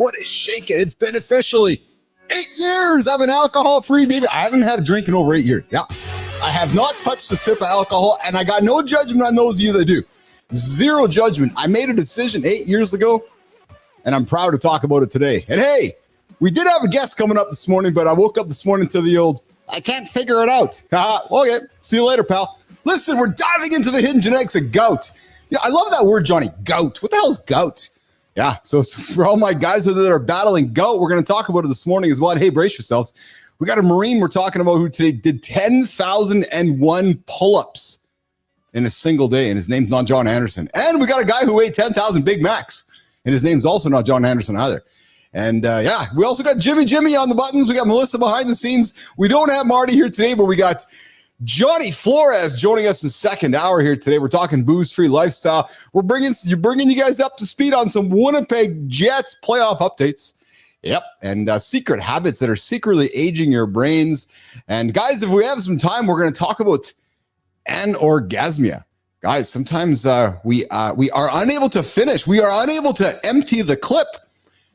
What is shaking? It's been officially 8 years. I'm an alcohol-free baby. I haven't had a drink in over 8 years. Yeah. I have not touched a sip of alcohol, and I got no judgment on those of you that do. Zero judgment. I made a decision 8 years ago, and I'm proud to talk about it today. And hey, we did have a guest coming up this morning, but I woke up this morning to the old, I can't figure it out. Okay, see you later, pal. Listen, we're diving into the hidden genetics of gout. Yeah, I love that word, Johnny. Gout. What the hell is gout? Yeah, so for all my guys that are battling gout, we're going to talk about it this morning as well. And hey, brace yourselves. We got a Marine we're talking about who today did 10,001 pull-ups in a single day, and his name's not Jon Andersen. And we got a guy who ate 10,000 Big Macs, and his name's also not Jon Andersen either. And yeah, we also got Jimmy on the buttons. We got Melissa behind the scenes. We don't have Marty here today, but we got Johnny Flores joining us in second hour here today. We're talking booze-free lifestyle. We're bringing you guys up to speed on some Winnipeg Jets playoff updates. Yep, and secret habits that are secretly aging your brains. And guys, if we have some time, we're going to talk about Anorgasmia. Guys, sometimes we are unable to finish. We are unable to empty the clip,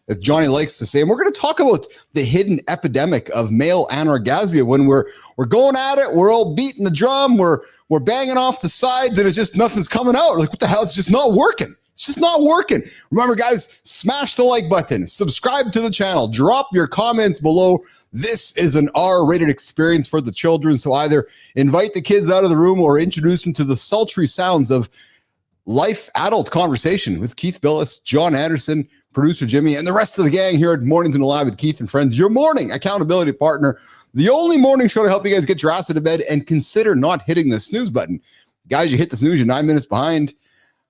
as Johnny likes to say. And we're going to talk about the hidden epidemic of male anorgasmia. When we're going at it, we're all beating the drum, we're banging off the sides, and it's just nothing's coming out. Like, what the hell? It's just not working. It's just not working. Remember, guys, smash the like button, subscribe to the channel, drop your comments below. This is an R-rated experience for the children, so either invite the kids out of the room or introduce them to the sultry sounds of life adult conversation with Keith Bilous, Jon Andersen, producer Jimmy, and the rest of the gang here at Mornings in the Lab with Keith and Friends, your morning accountability partner, the only morning show to help you guys get your ass out of bed and consider not hitting the snooze button. Guys, you hit the snooze, you're 9 minutes behind.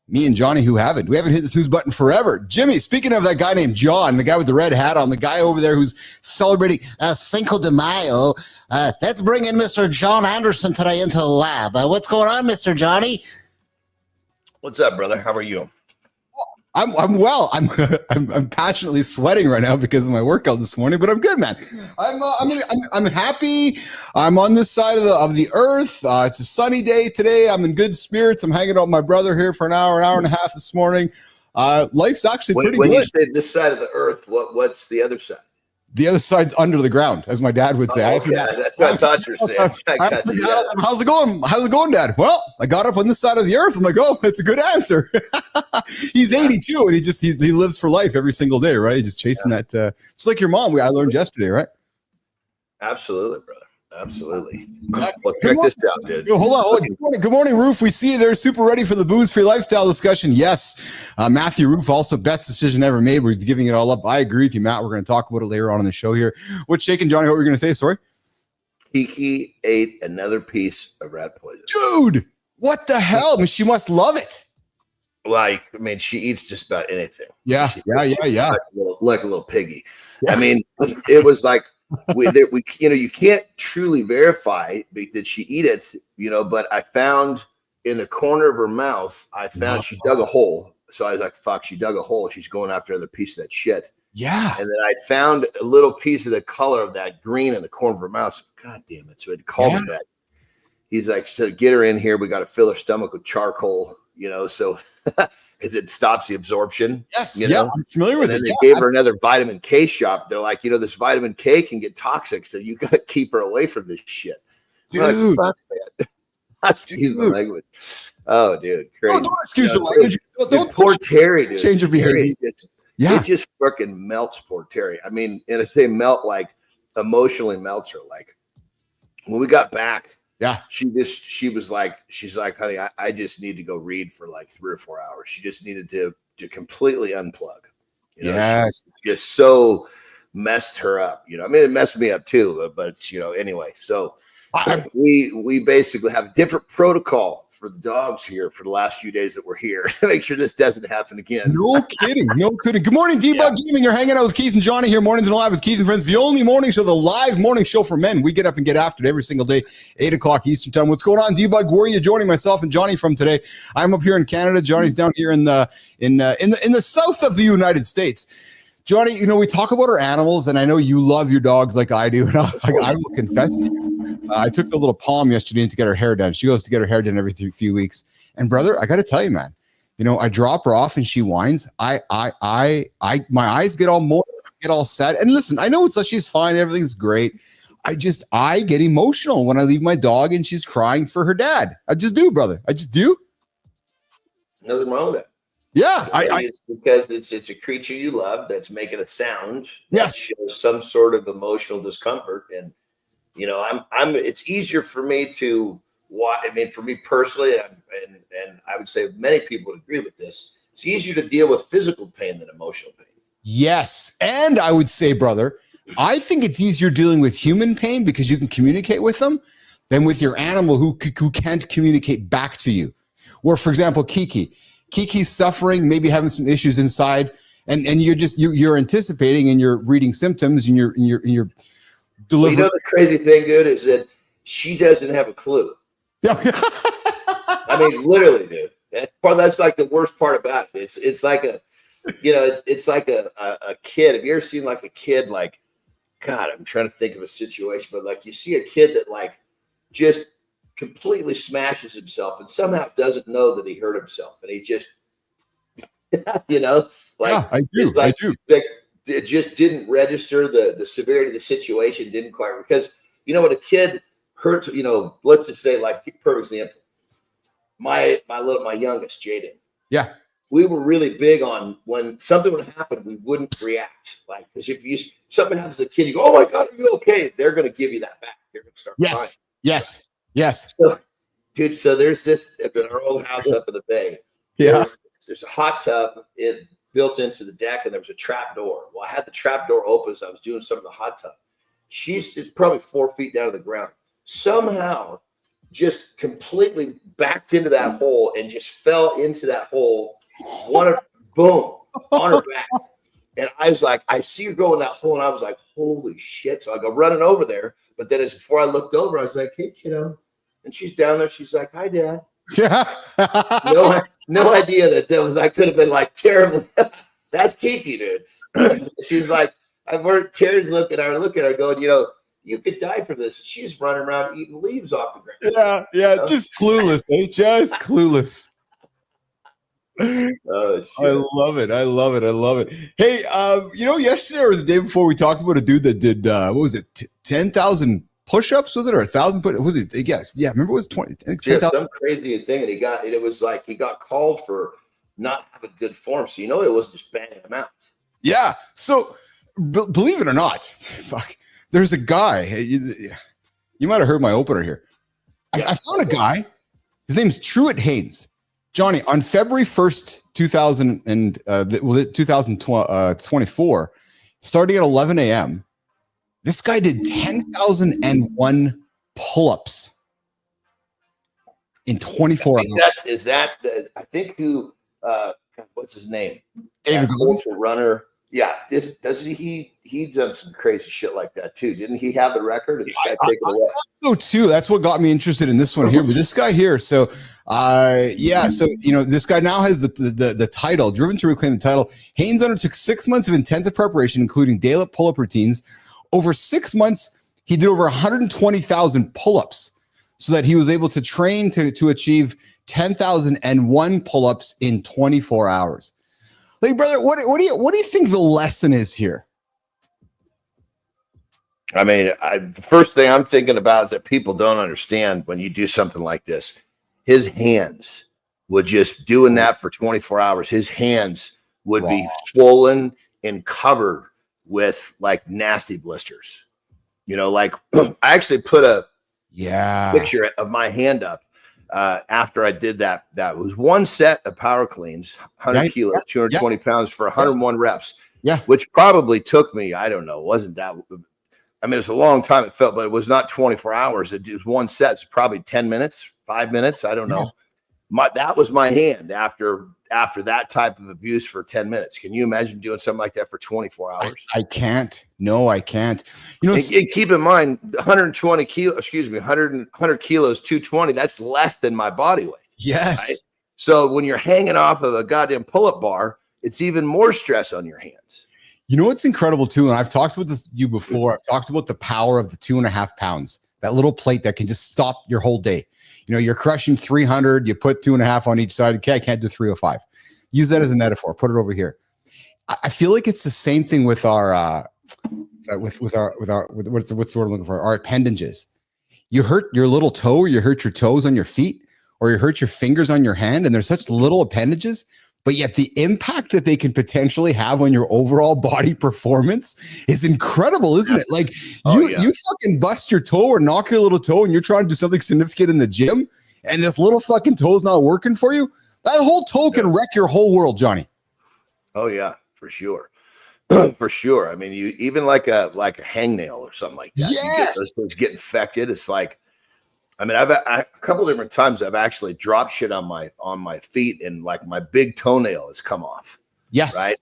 Me and Johnny, who haven't. We haven't hit the snooze button forever. Jimmy, speaking of that guy named John, the guy with the red hat on, the guy over there who's celebrating Cinco de Mayo, let's bring in Mr. Jon Andersen today into the lab. What's going on, Mr. Johnny? What's up, brother? How are you? I'm well. I'm passionately sweating right now because of my workout this morning, but I'm good, man. I'm happy. I'm on this side of the earth. It's a sunny day today. I'm in good spirits. I'm hanging out with my brother here for an hour and a half this morning. Life's actually pretty good. When you say this side of the earth, what's the other side? The other side's under the ground, as my dad would say. Okay. That's what I thought you were saying. How's it going? How's it going, Dad? Well, I got up on this side of the earth. I'm like, oh, that's a good answer. He's 82, and he lives for life every single day, right? He's just chasing that. Just like your mom, I learned yesterday, right? Absolutely, brother. Absolutely. Well, check this out, dude. Hold on. Good morning, Roof. We see you there, super ready for the booze-free lifestyle discussion. Yes, Matthew Roof, also best decision ever made, where he's giving it all up. I agree with you, Matt. We're going to talk about it later on in the show here. What's shaking, Johnny? What were you going to say? Sorry? Kiki ate another piece of rat poison. Dude, what the hell? I mean, she must love it. Like, I mean, she eats just about anything. Yeah. Like a little piggy. Yeah. I mean, it was like, we you can't truly verify that she eat it, but I found in the corner of her mouth, she dug a hole. So I was like, fuck, she dug a hole. She's going after another piece of that shit. Yeah. And then I found a little piece of the color of that green in the corner of her mouth. So, God damn it. So I'd called him that. He's like, so get her in here. We got to fill her stomach with charcoal, so because it stops the absorption. Yes. I'm familiar with it. And they gave her another vitamin K shot. They're like, this vitamin K can get toxic, so you got to keep her away from this shit. Dude. Like, fuck, man. Excuse my language. Oh, dude. Crazy. Don't excuse your language. Don't poor Terry, dude. Change your behavior. It just freaking melts poor Terry. I mean, and I say melt, like emotionally melts her. Like when we got back, she's like, honey, I just need to go read for like 3 or 4 hours. She just needed to completely unplug. Yes. Just so messed her up. I mean, it messed me up too, but anyway. So we basically have a different protocol for the dogs here for the last few days that we're here to make sure this doesn't happen again. No kidding. Good morning, Debug Gaming. You're hanging out with Keith and Johnny here, Mornings in the Lab with Keith and Friends, the only morning show, the live morning show for men. We get up and get after it every single day, 8 o'clock Eastern time. What's going on, Debug? Where are you joining myself and Johnny from today? I'm up here in Canada. Johnny's down here in the south of the United States. Johnny, we talk about our animals, and I know you love your dogs like I do, and I will confess to you. I took the little Palm yesterday to get her hair done. She goes to get her hair done every few weeks. And brother, I got to tell you, man, I drop her off and she whines. My eyes get all sad. And listen, I know she's fine. Everything's great. I get emotional when I leave my dog and she's crying for her dad. I just do, brother. I just do. Nothing wrong with that. Yeah. Because it's a creature you love that's making a sound. Yes. Shows some sort of emotional discomfort. And, it's easier for me to watch. I mean, for me personally, and I would say many people would agree with this. It's easier to deal with physical pain than emotional pain. Yes. And I would say, brother, I think it's easier dealing with human pain because you can communicate with them than with your animal who can't communicate back to you. Or, for example, Kiki's suffering, maybe having some issues inside, and you're anticipating and you're reading symptoms and you're delivering. The crazy thing, dude, is that she doesn't have a clue. I mean, literally, dude. That's like the worst part about it. It's like it's like a kid. Have you ever seen like a kid like? God, I'm trying to think of a situation, but like you see a kid that like just completely smashes himself and somehow doesn't know that he hurt himself, and he just, I do. It just didn't register the severity of the situation. Didn't quite, because when a kid hurts, let's just say, like, perfect example, my youngest, Jaden. Yeah. We were really big on when something would happen, we wouldn't react. Like, because if something happens to the kid, you go, "Oh my God, are you okay?" They're going to give you that back. They're going to start crying. Yes. So, dude, so there's this in our old house up in the Bay. Yeah. There's a hot tub built into the deck, and there was a trap door. Well, I had the trap door open as I was doing some of the hot tub. It's probably 4 feet down to the ground. Somehow, just completely backed into that hole and just fell into that hole. Boom, on her back. And I was like, I see her go in that hole, and I was like, holy shit. So I go running over there. But then before I looked over, I was like, "Hey, kiddo." And she's down there. She's like, "Hi, Dad." Yeah. no idea that could have been like terrible. That's Kiki, dude. She's like, Terry's looking at her going, "You could die from this." She's running around eating leaves off the ground. Yeah. Just clueless. Just clueless. Oh, shit. I love it. Hey, yesterday or the day before, we talked about a dude that did what was it, 10,000 push-ups, was it, or 1,000 was it? Yes, yeah. Remember, it was 10,000. Some crazy thing, and it was like he got called for not having good form, so it wasn't just banging him out. Yeah. So believe it or not, there's a guy. You might have heard my opener here. I found a guy. His name's Truett Haynes. Johnny, on February 1st, 2024, starting at 11 a.m., this guy did 10,001 pull-ups in 24 hours. I think what's his name? David Gout, runner. Yeah, doesn't he done some crazy shit like that too? Didn't he have the record? This guy take it away. So too. That's what got me interested in this one here. But this guy here, so this guy now has the title, driven to reclaim the title. Haynes undertook 6 months of intensive preparation, including daily pull-up routines. Over 6 months, he did over 120,000 pull-ups, so that he was able to train to achieve 10,001 pull-ups in 24 hours. Like, brother, what do you think the lesson is here? I mean, the first thing I'm thinking about is that people don't understand when you do something like this. His hands would just doing that for 24 hours. His hands would be swollen and covered with like nasty blisters. Like I actually put a picture of my hand up after I did that. That was one set of power cleans, 100 kilos, 220 pounds for 101 reps. Yeah, which probably took me, I don't know, wasn't that? I mean, it's a long time it felt, but it was not 24 hours. It was one set. It's probably 10 minutes, 5 minutes. I don't know. That was my hand after that type of abuse for 10 minutes. Can you imagine doing something like that for 24 hours? I can't. No, I can't. Keep in mind, 100 kilos, 220, that's less than my body weight. Yes. Right? So when you're hanging off of a goddamn pull-up bar, it's even more stress on your hands. You know what's incredible too, and I've talked about this you before. I've talked about the power of the 2.5 pounds that little plate that can just stop your whole day. You know, you're crushing 300, you put 2.5 on each side. Okay, I can't do 305. Use that as a metaphor. Put it over here. I feel like it's the same thing with our what's the word I'm looking for? Our appendages. You hurt your little toe, or you hurt your toes on your feet, or you hurt your fingers on your hand, and there's such little appendages, but yet the impact that they can potentially have on your overall body performance is incredible, isn't it? Like you fucking bust your toe or knock your little toe and you're trying to do something significant in the gym, and this little fucking toe's not working for you. That whole toe can wreck your whole world, Johnny. Oh yeah, for sure. For sure. I mean, you even like a hangnail or something like that. Yes. Those things get infected. It's like, I mean, a couple different times I've actually dropped shit on my feet, and like my big toenail has come off. Yes. Right.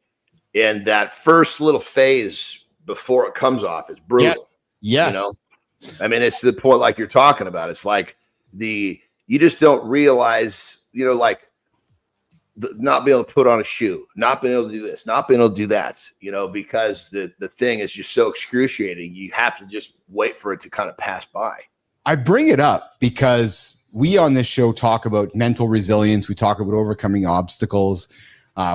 And that first little phase before it comes off is brutal. Yes. Yes. You know? I mean, it's to the point like you're talking about. It's like you just don't realize, you know, like not being able to put on a shoe, not being able to do this, not being able to do that, you know, because the thing is just so excruciating. You have to just wait for it to kind of pass by. I bring it up because we on this show talk about mental resilience. We talk about overcoming obstacles.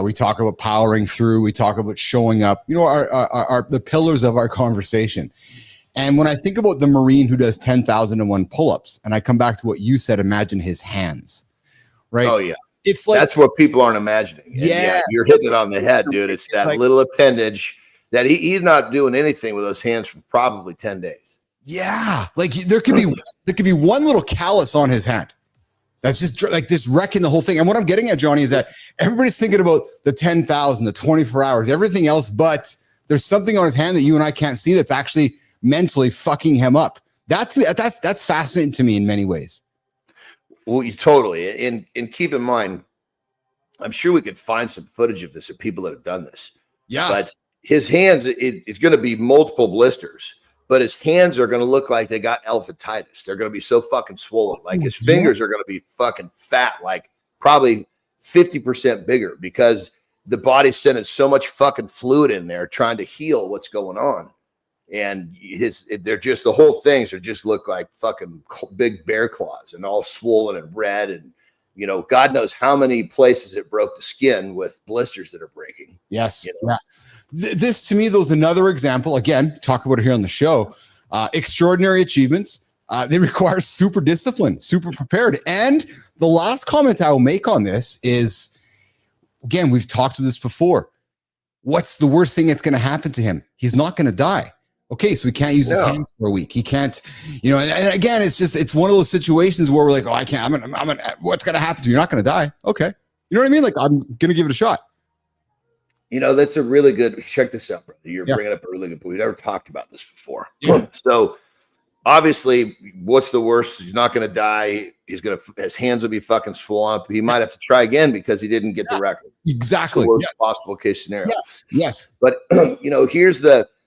We talk about powering through. We talk about showing up, you know, our the pillars of our conversation. And when I think about the Marine who does 10,001 pull-ups, and I come back to what you said, imagine his hands, right? Oh yeah. It's like, that's what people aren't imagining. Yeah, you're hitting it on the head, dude. It's that like, little appendage that he's not doing anything with those hands for probably 10 days. Yeah, like there could be one little callus on his hand that's just like this wrecking the whole thing. And what I'm getting at, Johnny, is that everybody's thinking about the 10,000, the 24 hours, everything else, but there's something on his hand that you and I can't see that's actually mentally fucking him up. That's fascinating to me in many ways. Well, you totally. And keep in mind, I'm sure we could find some footage of this of people that have done this. Yeah. But his hands, it's going to be multiple blisters, but his hands are going to look like they got elephantitis. They're going to be so fucking swollen. Like his fingers are going to be fucking fat, like probably 50% bigger, because the body's sending so much fucking fluid in there trying to heal what's going on. And they're just, the whole things are just look like fucking big bear claws and all swollen and red. And, you know, God knows how many places it broke the skin with blisters that are breaking. Yes. You know? Yeah. This to me, there's another example. Again, talk about it here on the show. Extraordinary achievements. They require super discipline, super prepared. And the last comment I will make on this is, again, we've talked about this before. What's the worst thing that's going to happen to him? He's not going to die. Okay, so he can't use his hands for a week. He can't, you know, and again, it's one of those situations where we're like, oh, I can't, I'm gonna, what's going to happen to you? You're not going to die. Okay. You know what I mean? Like, I'm going to give it a shot. You know, that's a really good, check this out, brother. You're bringing up a really good point. We've never talked about this before. Yeah. So obviously, what's the worst? He's not going to die. His hands will be fucking swollen up. He might have to try again because he didn't get the record. Exactly. It's the worst possible case scenario. Yes. Yes. But, you know,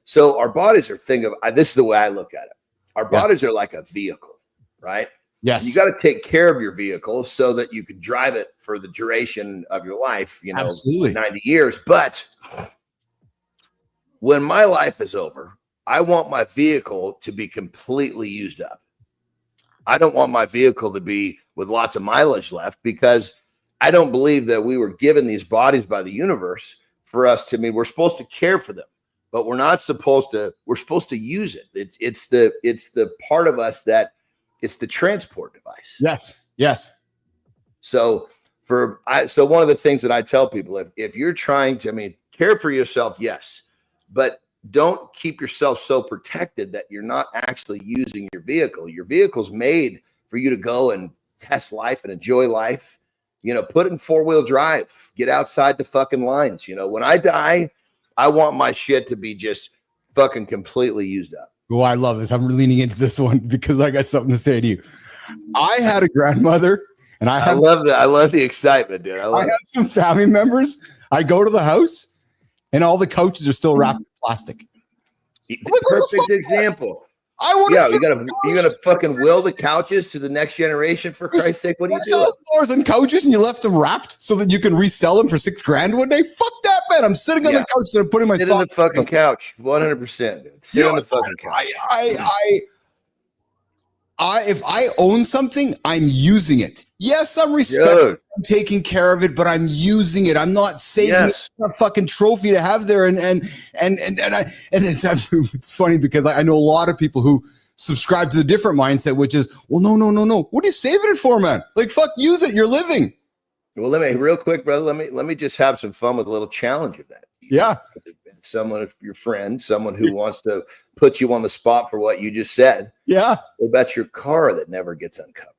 so our bodies are this is the way I look at it. Our bodies are like a vehicle, right? Yes. You got to take care of your vehicle so that you can drive it for the duration of your life, you know, absolutely. 90 years. But when my life is over, I want my vehicle to be completely used up. I don't want my vehicle to be with lots of mileage left, because I don't believe that we were given these bodies by the universe for us to, we're supposed to care for them. But we're not supposed to, we're supposed to use it. It's the part of us that it's the transport device. Yes. Yes. So one of the things that I tell people, if you're trying to, care for yourself, yes, but don't keep yourself so protected that you're not actually using your vehicle. Your vehicle's made for you to go and test life and enjoy life. You know, put it in 4-wheel drive, get outside the fucking lines. You know, when I die, I want my shit to be just fucking completely used up. Oh, I love this. I'm leaning into this one because I got something to say to you. I had a grandmother, and I love that. I love the excitement, dude. I had some family members. I go to the house, and all the couches are still wrapped in plastic. Perfect example. I want you're gonna fucking will the couches to the next generation, for Christ's sake. What are you doing? $1,000 in couches, and you left them wrapped so that you can resell them for $6,000 one day. Fuck that, man! I'm sitting on the couch and I'm putting my sit on the fucking couch, 100%. Sit on the fucking couch. if I own something, I'm using it. Yes, I'm respecting, I'm taking care of it, but I'm using it. I'm not saving a fucking trophy to have there. And it's funny because I know a lot of people who subscribe to the different mindset, which is, well, no. What are you saving it for, man? Like, fuck, use it. You're living. Well, real quick, brother, let me just have some fun with a little challenge of that. Yeah. Someone, your friend, someone who wants to put you on the spot for what you just said. Yeah. What about your car that never gets uncovered?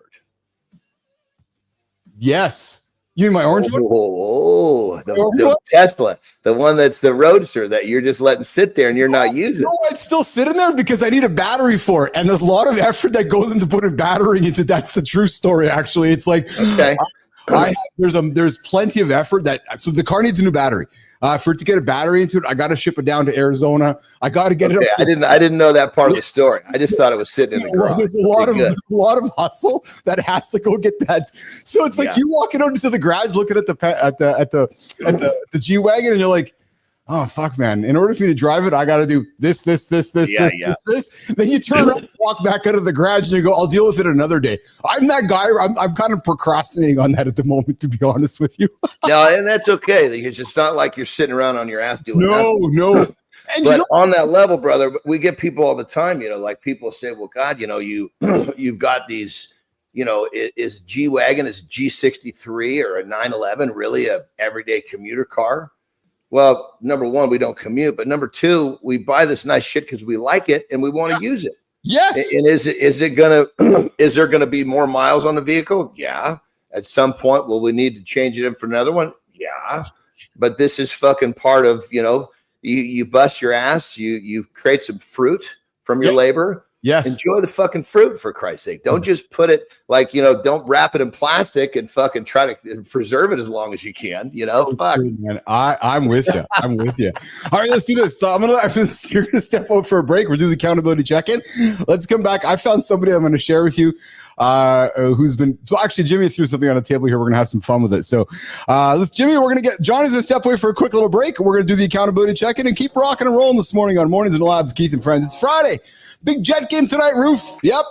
Yes. You mean my orange one? The Tesla, the one that's the Roadster that you're just letting sit there and you're not using. No, it's still sitting there because I need a battery for it. And there's a lot of effort that goes into putting battery into. That's the true story, actually. It's like, okay. There's plenty of effort so the car needs a new battery. For it to get a battery into it, I got to ship it down to Arizona. I got to get it up. I didn't know that part of the story. I just thought it was sitting in the garage. There's a lot of hustle that has to go get that. So it's like you walking out into the garage, looking at the G-Wagon, and you're like, oh fuck, man! In order for me to drive it, I got to do this. Then you turn around, and walk back out of the garage, and you go, "I'll deal with it another day." I'm that guy. I'm kind of procrastinating on that at the moment, to be honest with you. No, and that's okay. It's just not like you're sitting around on your ass doing nothing. No. But on that level, brother, we get people all the time. Like people say, "Well, God, you've got these." Is G-Wagon, is G63 or a 911 really a everyday commuter car? Well, number one, we don't commute, but number two, we buy this nice shit because we like it and we want to use it. Yes. And is there gonna be more miles on the vehicle? Yeah. At some point, will we need to change it in for another one? Yeah. But this is fucking part of, you bust your ass, you create some fruit from your labor. Yes. Enjoy the fucking fruit, for Christ's sake. Don't just put it don't wrap it in plastic and fucking try to preserve it as long as you can. Fuck. Man, I'm with you. I'm with you. All right, let's do this. So you're gonna step out for a break. We'll do the accountability check-in. Let's come back. I found somebody I'm going to share with you who's been. So actually, Jimmy threw something on the table here. We're going to have some fun with it. So Jimmy, we're going to John is going to step away for a quick little break. We're going to do the accountability check-in and keep rocking and rolling this morning on Mornings in the Lab with Keith and Friends. It's Friday. Big Jet game tonight, Roof. Yep.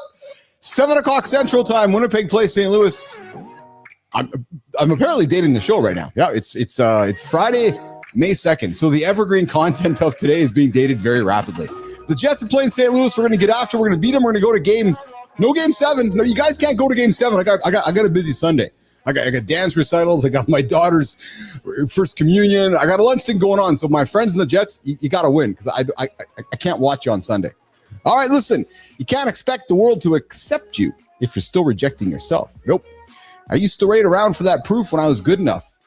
7 o'clock Central Time, Winnipeg Place, St. Louis. I'm apparently dating the show right now. Yeah, it's Friday, May 2nd. So the evergreen content of today is being dated very rapidly. The Jets are playing St. Louis. We're going to get after. We're going to beat them. We're going to go to game 7. No, you guys can't go to game 7. I got a busy Sunday. I got dance recitals. I got my daughter's first communion. I got a lunch thing going on. So my friends in the Jets, you got to win because I can't watch you on Sunday. All right, listen, you can't expect the world to accept you if you're still rejecting yourself. Nope. I used to wait around for that proof when I was good enough.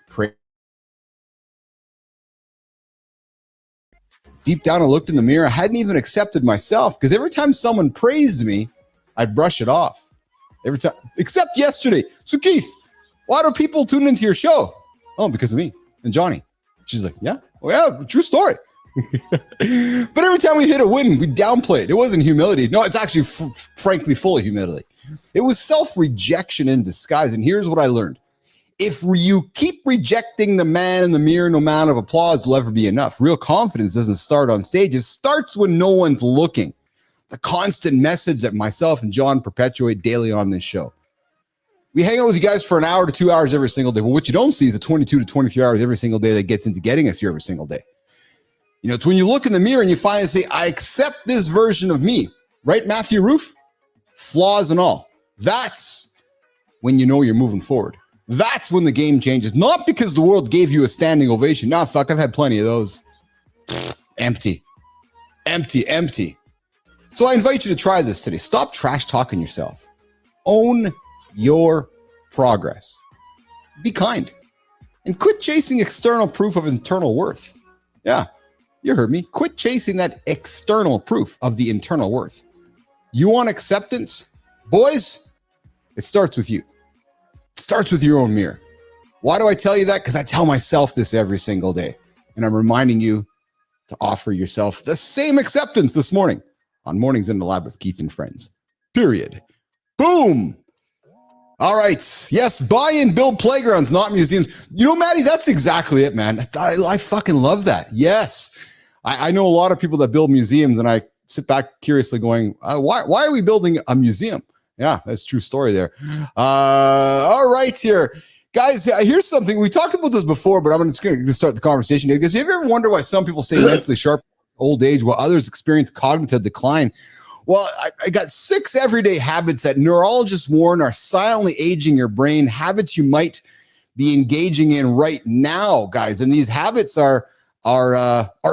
Deep down, I looked in the mirror. I hadn't even accepted myself because every time someone praised me, I'd brush it off. Every time, except yesterday. So, Keith, why do people tune into your show? Oh, because of me and Johnny. She's like, yeah? Oh, yeah, true story. But every time we hit a win, we downplay it. It wasn't humility. No, it's actually frankly full of humility. It was self-rejection in disguise. And here's what I learned. If you keep rejecting the man in the mirror, no amount of applause will ever be enough. Real confidence doesn't start on stage. It starts when no one's looking. The constant message that myself and John perpetuate daily on this show. We hang out with you guys for an hour to 2 hours every single day. But what you don't see is the 22 to 23 hours every single day that gets into getting us here every single day. It's when you look in the mirror and you finally say, I accept this version of me. Right, Matthew Roof? Flaws and all. That's when you know you're moving forward. That's when the game changes. Not because the world gave you a standing ovation. Nah, fuck, I've had plenty of those. Empty. So I invite you to try this today. Stop trash talking yourself. Own your progress. Be kind. And quit chasing external proof of internal worth. Yeah. You heard me. Quit chasing that external proof of the internal worth. You want acceptance? Boys, it starts with you. It starts with your own mirror. Why do I tell you that? Because I tell myself this every single day. And I'm reminding you to offer yourself the same acceptance this morning on Mornings in the Lab with Keith and Friends. Period. Boom. All right. Yes, buy and build playgrounds, not museums. Maddie, that's exactly it, man. I fucking love that. Yes. I know a lot of people that build museums, and I sit back curiously going, why are we building a museum? Yeah, that's a true story there. All right, here. Guys, here's something. We talked about this before, but I'm just going to start the conversation here. Because have you ever wondered why some people stay mentally sharp old age while others experience cognitive decline? Well, I got 6 everyday habits that neurologists warn are silently aging your brain, habits you might be engaging in right now, guys. And these habits are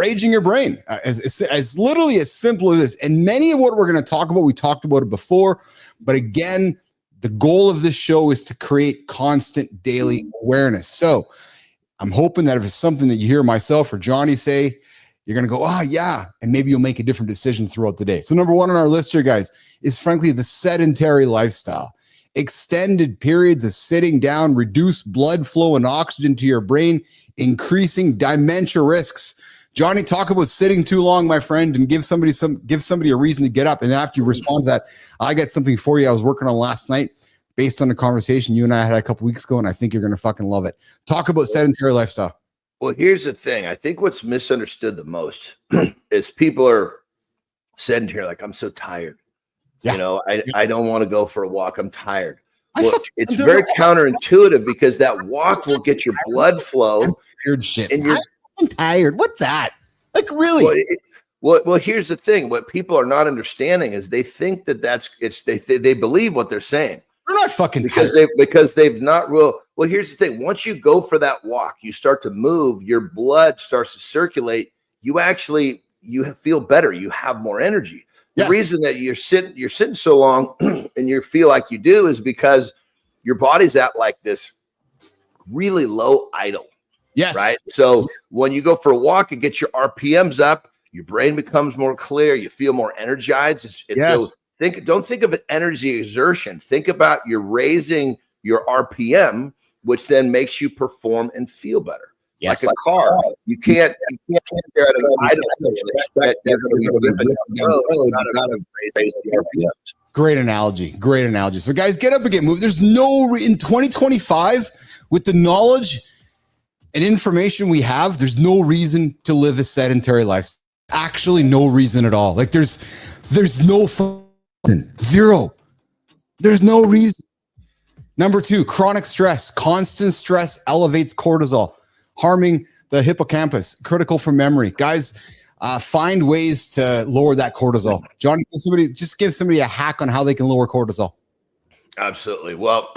aging your brain, as literally as simple as this. And many of what we're going to talk about, we talked about it before. But again, the goal of this show is to create constant daily awareness. So I'm hoping that if it's something that you hear myself or Johnny say, you're going to go, yeah, and maybe you'll make a different decision throughout the day. So number 1 on our list here, guys, is frankly the sedentary lifestyle. Extended periods of sitting down reduce blood flow and oxygen to your brain, increasing dementia risks. Johnny, talk about sitting too long, my friend, and give somebody a reason to get up. And after you respond to that, I got something for you I was working on last night based on the conversation you and I had a couple weeks ago, and I think you're going to fucking love it. Talk about sedentary lifestyle. Well, here's the thing. I think what's misunderstood the most is people are sedentary, like, I'm so tired. Yeah. You know, I don't want to go for a walk. I'm tired. Well, it's very counterintuitive because that walk will get your blood flow. Weird shit. And I'm tired. What's that? Like, really? Well, here's the thing. What people are not understanding is they think that they believe what they're saying. They're not fucking tired. Because they've not well, here's the thing. Once you go for that walk, you start to move, your blood starts to circulate. You feel better. You have more energy. The reason that you're sitting so long and you feel like you do is because your body's at like this really low idle. Yes. Right. So when you go for a walk and get your RPMs up, your brain becomes more clear. You feel more energized. So don't think of an energy exertion. Think about you're raising your RPM, which then makes you perform and feel better. Yes. Like a car, you can't get at an idle and expect that you're going to be ripping down the road. You gotta raise the RPMs. Great analogy. So guys, get up and get moved. There's no in 2025 with the knowledge and information we have, there's no reason to live a sedentary life. Actually, no reason at all. Like there's no zero. There's no reason. Number 2, chronic stress. Constant stress elevates cortisol, harming the hippocampus, critical for memory. Guys, find ways to lower that cortisol. Johnny, give somebody a hack on how they can lower cortisol. Absolutely. Well,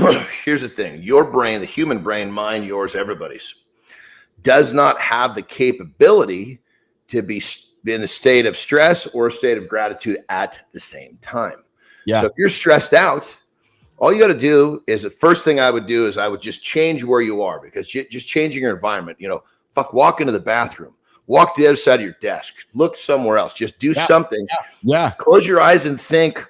here's the thing. Your brain, the human brain, mine, yours, everybody's, does not have the capability to be in a state of stress or a state of gratitude at the same time. Yeah. So if you're stressed out, all you got to do is the first thing I would do is I would just change where you are, because just changing your environment, walk into the bathroom, walk to the other side of your desk, look somewhere else, just do something. Yeah. Close your eyes and think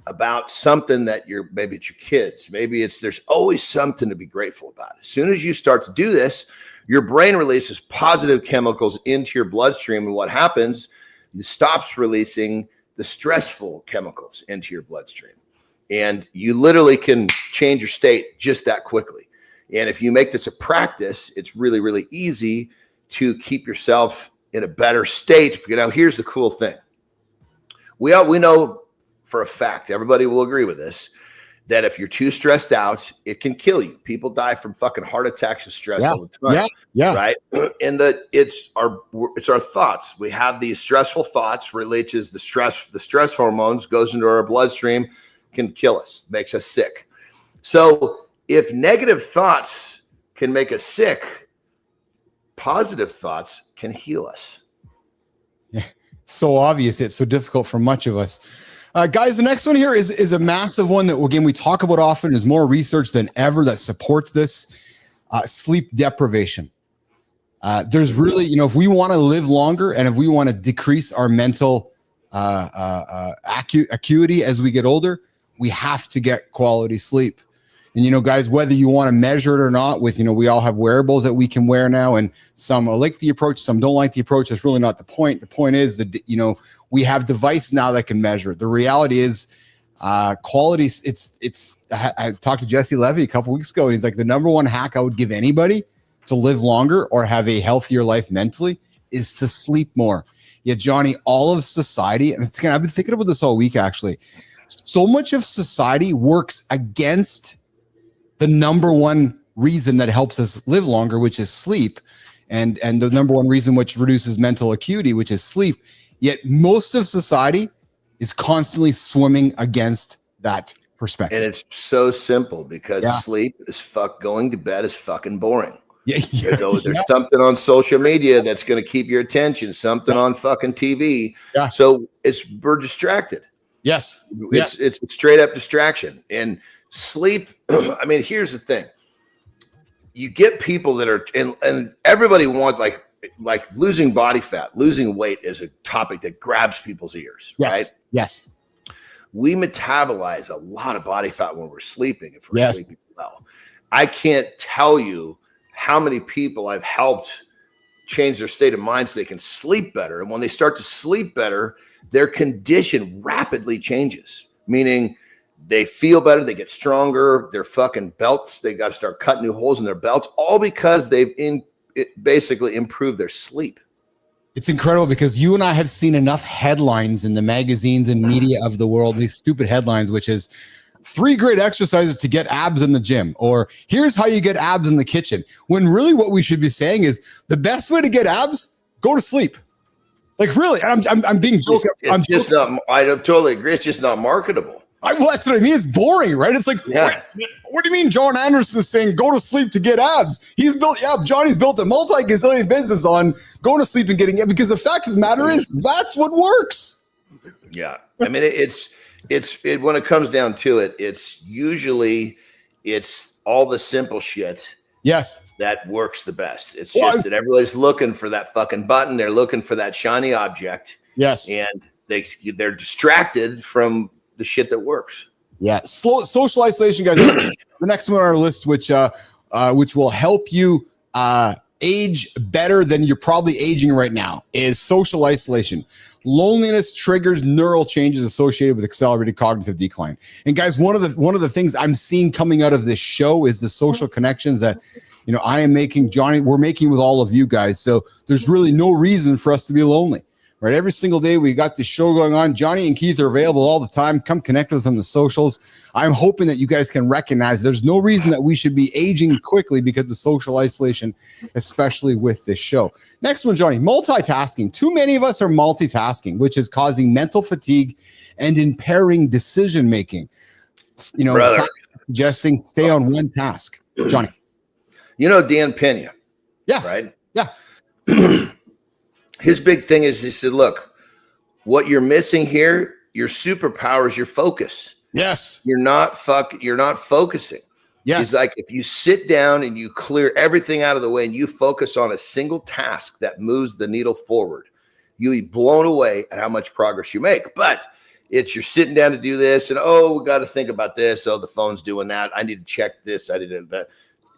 about something that maybe it's your kids. Maybe there's always something to be grateful about. As soon as you start to do this, your brain releases positive chemicals into your bloodstream. And what happens, it stops releasing the stressful chemicals into your bloodstream. And you literally can change your state just that quickly. And if you make this a practice, it's really, really easy to keep yourself in a better state. Here's the cool thing. We know for a fact, everybody will agree with this, that if you're too stressed out, it can kill you. People die from fucking heart attacks and stress all the time. Yeah. Right. And it's our thoughts. We have these stressful thoughts related to the stress hormones goes into our bloodstream, can kill us, makes us sick. So if negative thoughts can make us sick, positive thoughts can heal us. Yeah. So obvious. It's so difficult for much of us. Guys, the next one here is a massive one that, again, we talk about often. There's more research than ever that supports this. Sleep deprivation. There's really, if we want to live longer and if we want to decrease our mental acuity as we get older, we have to get quality sleep. And, guys, whether you want to measure it or not with, we all have wearables that we can wear now, and some like the approach, some don't like the approach. That's really not the point. The point is that, we have devices now that can measure it. The reality is quality. I talked to Jesse Levy a couple weeks ago, and he's like, the number one hack I would give anybody to live longer or have a healthier life mentally is to sleep more. Yeah, Johnny, all of society, and I've been thinking about this all week, actually. so much of society works against the number one reason that helps us live longer, which is sleep, and the number one reason which reduces mental acuity, which is sleep. Yet most of society is constantly swimming against that perspective. And it's so simple because sleep is going to bed is fucking boring. There's something on social media that's going to keep your attention, something on fucking TV. So we're distracted. It's a straight up distraction. And sleep, I mean, here's the thing. You get people that are, and everybody wants like losing body fat, losing weight is a topic that grabs people's ears, right? Yes. We metabolize a lot of body fat when we're sleeping, if we're sleeping well. I can't tell you how many people I've helped change their state of mind so they can sleep better. And when they start to sleep better, their condition rapidly changes, meaning they feel better, they get stronger, their fucking belts, they got to start cutting new holes in their belts, all because they've basically improved their sleep. It's incredible because you and I have seen enough headlines in the magazines and media of the world, these stupid headlines, which is 3 great exercises to get abs in the gym, or here's how you get abs in the kitchen. When really what we should be saying is the best way to get abs, go to sleep. Like really, I'm being joking. I totally agree. It's just not marketable. Well, that's what I mean. It's boring, right? It's like, what do you mean Jon Andersen is saying go to sleep to get abs? Johnny's built a multi-gazillion business on going to sleep and getting it, because the fact of the matter is that's what works. Yeah. I mean, it's when it comes down to it, it's all the simple shit. Yes. That works the best. It's just that everybody's looking for that fucking button. They're looking for that shiny object. Yes. And they're distracted from the shit that works. Yeah. Social isolation, guys. The next one on our list, which will help you age better than you're probably aging right now, is social isolation. Loneliness triggers neural changes associated with accelerated cognitive decline. And guys, one of the things I'm seeing coming out of this show is the social connections that I am making, Johnny, we're making with all of you guys. So there's really no reason for us to be lonely. Right, every single day we got this show going on. Johnny and Keith are available all the time. Come connect with us on the socials. I'm hoping that you guys can recognize there's no reason that we should be aging quickly because of social isolation, especially with this show. Next one, Johnny, multitasking. Too many of us are multitasking, which is causing mental fatigue and impairing decision making. Suggesting stay on one task. Johnny. Dan Pena. Yeah. Right? Yeah. His big thing is he said, look, what you're missing here, your superpower is your focus. Yes. You're not focusing. Yes. He's like, if you sit down and you clear everything out of the way and you focus on a single task that moves the needle forward, you'll be blown away at how much progress you make. But you're sitting down to do this and, we got to think about this. Oh, the phone's doing that. I need to check this. I need to that.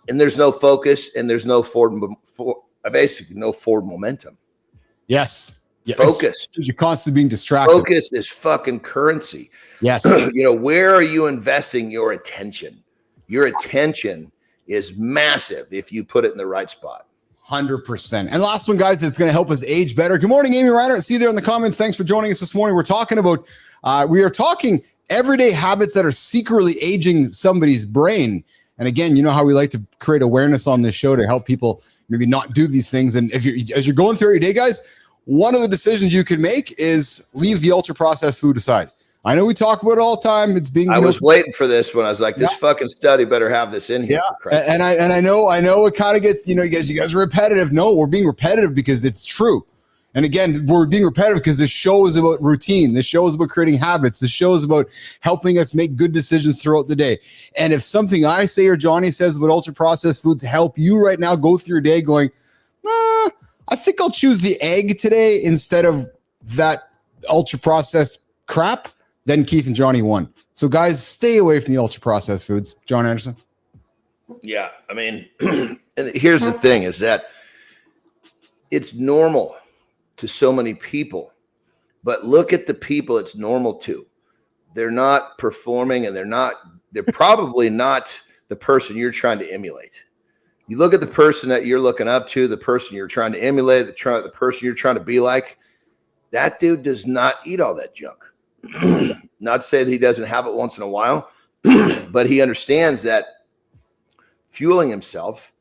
And there's no focus and there's no basically no forward momentum. Yes. Yeah. Focus. You're constantly being distracted. Focus is fucking currency. Yes. Where are you investing your attention? Your attention is massive if you put it in the right spot. 100%. And last one, guys, it's going to help us age better. Good morning, Amy Reiner. See you there in the comments. Thanks for joining us this morning. We're talking about, everyday habits that are secretly aging somebody's brain. And again, you know how we like to create awareness on this show to help people maybe not do these things. And as you're going through your day, guys, one of the decisions you can make is leave the ultra processed food aside. I know we talk about it all the time. It's being. I was waiting for this when I was like, this fucking study better have this in here. Yeah, and I know it kind of gets, you guys are repetitive. No, we're being repetitive because it's true. And again, we're being repetitive because this show is about routine. This show is about creating habits. This show is about helping us make good decisions throughout the day. And if something I say or Johnny says about ultra processed foods help you right now go through your day going, I think I'll choose the egg today instead of that ultra processed crap, then Keith and Johnny won. So guys, stay away from the ultra processed foods. Jon Andersen. Yeah. I mean, and here's the thing is that it's normal to so many people, but look at the people it's normal to. They're not performing and they're probably not the person you're trying to emulate. You look at the person that you're looking up to, the person you're trying to emulate, the person you're trying to be like, that dude does not eat all that junk. not to say that he doesn't have it once in a while, but he understands that fueling himself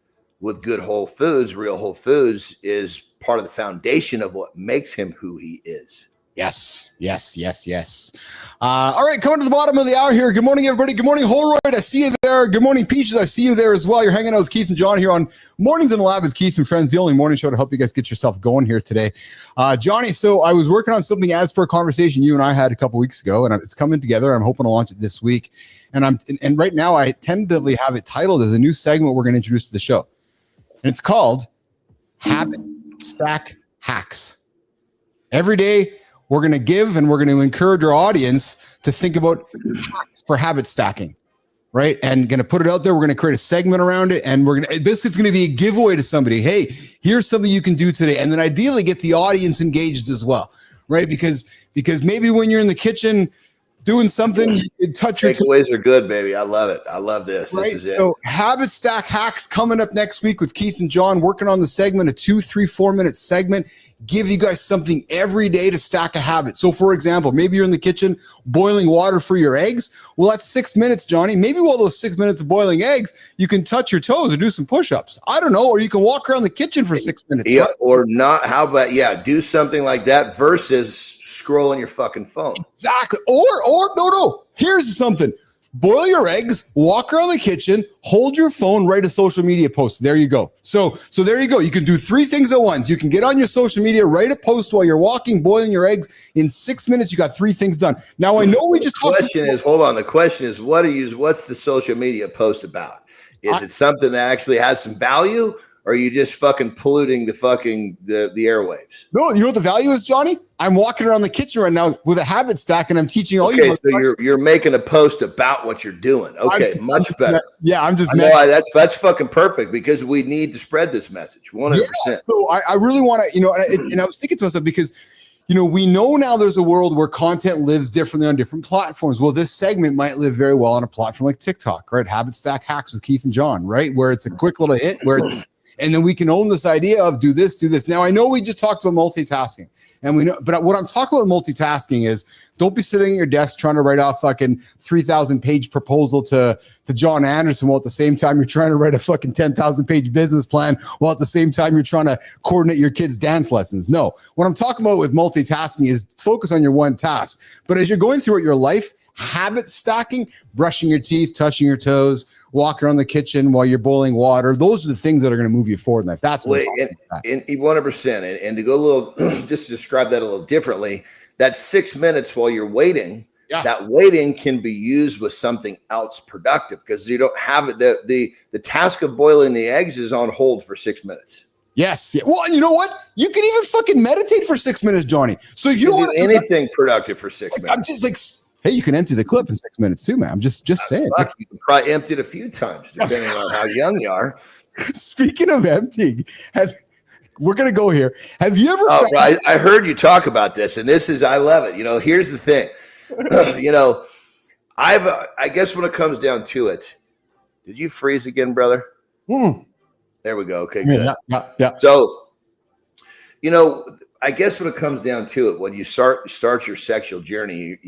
with good whole foods, real whole foods, is part of the foundation of what makes him who he is. Yes. All right, coming to the bottom of the hour here. Good morning, everybody. Good morning, Holroyd. I see you there. Good morning, Peaches. I see you there as well. You're hanging out with Keith and John here on Mornings in the Lab with Keith and Friends, the only morning show to help you guys get yourself going here today. Johnny, so I was working on something as per a conversation you and I had a couple weeks ago, and it's coming together. I'm hoping to launch it this week. And right now I tentatively have it titled as a new segment we're going to introduce to the show. And it's called Habit Stack Hacks. Every day, we're going to give and we're going to encourage our audience to think about hacks for habit stacking, right? And going to put it out there. We're going to create a segment around it. And basically it's going to be a giveaway to somebody. Hey, here's something you can do today. And then ideally get the audience engaged as well, right? Because maybe when you're in the kitchen doing something, you can touch your takeaways are good, baby. I love it. I love this. Right? This is it. So habit stack hacks coming up next week with Keith and John, working on the segment, a 2, 3, 4 minute segment. Give you guys something every day to stack a habit. So for example, maybe you're in the kitchen boiling water for your eggs. Well, that's 6 minutes, Johnny. Maybe while those 6 minutes of boiling eggs, you can touch your toes or do some push-ups. I don't know. Or you can walk around the kitchen for 6 minutes. Yeah, right? or not. How about, do something like that versus scrolling your fucking phone. Exactly. Or no. Here's something. Boil your eggs, walk around the kitchen, hold your phone, write a social media post. There you go. So there you go. You can do 3 things at once. You can get on your social media, write a post while you're walking, boiling your eggs. In 6 minutes, you got 3 things done. Now, I know we just talked. The question is, what's the social media post about? Is it something that actually has some value? Or are you just fucking polluting the airwaves? No, you know what the value is, Johnny? I'm walking around the kitchen right now with a habit stack, and I'm teaching all you. Okay, so you're making a post about what you're doing. Okay, much better. Yeah, I'm just. That's fucking perfect because we need to spread this message 100%. Yeah, so I really want to, and I was thinking to myself because, we know now there's a world where content lives differently on different platforms. Well, this segment might live very well on a platform like TikTok, right? Habit stack hacks with Keith and John, right? Where it's a quick little hit, and then we can own this idea of do this. Now, I know we just talked about multitasking, and we know, but what I'm talking about multitasking is don't be sitting at your desk trying to write off fucking 3,000 page proposal to Jon Andersen while at the same time you're trying to write a fucking 10,000 page business plan while at the same time you're trying to coordinate your kids' dance lessons. No, what I'm talking about with multitasking is focus on your one task. But as you're going through your life, habit stacking, brushing your teeth, touching your toes, walking around the kitchen while you're boiling water. Those are the things that are going to move you forward in life. That's what and 100%. And to go a little, just to describe that a little differently, that 6 minutes while you're waiting, that waiting can be used with something else productive because you don't have it. The task of boiling the eggs is on hold for 6 minutes. Yes. Yeah. Well, and you know what? You can even fucking meditate for 6 minutes, Johnny. So if you don't want to do anything productive for 6 minutes. I'm just like, hey, you can empty the clip in 6 minutes too, man. I'm just saying. You can probably empty it a few times, depending on how young you are. Speaking of emptying, we're going to go here. Have you ever? I heard you talk about this, and I love it. Here's the thing. I guess when it comes down to it, did you freeze again, brother? There we go. Okay, good. Yeah. So, I guess when it comes down to it, when you start your sexual journey,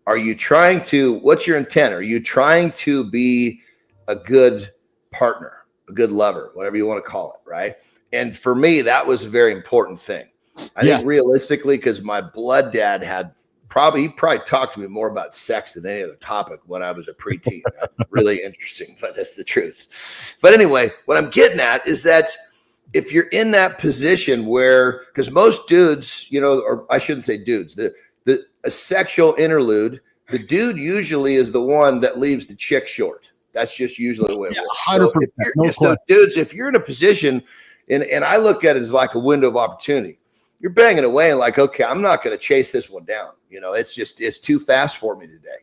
are you trying to, what's your intent? Are you trying to be a good partner, a good lover, whatever you want to call it, right? And for me, that was a very important thing. I think realistically, because my blood dad he probably talked to me more about sex than any other topic when I was a preteen. Really interesting, but that's the truth. But anyway, what I'm getting at is that if you're in that position where, because most dudes, or I shouldn't say dudes, a sexual interlude, the dude usually is the one that leaves the chick short. That's just usually the way it works. 100%. So dudes, if you're in a position, and I look at it as like a window of opportunity, you're banging away and like, okay, I'm not going to chase this one down. It's too fast for me today,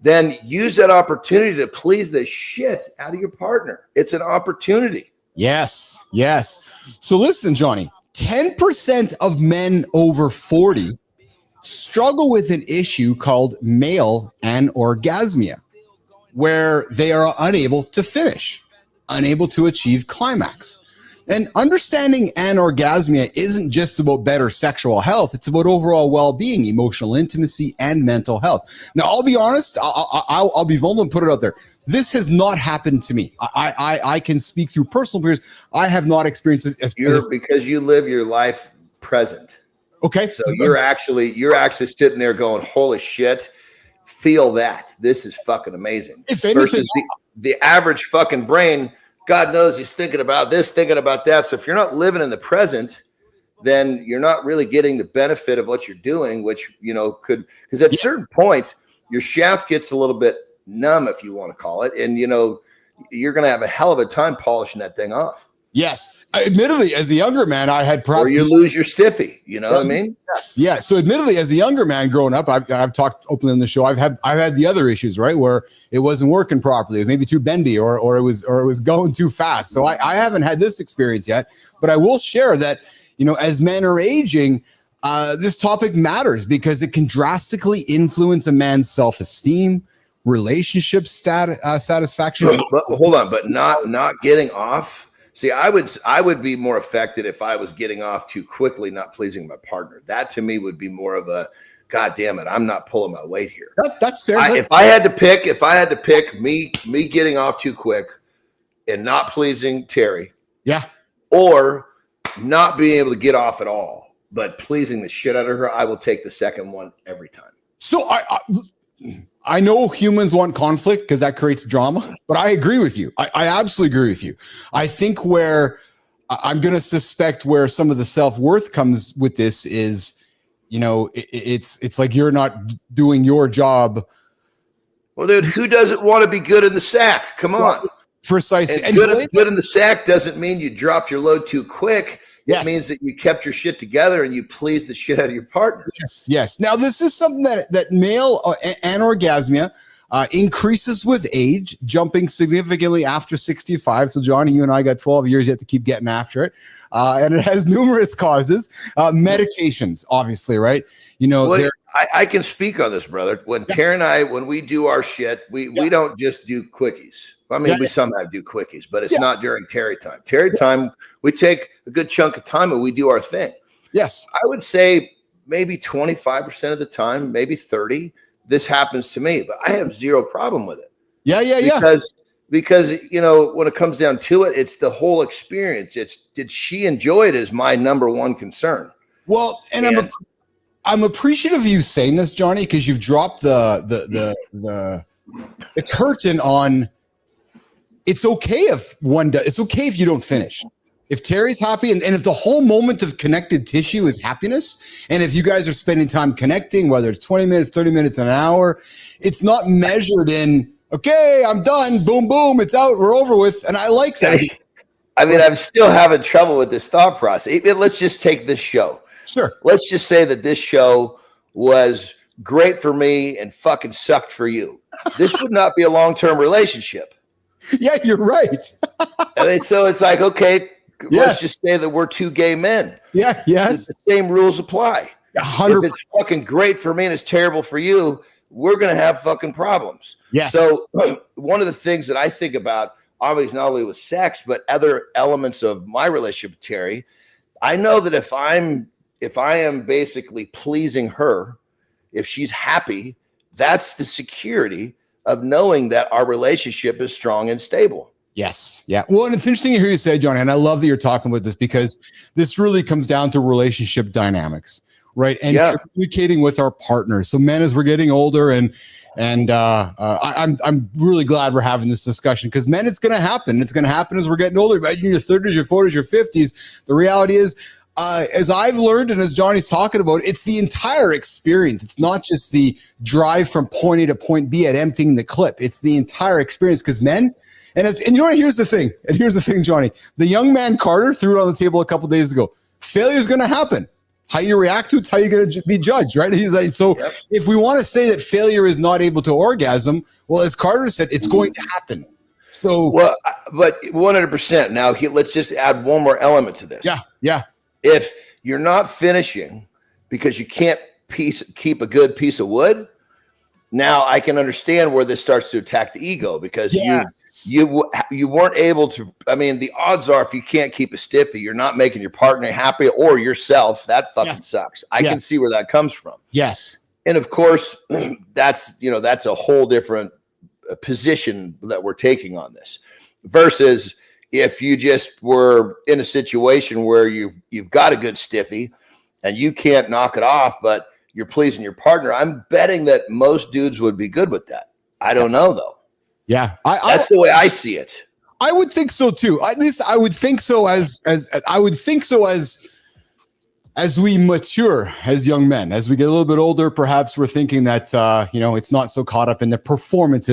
then use that opportunity to please the shit out of your partner. It's an opportunity. Yes. So listen, Johnny, 10% of men over 40 struggle with an issue called male anorgasmia, where they are unable to finish, unable to achieve climax. And understanding anorgasmia isn't just about better sexual health. It's about overall well-being, emotional intimacy, and mental health. Now, I'll be honest. I'll be vulnerable and put it out there. This has not happened to me. I can speak through personal experience. I have not experienced this. Because you live your life present. Okay. So you're actually sitting there going, holy shit, feel that. This is fucking amazing. If anything, versus the average fucking brain, God knows he's thinking about this, thinking about that. So if you're not living in the present, then you're not really getting the benefit of what you're doing, which, could, because at a certain point, your shaft gets a little bit numb, if you want to call it. And, you're going to have a hell of a time polishing that thing off. Yes. Admittedly, as a younger man, I had or you lose your stiffy. You know what I mean? Yes. Yeah. So admittedly, as a younger man growing up, I've talked openly on the show. I've had the other issues, right, where it wasn't working properly. It was maybe too bendy, or it was going too fast. So I haven't had this experience yet, but I will share that, as men are aging, this topic matters because it can drastically influence a man's self-esteem, relationship satisfaction. But hold on, but not getting off. See, I would be more affected if I was getting off too quickly, not pleasing my partner. That to me would be more of a, God damn it, I'm not pulling my weight here. That's fair. If I had to pick me getting off too quick and not pleasing Terry, yeah, or not being able to get off at all, but pleasing the shit out of her, I will take the second one every time. So I know humans want conflict because that creates drama, but I agree with you. I absolutely agree with you. I think where I'm going to suspect where some of the self-worth comes with this is, it's like you're not doing your job. Well, dude, who doesn't want to be good in the sack? Come on. Precisely. And good in the sack doesn't mean you dropped your load too quick. Yes. It means that you kept your shit together and you pleased the shit out of your partner. Yes. Now, this is something that male anorgasmia increases with age, jumping significantly after 65. So, Johnny, you and I got 12 years yet to keep getting after it. And it has numerous causes. Medications, obviously, right? I can speak on this, brother. When Tara and I, when we do our shit, we don't just do quickies. I mean, we somehow do quickies, but it's not during Terry time. Terry time, we take a good chunk of time and we do our thing. Yes. I would say maybe 25% of the time, maybe 30, this happens to me, but I have zero problem with it. Yeah. Because when it comes down to it, it's the whole experience. Did she enjoy it is my number one concern. Well, and I'm appreciative of you saying this, Johnny, because you've dropped the curtain on. It's okay if one does. It's okay if you don't finish. If Terry's happy and if the whole moment of connected tissue is happiness, and if you guys are spending time connecting, whether it's 20 minutes, 30 minutes, an hour, it's not measured in, okay, I'm done, boom, boom, it's out, we're over with. And I like that. I mean, I'm still having trouble with this thought process. Let's just take this show. Sure. Let's just say that this show was great for me and fucking sucked for you. This would not be a long-term relationship. Yeah, you're right. So it's like, okay, let's just say that we're two gay men. Yeah, yes. The same rules apply. 100%. If it's fucking great for me and it's terrible for you, we're going to have fucking problems. Yes. So one of the things that I think about, obviously not only with sex, but other elements of my relationship with Terry, I know that if I am basically pleasing her, if she's happy, that's the security of knowing that our relationship is strong and stable. Yes. Yeah. Well, and it's interesting to hear you say, Johnny, and I love that you're talking about this because this really comes down to relationship dynamics, right? And communicating with our partners. So men, as we're getting older, and I'm really glad we're having this discussion because men, it's going to happen. It's going to happen as we're getting older. Imagine your 30s, your 40s, your 50s. The reality is, as I've learned, and as Johnny's talking about, it's the entire experience. It's not just the drive from point A to point B at emptying the clip. It's the entire experience because men, and you know what, here's the thing, Johnny. The young man Carter threw it on the table a couple days ago. Failure is going to happen. How you react to it's how you're going to be judged, right? He's like, so if we want to say that failure is not able to orgasm, well, as Carter said, it's going to happen. So, well, but 100%. Now, let's just add one more element to this. Yeah. If you're not finishing because you can't keep a good piece of wood, Now I can understand where this starts to attack the ego, because Yes. you weren't able to. I mean, the odds are, if you can't keep a stiffy, you're not making your partner happy or yourself. That fucking sucks. I can see where that comes from. Yes. And of course, that's a whole different position that we're taking on this, versus if you just were in a situation where you've got a good stiffy and you can't knock it off, but you're pleasing your partner. I'm betting that most dudes would be good with that. I don't know though. Yeah. That's the way I see it. I would think so too. At least I would think so as we mature as young men. As we get a little bit older, perhaps we're thinking that it's not so caught up in the performance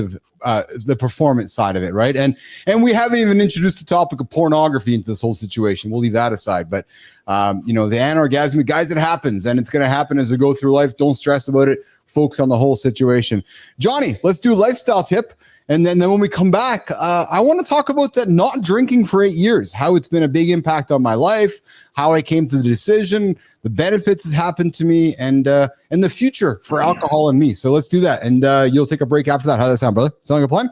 side of it, right? And we haven't even introduced the topic of pornography into this whole situation. We'll leave that aside. But the anorgasmia, guys, it happens, and it's going to happen as we go through life. Don't stress about it. Focus on the whole situation. Johnny, let's do a lifestyle tip. And then when we come back, I want to talk about not drinking for 8 years, how it's been a big impact on my life, how I came to the decision, the benefits has happened to me, and the future for alcohol and me. So let's do that. And you'll take a break after that. How does that sound, brother? Sound like a plan?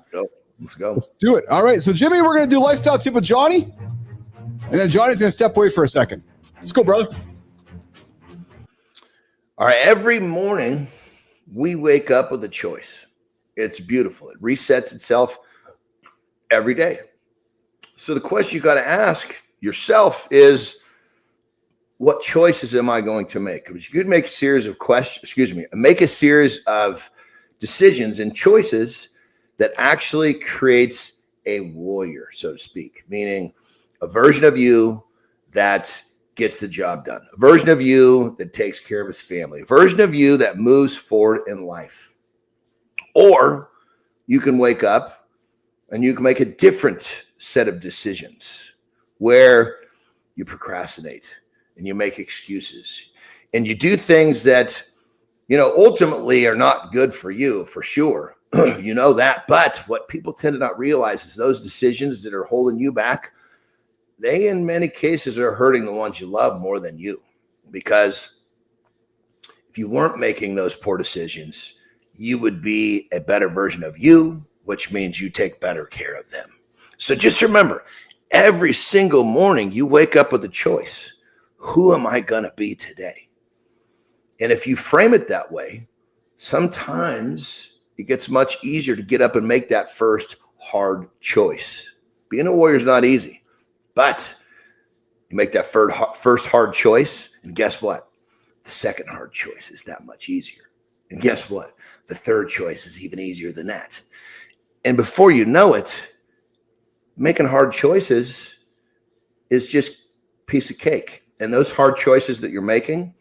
Let's go. Let's do it. All right. So, Jimmy, we're going to do lifestyle tip with Johnny. And then Johnny's going to step away for a second. Let's go, brother. All right. Every morning, we wake up with a choice. It's beautiful. It resets itself every day. So the question you got to ask yourself is, what choices am I going to make? Because you could make a series of make a series of decisions and choices that actually creates a warrior, so to speak, meaning a version of you that gets the job done, a version of you that takes care of his family, a version of you that moves forward in life. Or you can wake up and you can make a different set of decisions where you procrastinate and you make excuses and you do things that, ultimately are not good for you, for sure. You know that. But what people tend to not realize is those decisions that are holding you back, they in many cases are hurting the ones you love more than you. Because if you weren't making those poor decisions, you would be a better version of you, which means you take better care of them. So just remember, every single morning you wake up with a choice. Who am I going to be today? And if you frame it that way, sometimes it gets much easier to get up and make that first hard choice. Being a warrior is not easy, but you make that first hard choice, and guess what? The second hard choice is that much easier. And guess what? The third choice is even easier than that. And before you know it, making hard choices is just a piece of cake. And those hard choices that you're making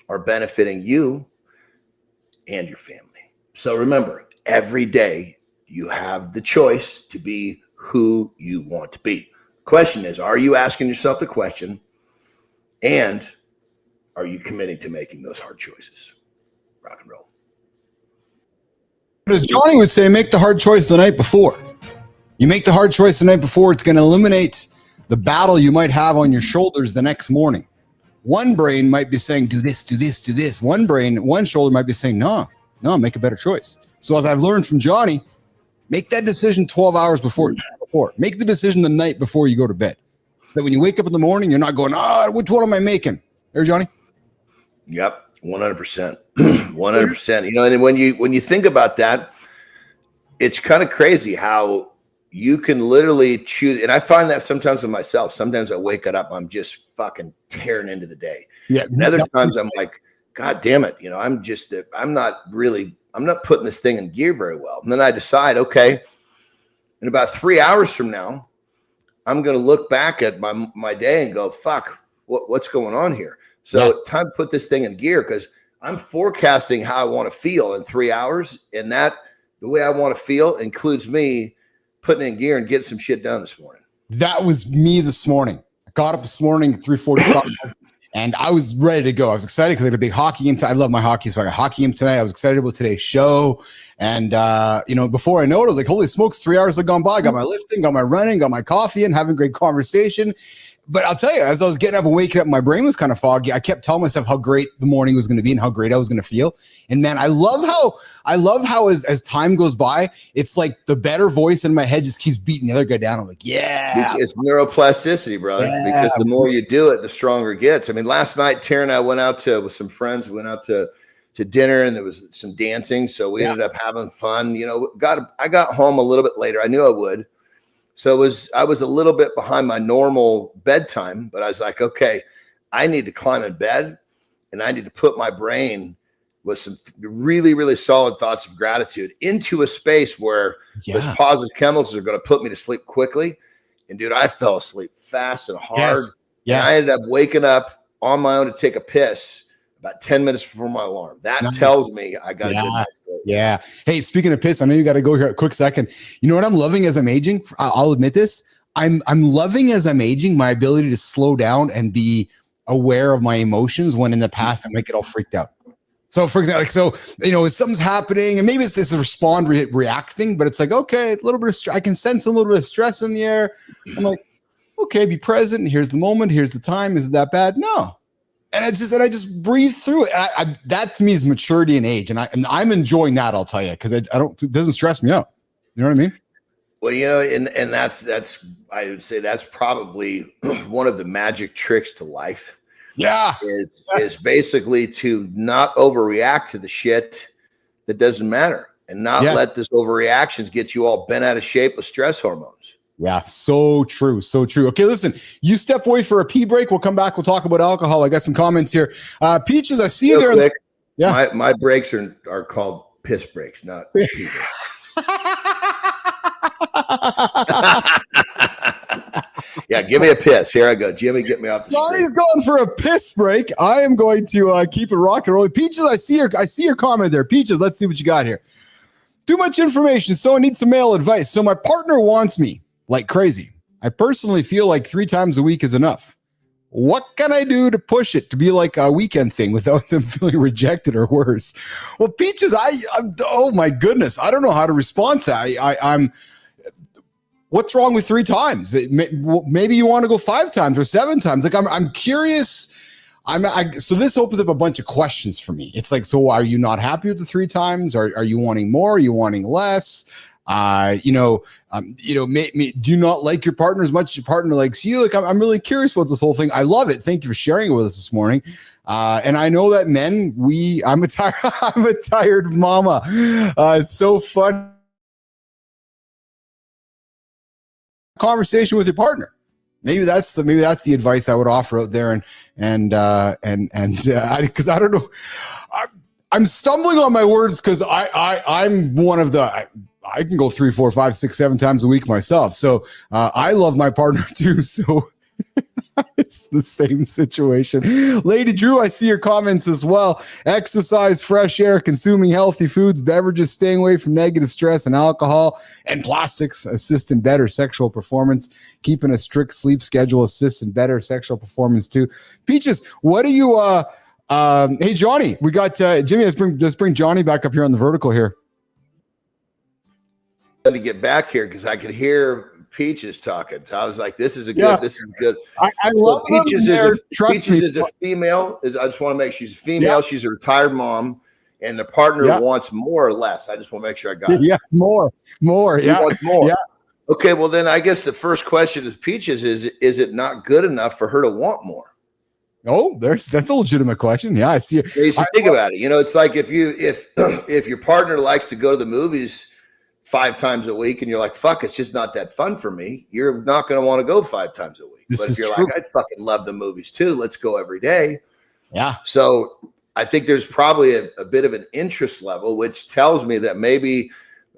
are benefiting you and your family. So remember, every day you have the choice to be who you want to be. Question is, are you asking yourself the question, and are you committing to making those hard choices? Rock and roll. As Johnny would say, make the hard choice the night before. You make the hard choice the night before, it's going to eliminate the battle you might have on your shoulders the next morning. One brain might be saying, do this, do this, do this. One shoulder might be saying, no, make a better choice. So as I've learned from Johnny, make that decision 12 hours before. Make the decision the night before you go to bed. So that when you wake up in the morning, you're not going, which one am I making? There, Johnny? Yep. 100%. 100%. And when you think about that, it's kind of crazy how you can literally choose. And I find that sometimes with myself. Sometimes I wake up, I'm just fucking tearing into the day. Yeah. And other times I'm like, God damn it. I'm not putting this thing in gear very well. And then I decide, okay, in about 3 hours from now, I'm going to look back at my day and go, fuck, what's going on here? So It's time to put this thing in gear, because I'm forecasting how I want to feel in 3 hours. And the way I want to feel includes me putting in gear and getting some shit done this morning. That was me this morning. I got up this morning at 3:45 and I was ready to go. I was excited because I had a big hockey game. I love my hockey, so I got hockey game tonight. I was excited about today's show. And, before I know it, I was like, holy smokes, 3 hours have gone by. I got my lifting, got my running, got my coffee and having great conversation. But I'll tell you, as I was getting up and waking up, my brain was kind of foggy. I kept telling myself how great the morning was going to be and how great I was going to feel. And man, I love how as time goes by, it's like the better voice in my head just keeps beating the other guy down. I'm like, yeah. It's neuroplasticity, brother, because the more you do it, the stronger it gets. I mean, last night, Tara and I went out with some friends. We went out to dinner, and there was some dancing. So we ended up having fun. You know, I got home a little bit later. I knew I would. So I was a little bit behind my normal bedtime, but I was like, okay, I need to climb in bed, and I need to put my brain with some really, really solid thoughts of gratitude into a space where those positive chemicals are going to put me to sleep quickly. And dude, I fell asleep fast and hard. Yes. And I ended up waking up on my own to take a piss about 10 minutes before my alarm. That tells me I got a good night's sleep. Yeah. Hey, speaking of piss, I know you got to go here a quick second. You know what I'm loving as I'm aging? I'll admit this. I'm loving as I'm aging my ability to slow down and be aware of my emotions when in the past I might get all freaked out. So for example, if something's happening and maybe it's this respond react thing, but it's like, okay, a little bit of I can sense a little bit of stress in the air. I'm like, okay, be present. Here's the moment. Here's the time. Is it that bad? No. And I just breathe through it. That to me is maturity and age. And I'm enjoying that, I'll tell you, because it doesn't stress me out. You know what I mean? Well, and that's I would say that's probably one of the magic tricks to life. Yeah. Is basically to not overreact to the shit that doesn't matter and not let this overreactions get you all bent out of shape with stress hormones. Yeah, so true, so true. Okay, listen, you step away for a pee break. We'll come back. We'll talk about alcohol. I got some comments here. Peaches, I see you there. Quick, my breaks are called piss breaks, not pee breaks. Yeah, give me a piss. Here I go. Jimmy, get me off the screen. Johnny's going for a piss break. I am going to keep it rock and rolling. Peaches, I see your comment there. Peaches, let's see what you got here. Too much information, so I need some male advice. So my partner wants me like crazy. I personally feel like 3 times a week is enough. What can I do to push it to be like a weekend thing without them feeling rejected or worse? Well, Peaches, oh my goodness, I don't know how to respond to that. I'm what's wrong with 3 times? Maybe you want to go 5 times or 7 times. Like I'm curious. So this opens up a bunch of questions for me. It's like, so are you not happy with the 3 times? Are you wanting more? Are you wanting less? Do you not like your partner as much as your partner likes you? Like, I'm really curious about this whole thing. I love it. Thank you for sharing it with us this morning. And I know that men, I'm a tired mama. It's so fun. Conversation with your partner. Maybe that's the advice I would offer out there. Because I don't know, I'm stumbling on my words because I'm one of the. I can go 3, 4, 5, 6, 7 times a week myself. So I love my partner too. So it's the same situation. Lady Drew, I see your comments as well. Exercise, fresh air, consuming healthy foods, beverages, staying away from negative stress and alcohol and plastics assist in better sexual performance. Keeping a strict sleep schedule assists in better sexual performance too. Peaches, what do you, hey, Johnny, we got Jimmy, let's bring Johnny back up here on the vertical here. To get back here because I could hear Peaches talking. So I was like, this is good. I love Peaches. Peaches is a female. I just want to make she's a female. Yeah. She's a retired mom, and the partner wants more or less. I just want to make sure I got it. Yeah, more. He wants more. Yeah. Okay, well then I guess the first question is Peaches is it not good enough for her to want more? Oh, that's a legitimate question. Yeah, I see it. You should think about it. It's like if your partner likes to go to the movies 5 times a week and you're like, fuck, it's just not that fun for me. You're not going to want to go 5 times a week. But if you're like, I fucking love the movies too. Let's go every day. Yeah. So I think there's probably a bit of an interest level, which tells me that maybe,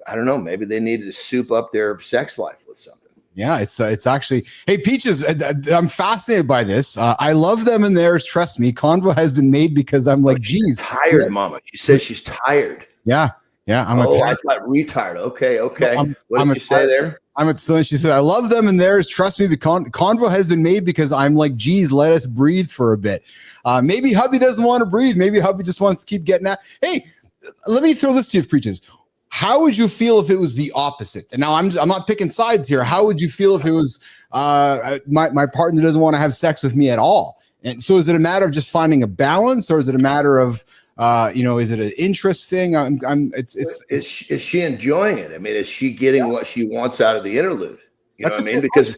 I don't know, maybe they needed to soup up their sex life with something. Yeah, it's actually, hey, Peaches, I'm fascinated by this. I love them and theirs. Trust me. Convo has been made because I'm like, geez. Tired, mama. She says she's tired. Yeah. Yeah, I thought retired. Okay. What did you say there? So she said, I love them and theirs. Trust me, the convo has been made because I'm like, geez, let us breathe for a bit. Maybe hubby doesn't want to breathe. Maybe hubby just wants to keep getting at. Hey, let me throw this to you, Peaches. How would you feel if it was the opposite? And now I'm not picking sides here. How would you feel if it was my partner doesn't want to have sex with me at all? And so is it a matter of just finding a balance, or is it a matter of is it an interest thing? Is she enjoying it? I mean, is she getting what she wants out of the interlude? You know what I mean? Because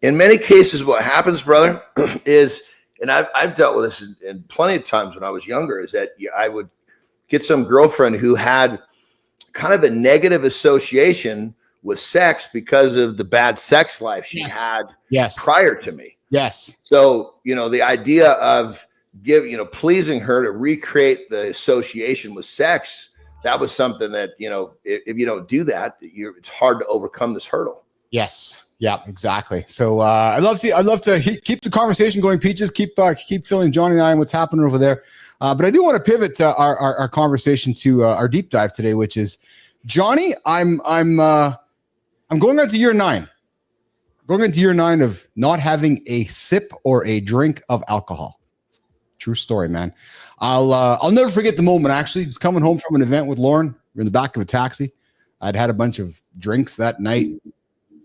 in many cases, what happens, brother, is, and I've dealt with this in plenty of times when I was younger, is that I would get some girlfriend who had kind of a negative association with sex because of the bad sex life she had prior to me. Yes. So, the idea of pleasing her to recreate the association with sex, that was something that, if you don't do that, it's hard to overcome this hurdle. Yes. Yeah, exactly. So I'd love to keep the conversation going, Peaches. Keep filling Johnny and I and what's happening over there. But I do want to pivot to our conversation to our deep dive today, which is Johnny. I'm going on to year 9. Going into year 9 of not having a sip or a drink of alcohol. True story, man. I'll never forget the moment. Actually, just coming home from an event with Lauren. We're in the back of a taxi. I'd had a bunch of drinks that night,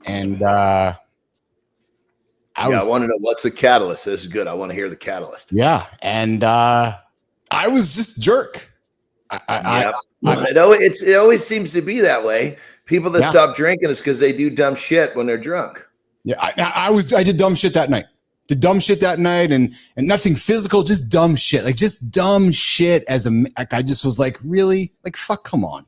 and I want to know what's the catalyst. This is good. I want to hear the catalyst. Yeah, and I was just jerk. I know it always seems to be that way. People that stop drinking is because they do dumb shit when they're drunk. Yeah, I did dumb shit that night. Did dumb shit that night, and nothing physical, just dumb shit. Like just dumb shit. I just was like, really, like fuck, come on,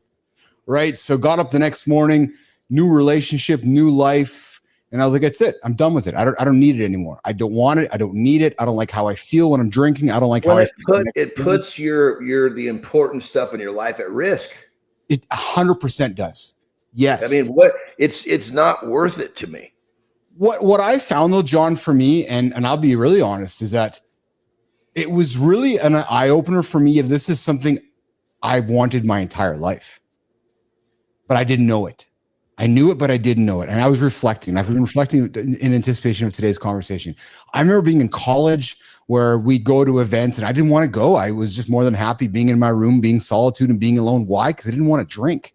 right? So got up the next morning, new relationship, new life, and I was like, that's it. I'm done with it. I don't need it anymore. I don't want it. I don't need it. I don't like how I feel when I'm drinking. I don't like how it puts the important stuff in your life at risk. It 100% does. Yes. I mean, it's not worth it to me. What I found though, John, for me, and I'll be really honest, is that it was really an eye-opener for me if this is something I wanted my entire life. But I didn't know it. I knew it, but I didn't know it. And I was reflecting. I've been reflecting in anticipation of today's conversation. I remember being in college where we'd go to events and I didn't want to go. I was just more than happy being in my room, being solitude and being alone. Why? Because I didn't want to drink.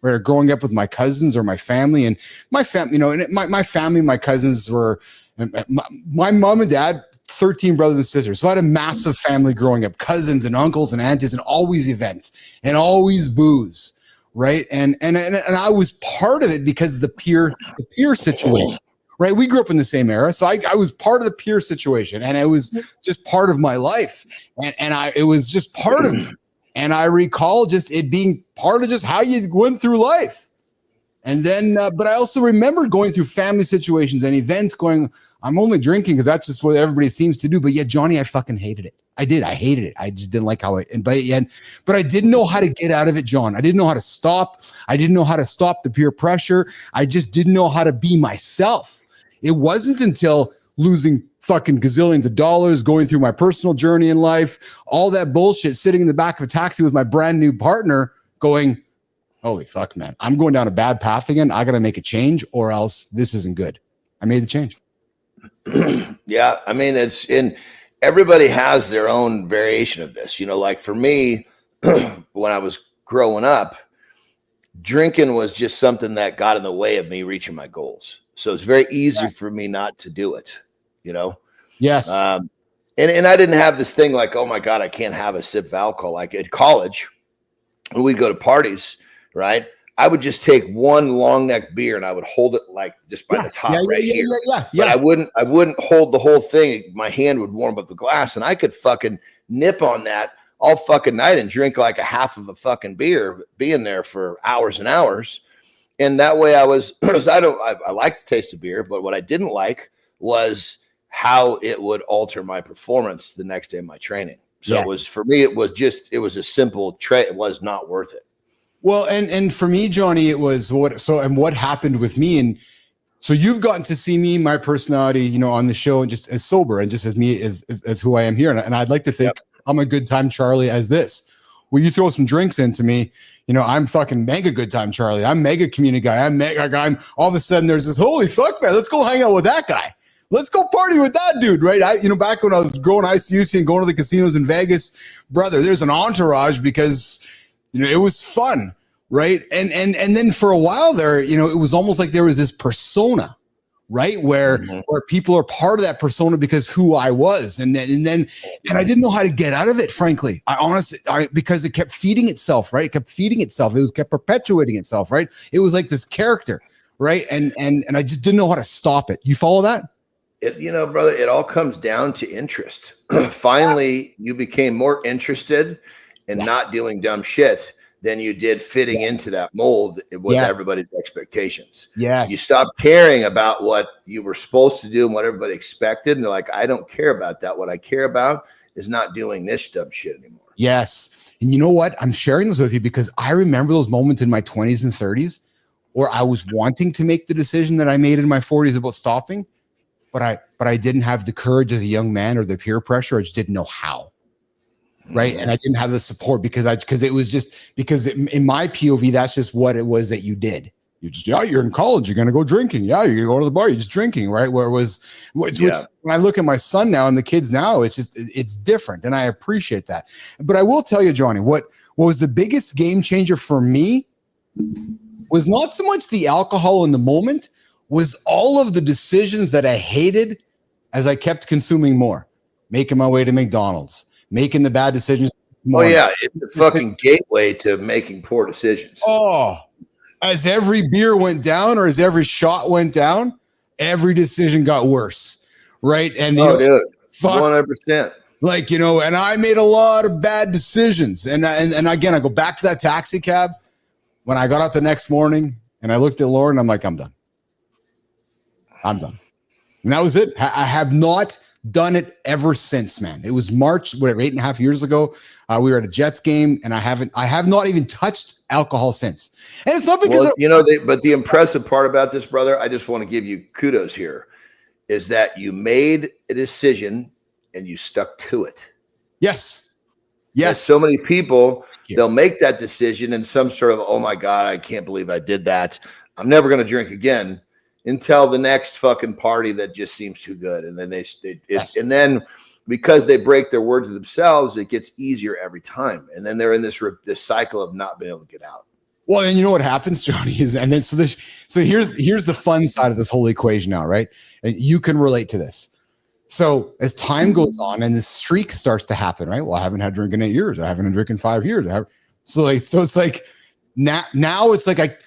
Or growing up with my cousins or my family, and my family, my family, my cousins were my mom and dad, 13 brothers and sisters. So I had a massive family growing up, cousins and uncles and aunties, and always events and always booze, right? And I was part of it because of the peer situation, right? We grew up in the same era, so I was part of the peer situation, and it was just part of my life, and it was just part of me. And I recall just it being part of just how you went through life. And then, but I also remember going through family situations and events going, I'm only drinking because that's just what everybody seems to do. But yeah, Johnny, I fucking hated it. I did. I hated it. I just didn't like how but I didn't know how to get out of it, John. I didn't know how to stop. I didn't know how to stop the peer pressure. I just didn't know how to be myself. It wasn't until losing fucking gazillions of dollars, going through my personal journey in life, all that bullshit, sitting in the back of a taxi with my brand new partner going, holy fuck, man, I'm going down a bad path again. I got to make a change or else this isn't good. I made the change. Yeah. I mean, everybody has their own variation of this, like for me, when I was growing up, drinking was just something that got in the way of me reaching my goals. So it's very easy for me not to do it. Yes. And I didn't have this thing like, oh my God, I can't have a sip of alcohol. Like at college, when we'd go to parties, right? I would just take one long neck beer and I would hold it like just by the top here. But I wouldn't hold the whole thing. My hand would warm up the glass and I could fucking nip on that all fucking night and drink like a half of a fucking beer, being there for hours and hours. And that way I like the taste of beer, but what I didn't like was how it would alter my performance the next day of my training. So it was, for me, it was a simple trade. It was not worth it. Well, and for me, Johnny, it was what happened with me. And so you've gotten to see me, my personality, on the show and just as sober and just as me as who I am here. And I'd like to think I'm a good time Charlie as this. Well, you throw some drinks into me, I'm fucking mega good time Charlie. I'm mega community guy. I'm mega guy. I'm all of a sudden there's this, holy fuck, man, let's go hang out with that guy. Let's go party with that dude, right? Back when I was growing ICUC and going to the casinos in Vegas, brother, there's an entourage because, it was fun, right? And then for a while there, you know, it was almost like there was this persona, right? Where people are part of that persona because who I was. And I didn't know how to get out of it, frankly. Because it kept feeding itself, right? It kept feeding itself. It kept perpetuating itself, right? It was like this character, right? And I just didn't know how to stop it. You follow that? You know, brother, it all comes down to interest. Finally, you became more interested in not doing dumb shit than you did fitting into that mold with everybody's expectations. Yes. You stopped caring about what you were supposed to do and what everybody expected. And they're like, I don't care about that. What I care about is not doing this dumb shit anymore. Yes. And you know what? I'm sharing this with you because I remember those moments in my 20s and 30s where I was wanting to make the decision that I made in my 40s about stopping, but I didn't have the courage as a young man or the peer pressure. I just didn't know how. Right. And I didn't have the support because it was just because in my POV, that's just what it was that you did. You just, you're in college, you're going to go drinking. Yeah. You're going to go to the bar, you're just drinking. Right. Where it was, which when I look at my son now and the kids now, it's different. And I appreciate that. But I will tell you, Johnny, what was the biggest game changer for me was not so much the alcohol in the moment, was all of the decisions that I hated as I kept consuming more, making my way to McDonald's, making the bad decisions. Oh yeah, it's the fucking gateway to making poor decisions. Oh, as every beer went down or as every shot went down, every decision got worse, right? And dude, 100%. Like, you know, and I made a lot of bad decisions. And again, I go back to that taxi cab when I got up the next morning and I looked at Lauren, I'm like, I'm done. And that was it. I have not done it ever since, man. It was March, whatever, 8.5 years ago. We were at a Jets game, and I have not even touched alcohol since. And it's not because but the impressive part about this, brother, I just want to give you kudos here, is that you made a decision and you stuck to it. Yes. Yes. So many people, they'll make that decision in some sort of, oh my God, I can't believe I did that. I'm never going to drink again. Until the next fucking party that just seems too good. And then and then because they break their word to themselves, it gets easier every time. And then they're in this cycle of not being able to get out. Well, and you know what happens, Johnny, is, and then, so here's the fun side of this whole equation now, right? And you can relate to this. So as time goes on and this streak starts to happen, right? Well, I haven't had a drink in 8 years. I haven't had a drink in 5 years. So it's like now it's like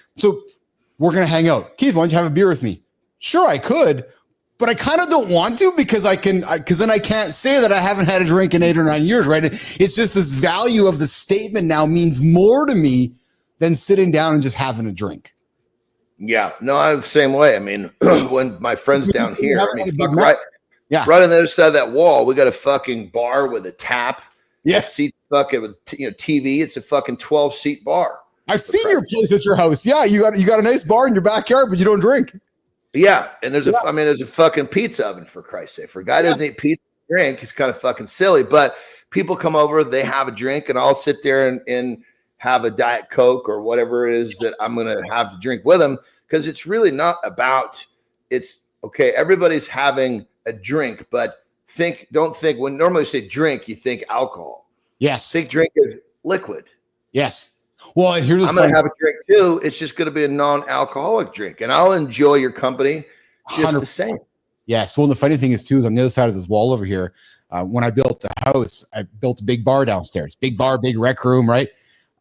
we're going to hang out. Keith, why don't you have a beer with me? Sure, I could, but I kind of don't want to because then I can't say that I haven't had a drink in 8 or 9 years, right? It's just this value of the statement now means more to me than sitting down and just having a drink. Yeah, no, I'm the same way. I mean, when my friends down here, right on the other side of that wall, we got a fucking bar with a tap. Yeah, seat fucking with TV. It's a fucking 12-seat bar. I've seen your place at your house. Yeah, you got a nice bar in your backyard, but you don't drink. Yeah, and there's a fucking pizza oven, for Christ's sake. For a guy who doesn't eat pizza, drink, it's kind of fucking silly. But people come over, they have a drink, and I'll sit there and have a Diet Coke or whatever it is that I'm going to have to drink with them, because it's really not about. It's okay. Everybody's having a drink, but don't think when normally you say drink, you think alcohol. Yes, think drink is liquid. Yes. Well, and here's I'm going to have a drink too. It's just going to be a non-alcoholic drink, and I'll enjoy your company just 100%. The same. Yes. Well, the funny thing is too, is on the other side of this wall over here, when I built the house, I built a big bar downstairs, big bar, big rec room, right?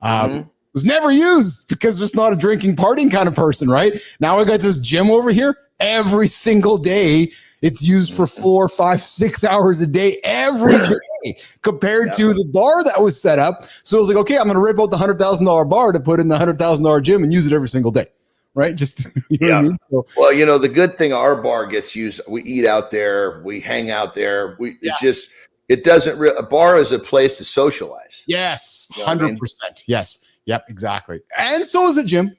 Was never used because just not a drinking, partying kind of person, right? Now I got this gym over here every single day. It's used for 4, 5, 6 hours a day every day compared to the bar that was set up. So I was like, okay, I'm going to rip out the $100,000 bar to put in the $100,000 gym and use it every single day. Right. Just, you know what I mean? So, well, the good thing, our bar gets used. We eat out there. We hang out there. A bar is a place to socialize. Yes. 100%. Yes. Yep. Exactly. And so is a gym.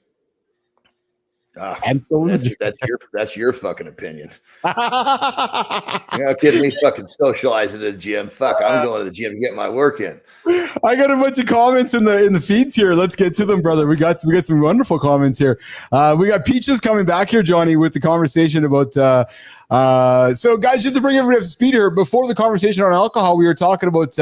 And so that's your fucking opinion. You're not kidding me. Fucking socializing at the gym. Fuck, I'm going to the gym to get my work in. I got a bunch of comments in the feeds here. Let's get to them, brother. We got some wonderful comments here. We got Peaches coming back here, Johnny, with the conversation about So guys, just to bring everybody up to speed here, before the conversation on alcohol, we were talking about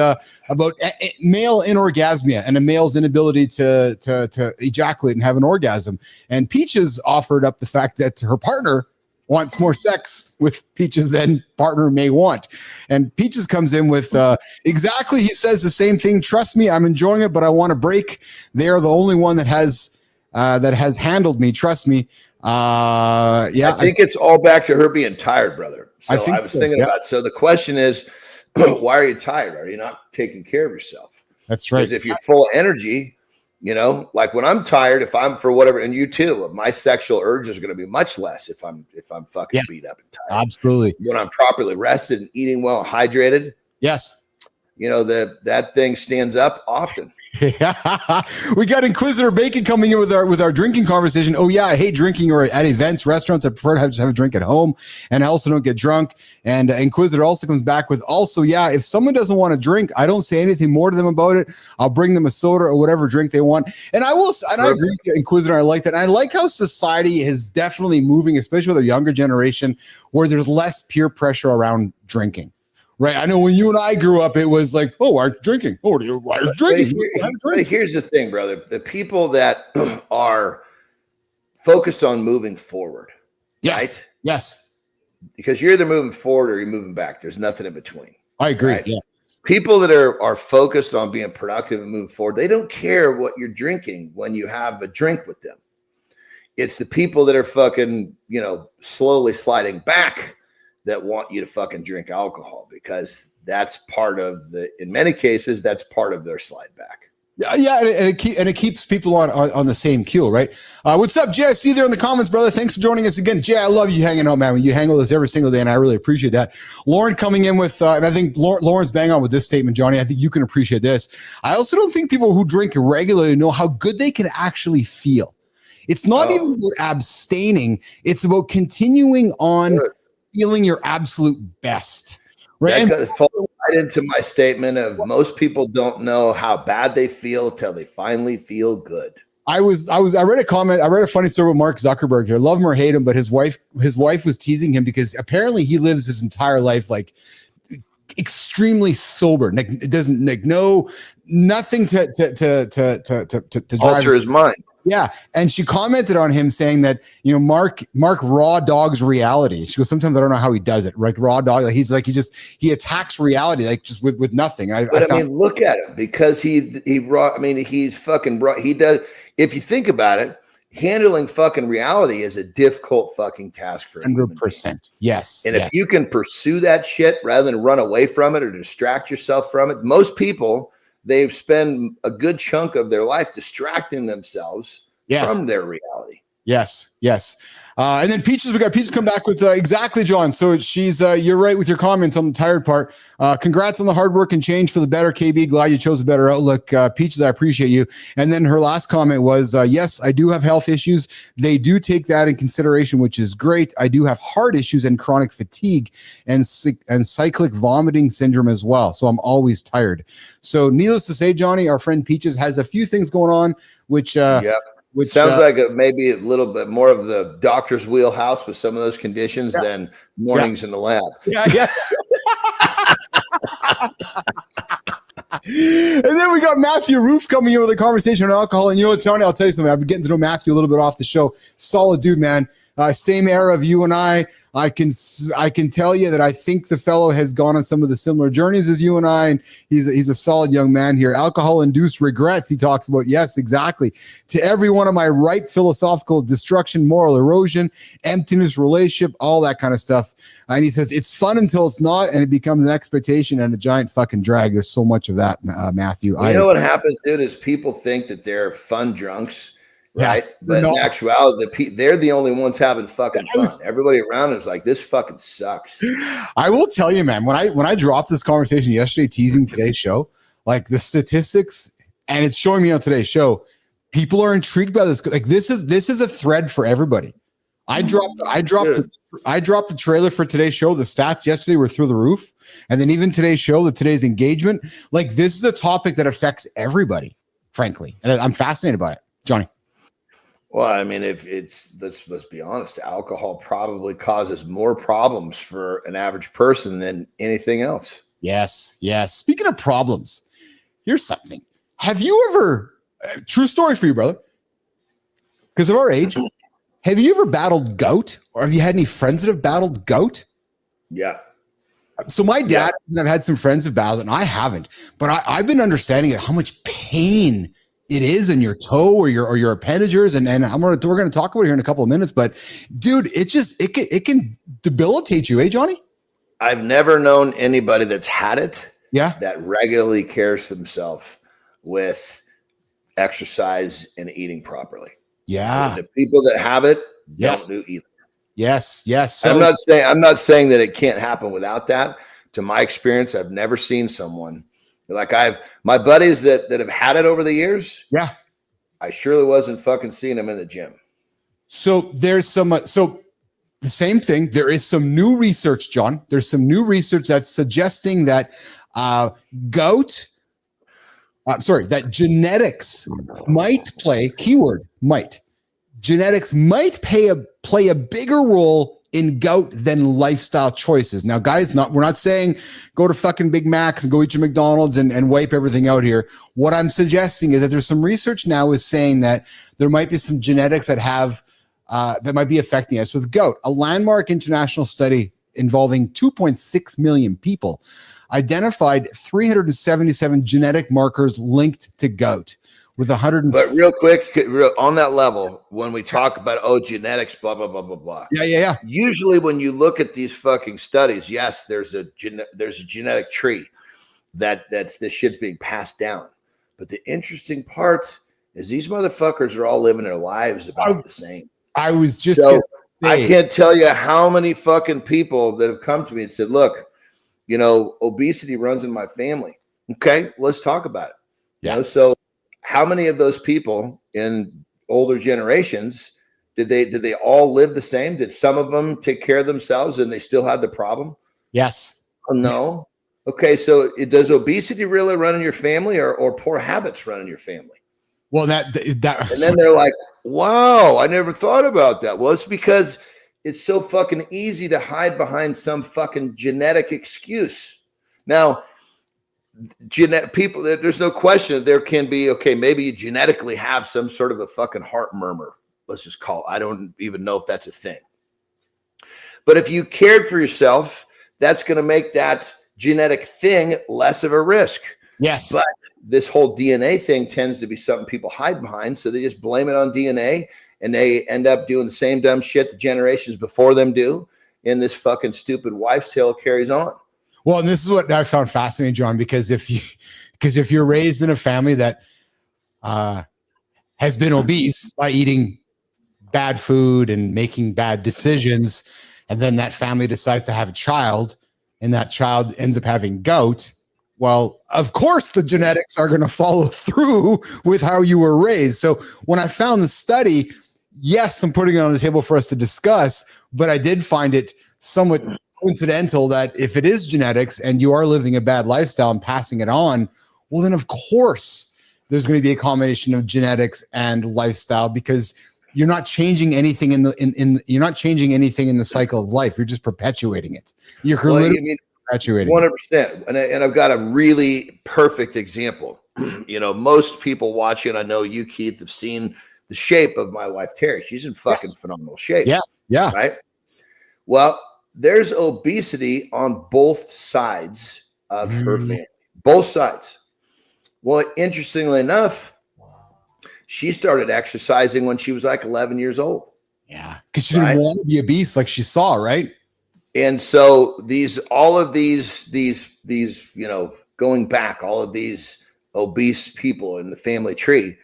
male anorgasmia and a male's inability to ejaculate and have an orgasm. And Peaches offered up the fact that her partner wants more sex with Peaches than partner may want. And Peaches comes in with exactly, he says the same thing. Trust me, I'm enjoying it, but I want a break. They are the only one that has handled me. Trust me. I think it's all back to her being tired, brother. So I was thinking about it. So the question is, why are you tired? Are you not taking care of yourself? That's right. Because if you're full of energy, like when I'm tired, if I'm for whatever, and you too, my sexual urge is going to be much less if I'm fucking beat up and tired. Absolutely. When I'm properly rested and eating well and hydrated. Yes. That thing stands up often. Yeah. We got Inquisitor Bacon coming in with our drinking conversation. Oh yeah, I hate drinking or at events, restaurants. I prefer to have a drink at home, and I also don't get drunk. And Inquisitor also comes back with if someone doesn't want to drink, I don't say anything more to them about it. I'll bring them a soda or whatever drink they want. And I agree with Inquisitor. I like that. And I like how society is definitely moving, especially with the younger generation, where there's less peer pressure around drinking. Right. I know when you and I grew up, it was like, oh, why aren't you drinking? Oh, why are you drinking? Here's the thing, brother. The people that are focused on moving forward, right? Yes. Because you're either moving forward or you're moving back. There's nothing in between. I agree. Right? Yeah. People that are focused on being productive and moving forward, they don't care what you're drinking when you have a drink with them. It's the people that are fucking, slowly sliding back that want you to fucking drink alcohol, because that's part of in many cases, that's part of their slide back. Yeah, and it keeps people on the same keel, right? What's up, Jay? I see you there in the comments, brother. Thanks for joining us again. Jay, I love you hanging out, man. You hang with us every single day, and I really appreciate that. Lauren coming in with, and I think Lauren's bang on with this statement, Johnny. I think you can appreciate this. I also don't think people who drink regularly know how good they can actually feel. It's not even about abstaining. It's about continuing on feeling your absolute best, right? That falls right into my statement of most people don't know how bad they feel till they finally feel good. I read a comment. I read a funny story with Mark Zuckerberg here. Love him or hate him, but his wife was teasing him because apparently he lives his entire life like extremely sober. Like it doesn't nothing to alter his mind. Yeah. And she commented on him saying that, Mark raw dogs reality. She goes, sometimes I don't know how he does it. Like raw dog. Like he attacks reality, like just with nothing. Look at him, because he's fucking brought, he does. If you think about it, handling fucking reality is a difficult fucking task for 100%. Yes. And if you can pursue that shit rather than run away from it or distract yourself from it, most people, they spend a good chunk of their life distracting themselves from their reality. Yes. And then Peaches, we got Peaches come back with exactly, John. So she's, you're right with your comments on the tired part. Congrats on the hard work and change for the better, KB. Glad you chose a better outlook. Peaches, I appreciate you. And then her last comment was, yes, I do have health issues. They do take that in consideration, which is great. I do have heart issues and chronic fatigue and cyclic vomiting syndrome as well. So I'm always tired. So needless to say, Johnny, our friend Peaches has a few things going on, which sounds like maybe a little bit more of the doctor's wheelhouse with some of those conditions than mornings in the lab. Yeah. And then we got Matthew Roof coming in with a conversation on alcohol. And Tony, I'll tell you something. I've been getting to know Matthew a little bit off the show. Solid dude, man. Same era of you and I. I can tell you that I think the fellow has gone on some of the similar journeys as you and I, and he's a solid young man here. Alcohol-induced regrets, he talks about. Yes, exactly. To every one of my ripe philosophical destruction, moral erosion, emptiness, relationship, all that kind of stuff. And he says, it's fun until it's not, and it becomes an expectation and a giant fucking drag. There's so much of that, Matthew. You know what happens, dude, is people think that they're fun drunks. Right, but in actuality, they're the only ones having fucking fun. Everybody around them is like, "This fucking sucks." I will tell you, man. When I dropped this conversation yesterday, teasing today's show, like the statistics, and it's showing me on today's show, people are intrigued by this. Like this is a thread for everybody. I dropped the trailer for today's show. The stats yesterday were through the roof, and then even today's show, today's engagement, like this is a topic that affects everybody, frankly, and I'm fascinated by it, Johnny. Well, I mean, if it's let's be honest, alcohol probably causes more problems for an average person than anything else. Yes, yes. Speaking of problems, here's something. Have you ever, true story for you, brother, because of our age, have you ever battled gout, or have you had any friends that have battled gout? Yeah. So my dad, and I've had some friends who've battled it, and I haven't, but I've been understanding how much pain it is in your toe or your appendages, and we're going to talk about it here in a couple of minutes. But dude, it can debilitate you, Johnny? I've never known anybody that's had it. Yeah. That regularly cares themselves with exercise and eating properly. Yeah. The people that have it Yes. don't do either. Yes. Yes. So, I'm not saying that it can't happen without that. To my experience, I've never seen someone like my buddies that have had it over the years. Yeah. I surely wasn't fucking seeing them in the gym. So there's some, the same thing. There is some new research, John. There's some new research that's suggesting that that genetics might play, keyword might, genetics might play a bigger role in gout than lifestyle choices. Now, guys, we're not saying go to fucking Big Macs and go eat your McDonald's and wipe everything out here. What I'm suggesting is that there's some research now is saying that there might be some genetics that have that might be affecting us with gout. A landmark international study involving 2.6 million people identified 377 genetic markers linked to gout with 100. But real quick, on that level, when we talk about genetics, blah blah blah blah blah. Yeah. Usually, when you look at these fucking studies, yes, there's a genetic tree that's this shit's being passed down. But the interesting part is these motherfuckers are all living their lives about the same. I was just I can't tell you how many fucking people that have come to me and said, look, obesity runs in my family. Okay, let's talk about it. Yeah. So how many of those people in older generations did they all live the same? Did some of them take care of themselves and they still had the problem? Yes. Oh, no. Yes. Okay, so does obesity really run in your family or poor habits run in your family? Well, that and then they're like, wow, I never thought about that. Well, it's because it's so fucking easy to hide behind some fucking genetic excuse. Now, people, there's no question that there can be, maybe you genetically have some sort of a fucking heart murmur. Let's just call it. I don't even know if that's a thing. But if you cared for yourself, that's going to make that genetic thing less of a risk. Yes. But this whole DNA thing tends to be something people hide behind. So they just blame it on DNA and they end up doing the same dumb shit the generations before them do. And this fucking stupid wives' tale carries on. Well, and this is what I found fascinating, John, because if you're raised in a family that has been obese by eating bad food and making bad decisions, and then that family decides to have a child and that child ends up having gout, well, of course the genetics are going to follow through with how you were raised. So when I found the study, yes, I'm putting it on the table for us to discuss, but I did find it somewhat coincidental that if it is genetics and you are living a bad lifestyle and passing it on, well, then of course there's going to be a combination of genetics and lifestyle, because you're not changing anything you're not changing anything in the cycle of life. You're just perpetuating it. You're perpetuating 100%. And I've got a really perfect example. Most people watching, I know you, Keith, have seen the shape of my wife, Terry. She's in fucking phenomenal shape. Yes. Yeah. Right. Well, there's obesity on both sides of her family, both sides. Well, interestingly enough, she started exercising when she was like 11 years old. Yeah. Because she didn't want to be obese like she saw, right? And so all of these, going back, all of these obese people in the family tree,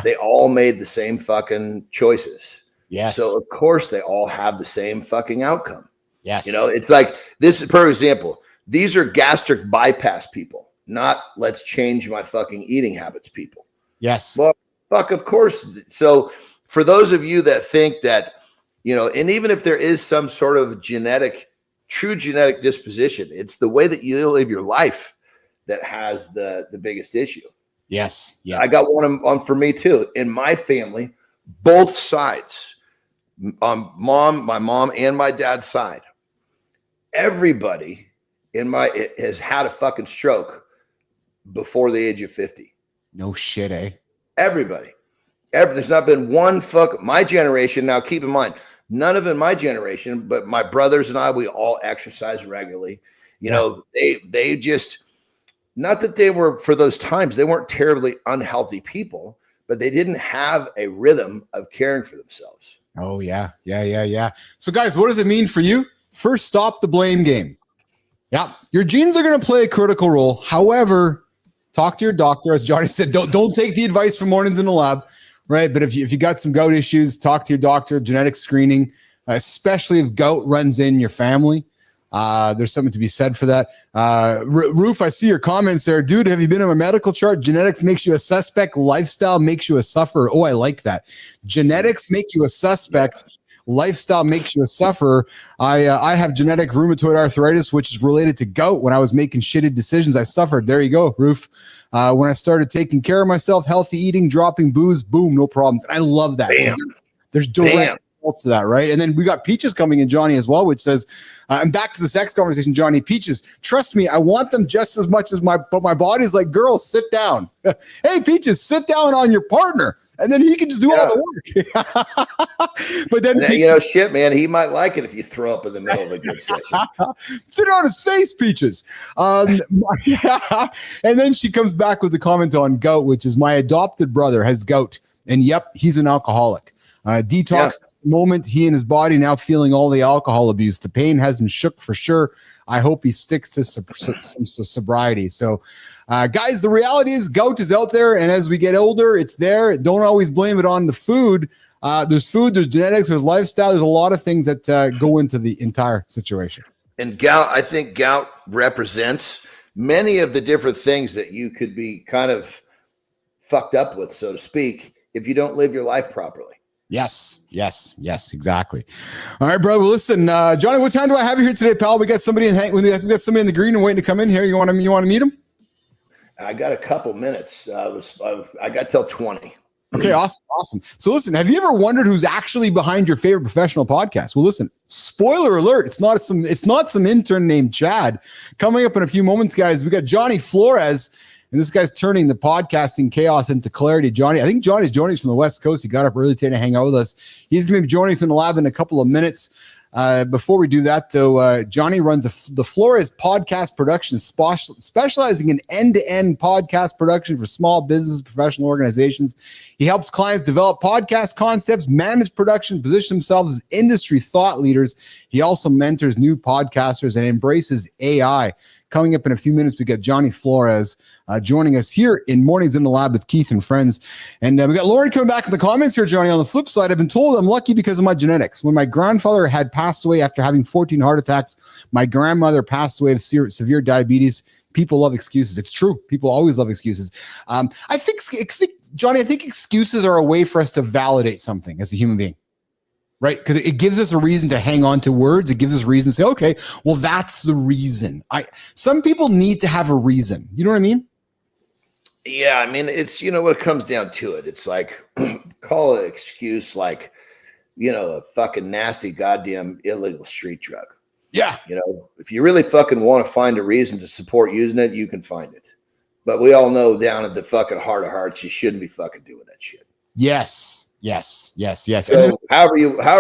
they all made the same fucking choices. Yes. So of course they all have the same fucking outcome. Yes. It's like this is per example. These are gastric bypass people, not let's change my fucking eating habits people. Yes. Well, fuck, of course. So for those of you that think that, and even if there is some sort of true genetic disposition, it's the way that you live your life that has the biggest issue. Yes. Yeah. I got one on for me too. In my family, both sides, my mom and my dad's side, everybody has had a fucking stroke before the age of 50. No shit, eh? Everybody. There's not been one my generation. Now, keep in mind, none of them in my generation, but my brothers and I, we all exercise regularly. You know, they just, not that they were, for those times, they weren't terribly unhealthy people, but they didn't have a rhythm of caring for themselves. Oh, yeah. So, guys, what does it mean for you? First, stop the blame game. Yeah, your genes are going to play a critical role. However, talk to your doctor. As Johnny said, don't take the advice from mornings in the lab, right? But if you got some gout issues, talk to your doctor. Genetic screening, especially if gout runs in your family. There's something to be said for that. Roof, I see your comments there. Dude, have you been on a medical chart? Genetics makes you a suspect. Lifestyle makes you a sufferer. Oh, I like that. Genetics make you a suspect. Lifestyle makes you a sufferer. I have genetic rheumatoid arthritis, which is related to gout. When I was making shitty decisions, I suffered. There you go, Roof. When I started taking care of myself, healthy eating, dropping booze, boom, no problems. And I love that. There's direct results to that, right? And then we got Peaches coming in, Johnny, as well, which says, and back to the sex conversation, Johnny. Peaches, trust me, I want them just as much as but my body's like, girls, sit down. Hey, Peaches, sit down on your partner. And then he can just do all the work. But then, shit, man, he might like it if you throw up in the middle of a good session. Sit on his face, Peaches. And then she comes back with a comment on gout, which is my adopted brother has gout. And yep, he's an alcoholic. Detox moment, he and his body now feeling all the alcohol abuse. The pain has him shook for sure. I hope he sticks to some sobriety. So, guys, the reality is gout is out there, and as we get older, it's there. Don't always blame it on the food. There's food, there's genetics, there's lifestyle. There's a lot of things that go into the entire situation. And gout, I think gout represents many of the different things that you could be kind of fucked up with, so to speak, if you don't live your life properly. Yes, exactly. All right, brother. Well, listen, Johnny, what time do I have you here today, pal? We got somebody in the green and waiting to come in here. You want to meet him? I got a couple minutes. I got till 20. Okay, awesome. So listen, have you ever wondered who's actually behind your favorite professional podcast? Well, listen, spoiler alert, it's not some intern named Chad. Coming up in a few moments, guys, we got Johnny Flores. And this guy's turning the podcasting chaos into clarity. I think Johnny's joining us from the West Coast. He got up early today to hang out with us. He's going to be joining us in the lab in a couple of minutes. Before we do that, though, Johnny runs the Flores podcast production, specializing in end-to-end podcast production for small business, professional organizations. He helps clients develop podcast concepts, manage production, position themselves as industry thought leaders. He also mentors new podcasters and embraces AI. Coming up in a few minutes, we got Johnny Flores joining us here in Mornings in the Lab with Keith and friends. And we got Lauren coming back in the comments here, Johnny. On the flip side, I've been told I'm lucky because of my genetics. When my grandfather had passed away after having 14 heart attacks, my grandmother passed away of severe diabetes. People love excuses. It's true. People always love excuses. I think, Johnny, I think excuses are a way for us to validate something as a human being. Right? Because it gives us a reason to hang on to words. It gives us a reason to say, okay, well, that's the reason. Some people need to have a reason. You know what I mean? Yeah, I mean, it's, what it comes down to it. It's like, call it an excuse like, a fucking nasty goddamn illegal street drug. Yeah. If you really fucking want to find a reason to support using it, you can find it. But we all know down at the fucking heart of hearts, you shouldn't be fucking doing that shit. Yes. So however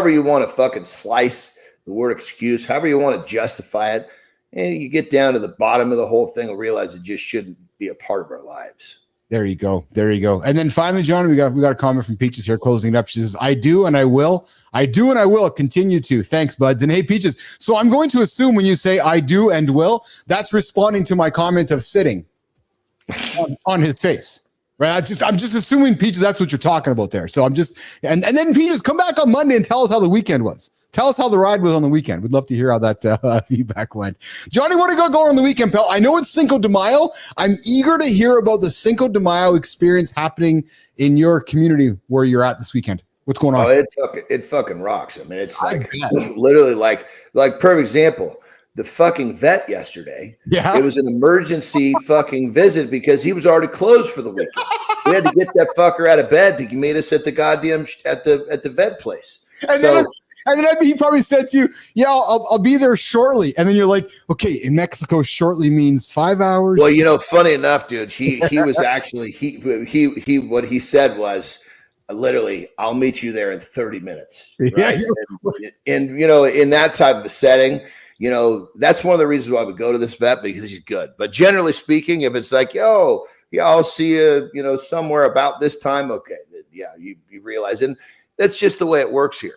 you want to fucking slice the word excuse, however you want to justify it, and you get down to the bottom of the whole thing and realize it just shouldn't be a part of our lives. There you go. And then finally, John, we got a comment from Peaches here closing it up. She says, I do and I will continue to. Thanks, buds. And hey, Peaches, so I'm going to assume when you say I do and will, that's responding to my comment of sitting on his face. Right, I'm just assuming, Peaches, that's what you're talking about there. So I'm just, and then Peaches, come back on Monday and tell us how the weekend was. Tell us how the ride was on the weekend. We'd love to hear how that feedback went. Johnny, what do you got going on the weekend, pal? I know it's Cinco de Mayo. I'm eager to hear about the Cinco de Mayo experience happening in your community where you're at this weekend. What's going on? Oh, it fucking rocks. I mean, it's like literally like perfect example. The fucking vet yesterday. Yeah. It was an emergency fucking visit because he was already closed for the weekend. We had to get that fucker out of bed to meet us at the goddamn at the vet place. And then he probably said to you, "Yeah, I'll be there shortly." And then you're like, "Okay, in Mexico, shortly means 5 hours." Well, funny enough, dude, he was actually he what he said was literally, "I'll meet you there in 30 minutes." Right? Yeah. And in that type of a setting, that's one of the reasons why we go to this vet, because he's good. But generally speaking, if it's like, "Yo, yeah, I'll see you, somewhere about this time," okay, yeah, you realize, and that's just the way it works here.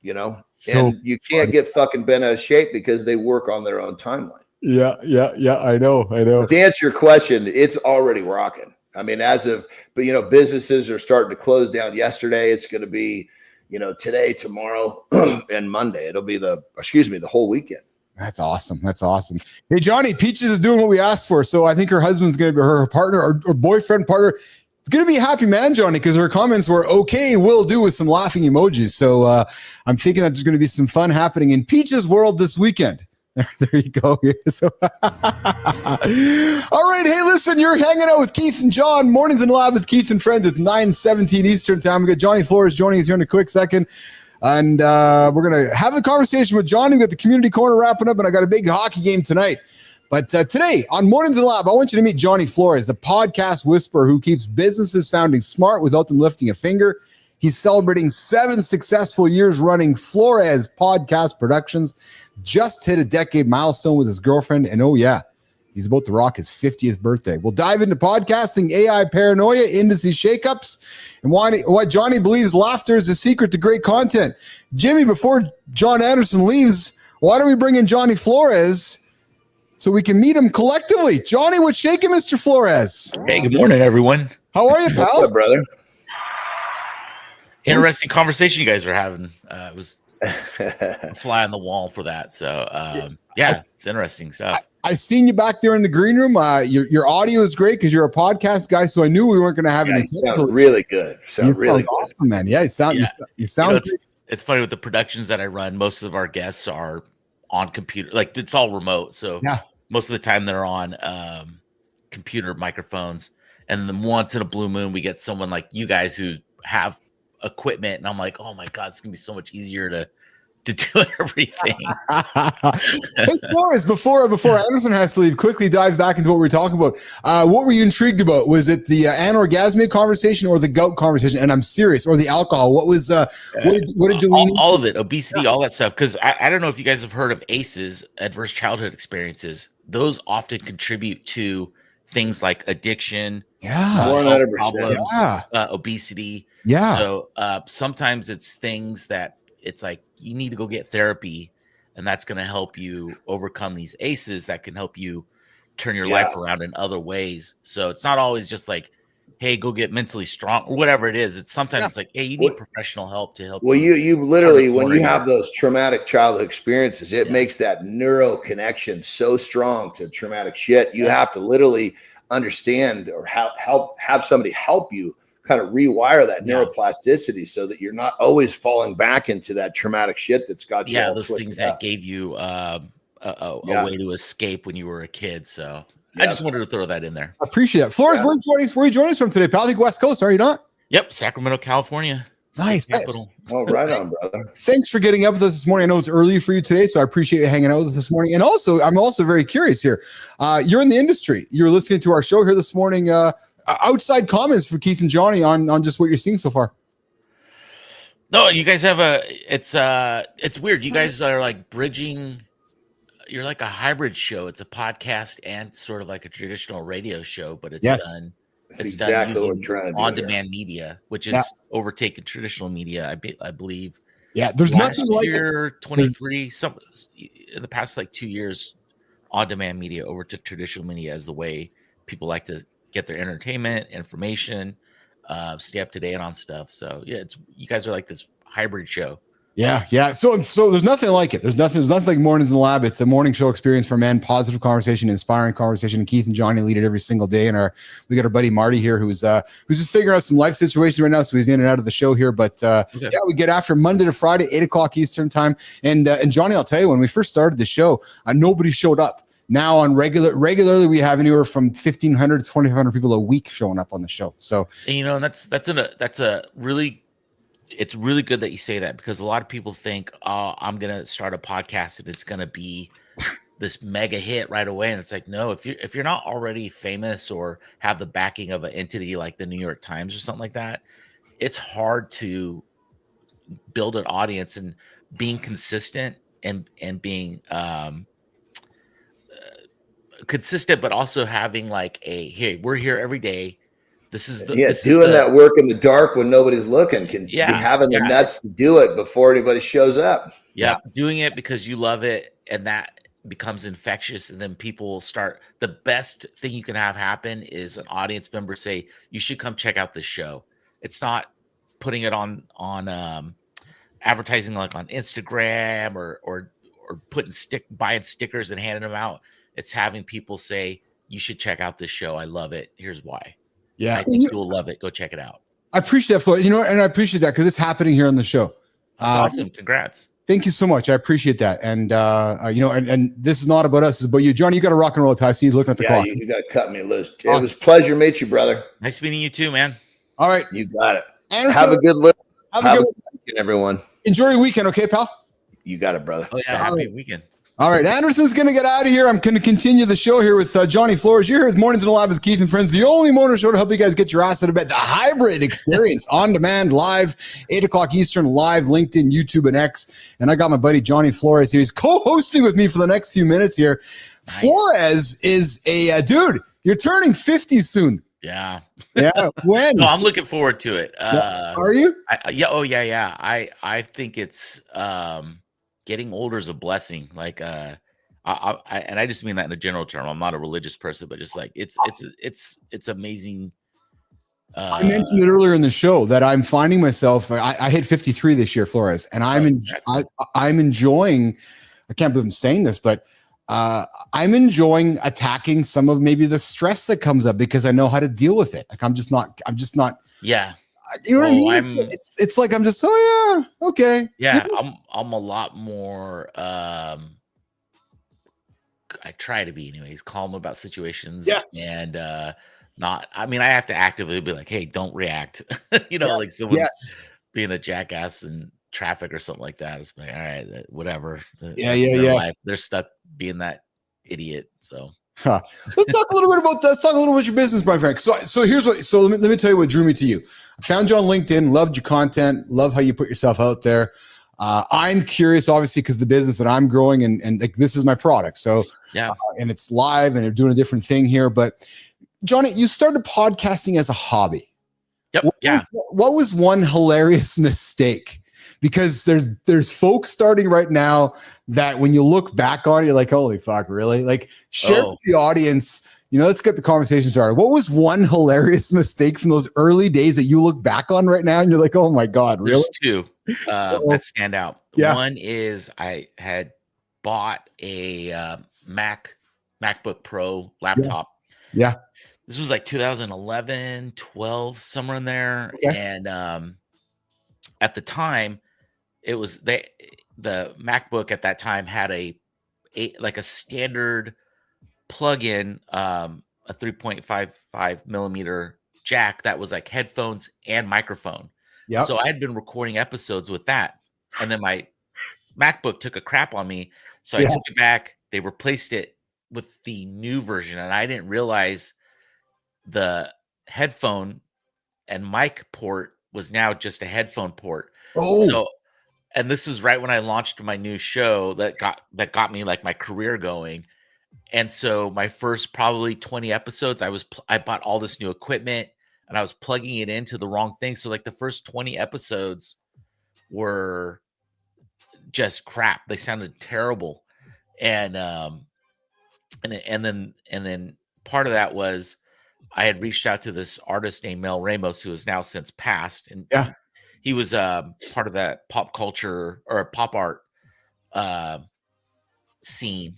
And you can't get fucking bent out of shape because they work on their own timeline. Yeah. I know. To answer your question, it's already rocking. I mean, but businesses are starting to close down yesterday. It's going to be, today, tomorrow, and Monday. It'll be the whole weekend. That's awesome. Hey, Johnny, Peaches is doing what we asked for. So I think her husband's going to be her partner or boyfriend partner. It's going to be a happy man, Johnny, because her comments were okay, will do, with some laughing emojis. So I'm thinking that there's going to be some fun happening in Peach's world this weekend. There you go. So, all right. Hey, listen, you're hanging out with Keith and John. Mornings in the Lab with Keith and Friends. It's 9:17 Eastern time. We got Johnny Flores joining us here in a quick second. And we're going to have the conversation with Johnny. We got the community corner wrapping up, and I got a big hockey game tonight. But today on Mornings in the Lab, I want you to meet Johnny Flores, the podcast whisperer who keeps businesses sounding smart without them lifting a finger. He's celebrating 7 successful years running Flores Podcast Productions, just hit a decade milestone with his girlfriend, and oh yeah, he's about to rock his 50th birthday. We'll dive into podcasting, AI paranoia, industry shakeups, and why Johnny believes laughter is the secret to great content. Jimmy, before Jon Andersen leaves, why don't we bring in Johnny Flores so we can meet him collectively? Johnny, what's shaking, Mr. Flores? Hey, good morning, everyone. How are you, pal? What's up, brother? Interesting conversation you guys are having. It was a fly on the wall for that. So, it's interesting stuff. I seen you back there in the green room. Your audio is great because you're a podcast guy, so I knew we weren't going to have any technical. Really good. Sounds really good. Awesome, man. Yeah, you sound. It's funny with the productions that I run. Most of our guests are on computer, like it's all remote. So most of the time they're on computer microphones, and then once in a blue moon we get someone like you guys who have equipment, and I'm like, oh my god, it's gonna be so much easier to do everything. Hey, Flores, before Anderson has to leave, quickly dive back into what we were talking about. What were you intrigued about? Was it the Anorgasmia conversation or the gout conversation? And I'm serious, or the alcohol? What was what did you lean? All of it, obesity, all that stuff. Because I don't know if you guys have heard of ACEs, adverse childhood experiences. Those often contribute to things like addiction, 100%, problems, obesity. Yeah. So sometimes it's things that it's like you need to go get therapy, and that's going to help you overcome these ACEs that can help you turn your life around in other ways. So it's not always just like, hey, go get mentally strong or whatever it is. It's sometimes like, hey, you need professional help to help. Well, you literally, when you have those traumatic childhood experiences, it makes that neural connection so strong to traumatic shit. You have to literally understand or have somebody help you kind of rewire that neuroplasticity so that you're not always falling back into that traumatic shit that's got you. Yeah, those things that gave you a way to escape when you were a kid. So I just wanted to throw that in there. I appreciate it. Flores, where are you joining us from today, pal? I think West Coast, are you not? Yep, Sacramento, California. Nice. Oh, right on, brother. Thanks for getting up with us this morning. I know it's early for you today, so I appreciate you hanging out with us this morning. And also, I'm also very curious here. You're in the industry. You're listening to our show here this morning. Outside comments for Keith and Johnny on just what you're seeing so far. No, you guys have it's weird. You guys are like bridging. You're like a hybrid show. It's a podcast and sort of like a traditional radio show, but it's done. That's exactly what we're trying to do. On-demand media, which is overtaken traditional media, I believe. Yeah, there's nothing like it. 23, in the past like 2 years, on-demand media over to traditional media as the way people like to get their entertainment, information, stay up to date on stuff. So yeah, you guys are like this hybrid show. Yeah. So there's nothing like it. There's nothing like Mornings in the Lab. It's a morning show experience for men, positive conversation, inspiring conversation. And Keith and Johnny lead it every single day. And we got our buddy Marty here who's just figuring out some life situations right now. So he's in and out of the show here. But we get after Monday to Friday, 8 o'clock Eastern time. And Johnny, I'll tell you, when we first started the show, nobody showed up. now on regularly we have anywhere from 1,500 to 2,500 people a week showing up on the show. So, and, you know, it's really good that you say that, because a lot of people think, oh, I'm gonna start a podcast and it's gonna be this mega hit right away. And it's like, no, if you're not already famous or have the backing of an entity like the New York Times or something like that, it's hard to build an audience. And being consistent and being consistent, but also having like hey, we're here every day. Doing that work in the dark when nobody's looking can be having the nuts to do it before anybody shows up. Yeah, doing it because you love it, and that becomes infectious, and then people will start. The best thing you can have happen is an audience member say, you should come check out this show. It's not putting it on advertising like on Instagram or buying stickers and handing them out. It's having people say, you should check out this show. I love it. Here's why. Yeah, I think you'll love it. Go check it out. I appreciate that, Flores. You know, and I appreciate that because it's happening here on the show. That's awesome. Congrats. Thank you so much. I appreciate that. And you know, and this is not about us, it's about you, Johnny. You got to rock and roll past. He's looking at the clock. You got to cut me loose. Awesome. It was a pleasure to meet you, brother. Nice meeting you too, man. All right, you got it. Andersen, have a good weekend, everyone. Enjoy your weekend, okay, pal? You got it, brother. Oh yeah, happy weekend. All right, Andersen's going to get out of here. I'm going to continue the show here with Johnny Flores. You're here with Mornings and Live with Keith and Friends, the only morning show to help you guys get your ass out of bed. The hybrid experience, on demand, live, 8 o'clock Eastern, live, LinkedIn, YouTube, and X. And I got my buddy Johnny Flores here. He's co-hosting with me for the next few minutes here. Nice. Flores is a dude. You're turning 50 soon. Yeah. Yeah. When? No, I'm looking forward to it. Are you? I think it's getting older is a blessing. Like and I just mean that in a general term. I'm not a religious person, but just like it's amazing. I mentioned it earlier in the show that I'm finding myself. I hit 53 this year, Flores, and I'm enjoying. I can't believe I'm saying this, but I'm enjoying attacking some of maybe the stress that comes up because I know how to deal with it. Like I'm just not. Yeah. You know what I mean? It's like I'm just okay. Yeah, I'm a lot more. I try to be, anyways, calm about situations. Yes. And not. I mean, I have to actively be like, hey, don't react. You know, like someone's being a jackass in traffic or something like that. It's like, all right, whatever. Yeah. Life. They're stuck being that idiot. So. Let's talk a little bit about your business, my friend. So here's what. So let me tell you what drew me to you. I found you on LinkedIn. Loved your content. Love how you put yourself out there. I'm curious, obviously, because the business that I'm growing and like this is my product. So yeah, and it's live and they're doing a different thing here. But Johnny, you started podcasting as a hobby. Yep. What was one hilarious mistake? Because there's folks starting right now that when you look back on it, you're like, holy fuck, really? Like share with the audience, you know, let's get the conversation started. What was one hilarious mistake from those early days that you look back on right now and you're like, oh my God, really? There's two that stand out. Yeah. One is I had bought a MacBook Pro laptop. Yeah. This was like 2011, 12, somewhere in there. Okay. And at the time, it was the MacBook at that time had a standard plug-in, a 3.55 millimeter jack that was like headphones and microphone. Yeah. So I had been recording episodes with that, and then my MacBook took a crap on me, so I took it back. They replaced it with the new version, and I didn't realize the headphone and mic port was now just a headphone port. Oh. So, and this was right when I launched my new show that got me like my career going. And so my first probably 20 episodes, I bought all this new equipment and I was plugging it into the wrong thing. So like the first 20 episodes were just crap. They sounded terrible. And then part of that was I had reached out to this artist named Mel Ramos, who has now since passed. And he was part of that pop culture or pop art scene.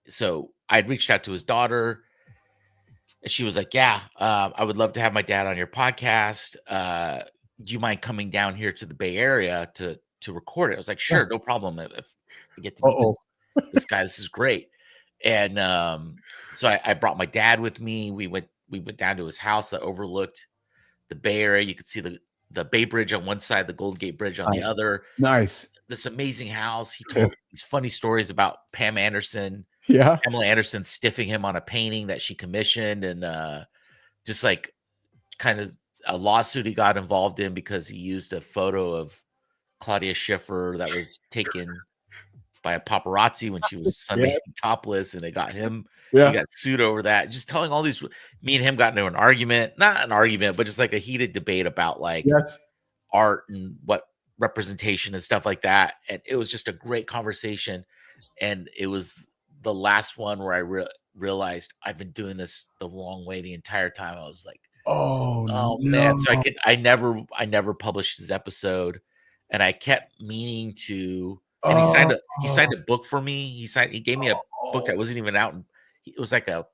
So I'd reached out to his daughter and she was like, yeah, I would love to have my dad on your podcast. Do you mind coming down here to the Bay Area to record it? I was like, sure, no problem. If we get to this is great. And so I brought my dad with me. We went down to his house that overlooked the Bay Area. You could see the Bay Bridge on one side, the Golden Gate Bridge on the other. Nice. This amazing house. He told these funny stories about Pamela Anderson stiffing him on a painting that she commissioned, and just like kind of a lawsuit he got involved in because he used a photo of Claudia Schiffer that was taken by a paparazzi when she was sunbathing topless, and it got him. He got sued over that. Just telling all these. Me and him got into an argument, not an argument, but just like a heated debate about like art and what representation and stuff like that. And it was just a great conversation. And it was the last one where I realized I've been doing this the wrong way the entire time. I was like, oh no. Man. So I never published his episode, and I kept meaning to. And he signed a book for me. He gave me a book that wasn't even out. And it was like an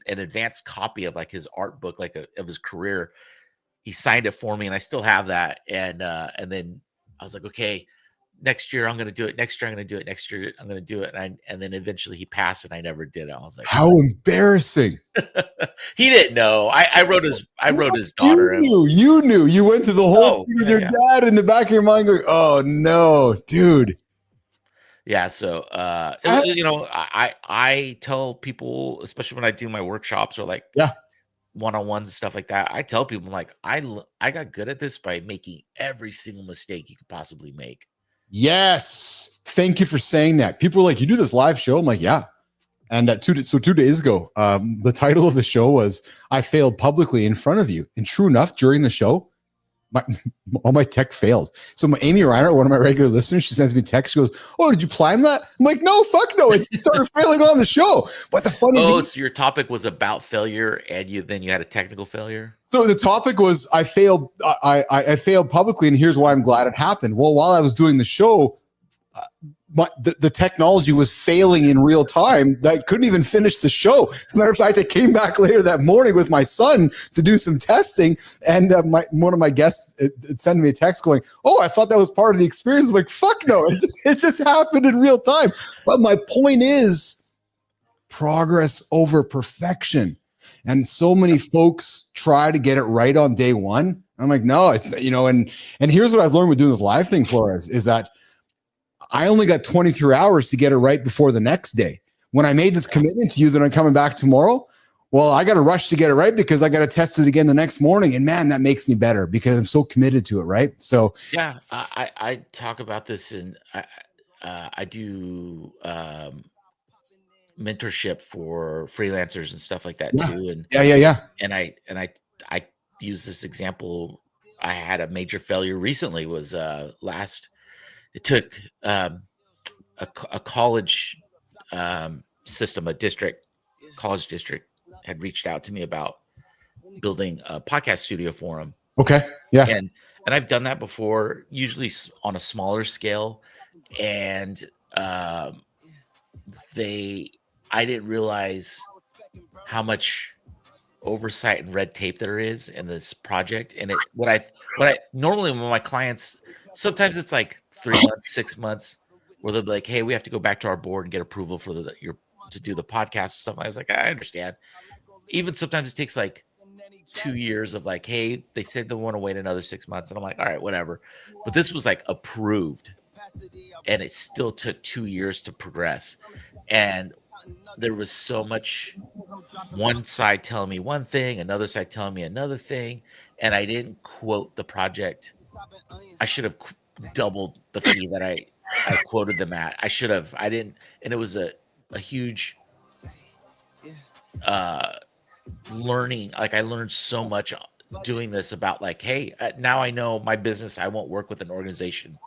advanced copy of like his art book, like of his career. He signed it for me, and I still have that. And then I was like, okay, next year I'm going to do it. Next year I'm going to do it. Next year I'm going to do it. And then eventually he passed, and I never did it. I was like, how embarrassing. He didn't know. I wrote his daughter. You knew. You went through the whole thing with your dad in the back of your mind going, oh no, dude. Yeah, so I tell people, especially when I do my workshops or like one-on-ones and stuff like that, I tell people like I got good at this by making every single mistake you could possibly make. Yes, thank you for saying that. People are like, you do this live show? I'm like, yeah. And 2 days ago, the title of the show was "I Failed Publicly in Front of You," and true enough, during the show, all my tech failed. So Amy Reiner, one of my regular listeners, she sends me a text. She goes, "Oh, did you plan that?" I'm like, "No, fuck no. It just started failing on the show." But the funny thing, so your topic was about failure, and you had a technical failure. So the topic was I failed. I failed publicly, and here's why I'm glad it happened. Well, while I was doing the show, the technology was failing in real time. I couldn't even finish the show. As a matter of fact, I came back later that morning with my son to do some testing, and one of my guests sent me a text going, "Oh, I thought that was part of the experience." I'm like, "Fuck no! It just happened in real time." But my point is, progress over perfection, and so many folks try to get it right on day one. I'm like, no, and here's what I've learned with doing this live thing, Flores, is that I only got 23 hours to get it right before the next day. When I made this commitment to you that I'm coming back tomorrow, well, I got to rush to get it right because I got to test it again the next morning. And man, that makes me better because I'm so committed to it, right? So yeah, I talk about this, and I do mentorship for freelancers and stuff like that too. And And I use this example. I had a major failure recently. Was it took a college system, college district had reached out to me about building a podcast studio for them. Okay. Yeah. And I've done that before, usually on a smaller scale. And I didn't realize how much oversight and red tape there is in this project. And what I normally, when my clients, sometimes it's like 3 months, 6 months, where they'll be like, "Hey, we have to go back to our board and get approval for to do the podcast and stuff." I was like, I understand. Even sometimes it takes like 2 years of like, "Hey, they said they want to wait another 6 months," and I'm like, "All right, whatever." But this was like approved, and it still took 2 years to progress, and there was so much. One side telling me one thing, another side telling me another thing, and I didn't quote the project. I should have doubled the fee that I quoted them at. I should have. I didn't, and it was a huge learning. Like I learned so much doing this about like, hey, now I know my business. I won't work with an organization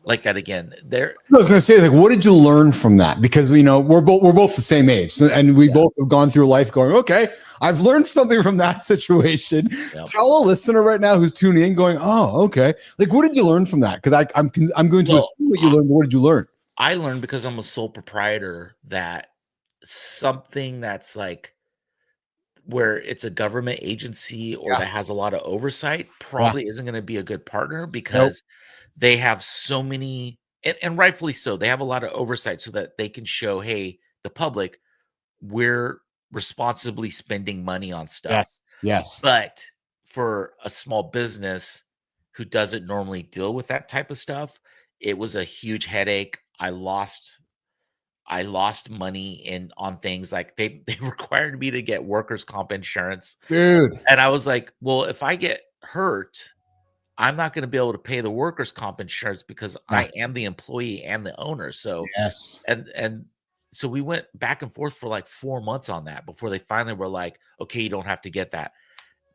like that again. I was going to say, like, what did you learn from that? Because we're both the same age, and we both have gone through life going, okay, I've learned something from that situation. Yep. Tell a listener right now who's tuning in, going, oh, okay, like, what did you learn from that? Because I'm going to assume what you learned. But what did you learn? I learned because I'm a sole proprietor that something that's like where it's a government agency or that has a lot of oversight probably isn't going to be a good partner because they have so many and rightfully so. They have a lot of oversight so that they can show, hey, the public, we're responsibly spending money on stuff. Yes. But for a small business who doesn't normally deal with that type of stuff, it was a huge headache. I lost money on things like they required me to get workers' comp insurance. Dude. And I was like, well, if I get hurt, I'm not going to be able to pay the workers' comp insurance because I am the employee and the owner. So yes. And so we went back and forth for like 4 months on that before they finally were like, okay, you don't have to get that.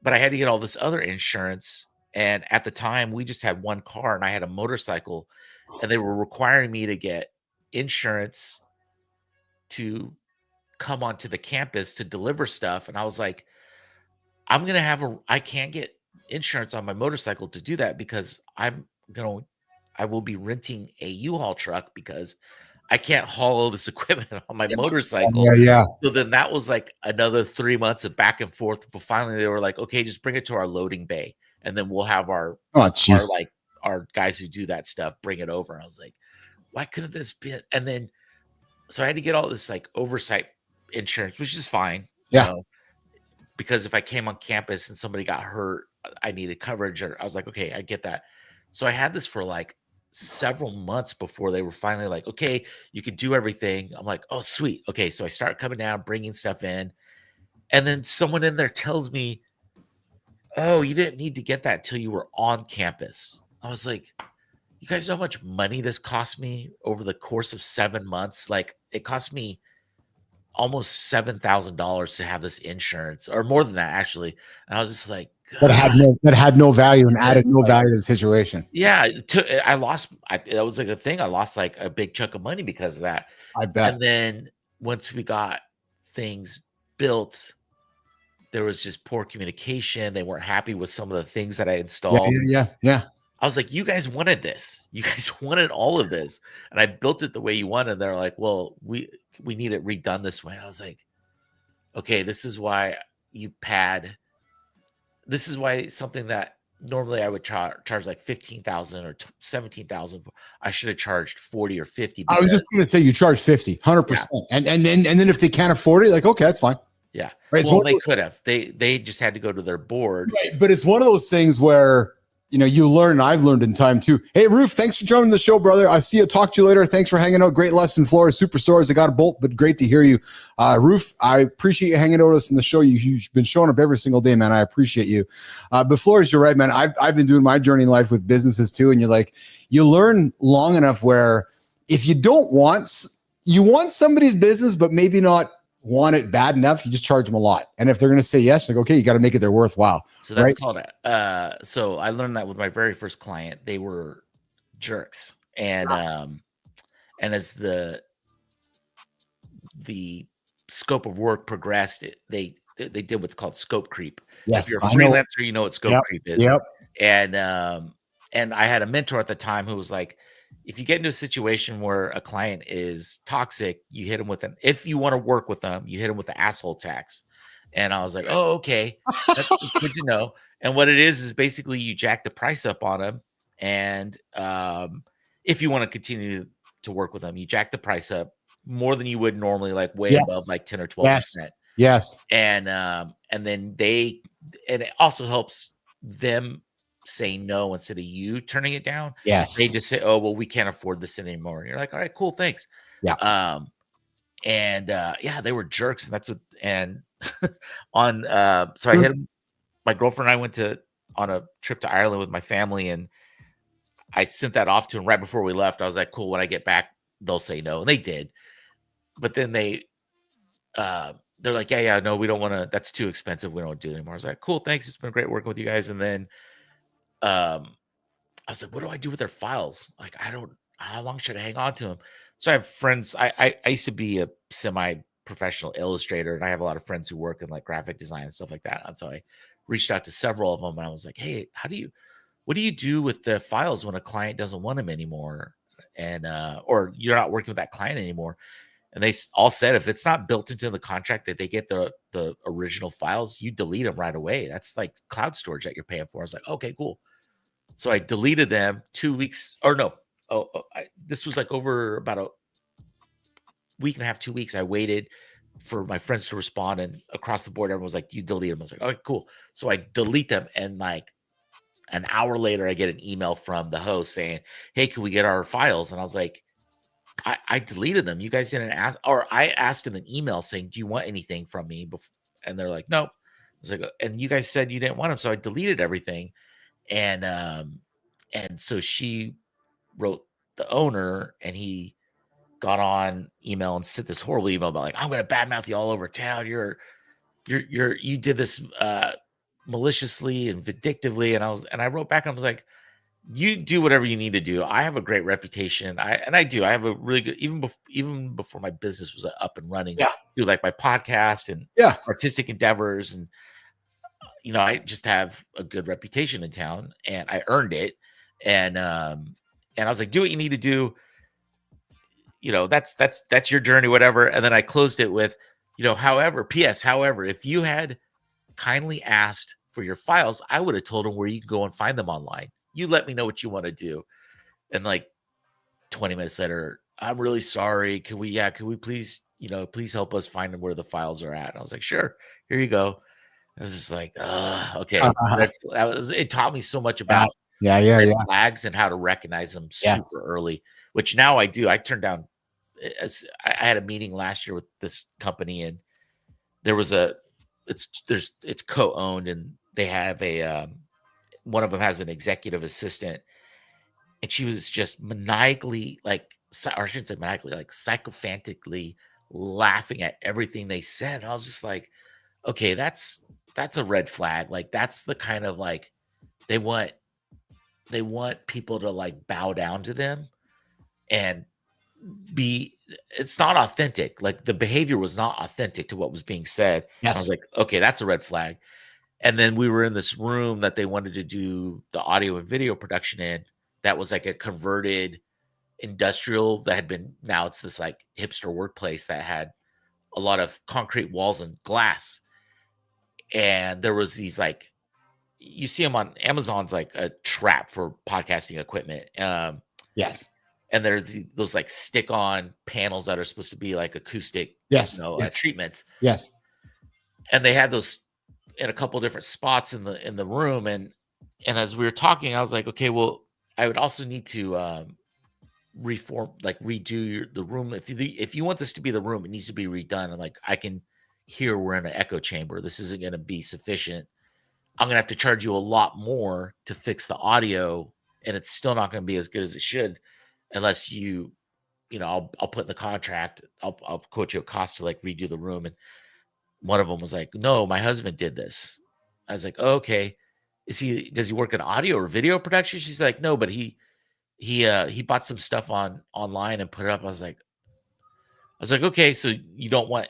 But I had to get all this other insurance. And at the time, we just had one car and I had a motorcycle, and they were requiring me to get insurance to come onto the campus to deliver stuff. And I was like, I can't get insurance on my motorcycle to do that because I will be renting a U-Haul truck because I can't haul all this equipment on my motorcycle. Yeah. So then that was like another 3 months of back and forth. But finally they were like, okay, just bring it to our loading bay. And then we'll have our guys who do that stuff bring it over. And I was like, why couldn't this be? And then, so I had to get all this like oversight insurance, which is fine. Yeah. You know, because if I came on campus and somebody got hurt, I needed coverage. Or I was like, okay, I get that. So I had this for like several months before they were finally like, okay, you can do everything. I'm like, oh, sweet. Okay. So I start coming down, bringing stuff in. And then someone in there tells me, oh, you didn't need to get that till you were on campus. I was like, you guys know how much money this cost me over the course of 7 months? Like, it cost me almost $7,000 to have this insurance, or more than that, actually. And I was just like, that had no value and added no value to the situation. Yeah, that was like a thing. I lost like a big chunk of money because of that. I bet. And then once we got things built, there was just poor communication. They weren't happy with some of the things that I installed. Yeah. I was like, you guys wanted this. You guys wanted all of this. And I built it the way you wanted. They're like, well, we need it redone this way. I was like, okay, this is why this is why something that normally I would charge like 15,000 or 17,000. I should have charged 40 or 50. I was just going to say you charge 50, 100%. And then if they can't afford it, like, okay, that's fine. Yeah. Right. Well, they could have. They just had to go to their board. Right. But it's one of those things where, you learn, and I've learned in time too. Hey, Roof, thanks for joining the show, brother. I see you. Talk to you later. Thanks for hanging out. Great lesson, Flores Superstores. I got a bolt, but great to hear you. Roof, I appreciate you hanging out with us in the show. You've been showing up every single day, man. I appreciate you. But Flores, you're right, man. I've been doing my journey in life with businesses too. And you learn long enough where if you want somebody's business, but maybe not want it bad enough, you just charge them a lot. And if they're going to say yes, like, okay, you got to make it their worthwhile. So that's called it. So I learned that with my very first client. They were jerks. And as the scope of work progressed, they did what's called scope creep. Yes, if you're a freelancer, you know what scope creep is. Yep. And I had a mentor at the time who was like, if you get into a situation where a client is toxic, you hit them if you want to work with them, you hit them with the asshole tax. And I was like, oh, okay. That's good to know. And what it is basically you jack the price up on them. And if you want to continue to work with them, you jack the price up more than you would normally, like way above like 10 or 12%. Yes. And then it also helps them say no instead of you turning it down. Yes. They just say, oh, well, we can't afford this anymore. And you're like, all right, cool, thanks. Yeah. They were jerks. And that's what, and so I hit him. My girlfriend and I went on a trip to Ireland with my family, and I sent that off to him right before we left. I was like, cool, when I get back, they'll say no. And they did. But then they're like, yeah, no, we don't want to, that's too expensive. We don't do it anymore. I was like, cool, thanks. It's been great working with you guys. And then I was like, what do I do with their files? Like, how long should I hang on to them? So I have friends. I used to be a semi-professional illustrator, and I have a lot of friends who work in like graphic design and stuff like that. And so I reached out to several of them, and I was like, hey, what do you do with the files when a client doesn't want them anymore? And, or you're not working with that client anymore. And they all said, if it's not built into the contract that they get the original files, you delete them right away. That's like cloud storage that you're paying for. I was like, okay, cool. So I deleted them 2 weeks, or no, this was like over about a week and a half, 2 weeks. I waited for my friends to respond, and across the board, everyone was like, you delete them. I was like, all right, cool. So I delete them, and like an hour later, I get an email from the host saying, hey, can we get our files? And I was like, I deleted them. You guys didn't ask, or I asked in an email saying, do you want anything from me? And they're like, nope. I was like, and you guys said you didn't want them. So I deleted everything. And so she wrote the owner, and he got on email and sent this horrible email about like, I'm going to badmouth you all over town. You did this maliciously and vindictively. And I wrote back, and I was like, you do whatever you need to do. I have a great reputation. I have a really good, even before my business was up and running, through like my podcast and artistic endeavors. And, I just have a good reputation in town, and I earned it. And I was like, do what you need to do. That's your journey, whatever. And then I closed it with, however, if you had kindly asked for your files, I would have told them where you can go and find them online. You let me know what you want to do. And like 20 minutes later, I'm really sorry. Can we please, please help us find where the files are at? And I was like, sure, here you go. I was just like, okay. It taught me so much about red flags and how to recognize them super early, which now I do. I turned down, I had a meeting last year with this company, and there was it's co-owned, and they have one of them has an executive assistant, and she was just maniacally, or I shouldn't say maniacally, like psychophantically laughing at everything they said. And I was just like, okay, that's a red flag. Like, that's the kind of like, they want people to like bow down to them and it's not authentic. Like, the behavior was not authentic to what was being said. Yes. I was like, okay, that's a red flag. And then we were in this room that they wanted to do the audio and video production in. That was like a converted industrial that had been, now it's this like hipster workplace that had a lot of concrete walls and glass. And there was these like, you see them on Amazon's like a trap for podcasting equipment. Yes. And there's those like stick-on panels that are supposed to be like acoustic treatments. Yes. And they had those in a couple different spots in the room. And as we were talking, I was like, okay, well, I would also need to redo the room. If you want this to be the room, it needs to be redone. And like, I can hear we're in an echo chamber. This isn't going to be sufficient. I'm going to have to charge you a lot more to fix the audio, and it's still not going to be as good as it should unless I'll put in the contract. I'll quote you a cost to like redo the room. And one of them was like, no, my husband did this. I was like, oh, okay. Does he work in audio or video production? She's like, no, but he bought some stuff online and put it up. I was like, okay, so you don't want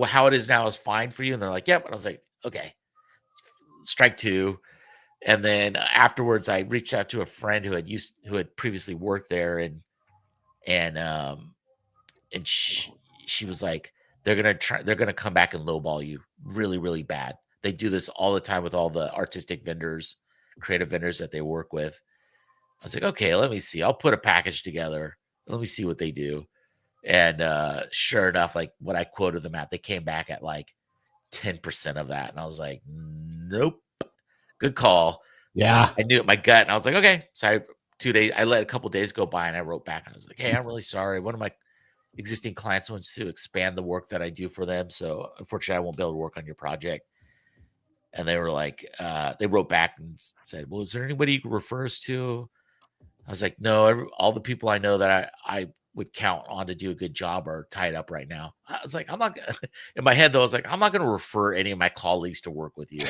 how it is now is fine for you? And they're like, yep. And I was like, okay, strike two. And then afterwards, I reached out to a friend who had previously worked there, and she was like, they're gonna come back and lowball you really, really bad. They do this all the time with all the artistic vendors, creative vendors that they work with. I was like, okay, let me see. I'll put a package together. Let me see what they do. And sure enough, like what I quoted them at, they came back at like 10% of that. And I was like, nope. Good call. Yeah. I knew it, my gut. And I was like, okay. So 2 days, I let a couple days go by, and I wrote back, and I was like, hey, I'm really sorry. One of my existing clients wants to expand the work that I do for them. So unfortunately, I won't be able to work on your project. And they were like, they wrote back and said, well, is there anybody you could refer us to? I was like, no, all the people I know that I would count on to do a good job are tied up right now. I was like, I'm not gonna, in my head though, I was like, I'm not going to refer any of my colleagues to work with you.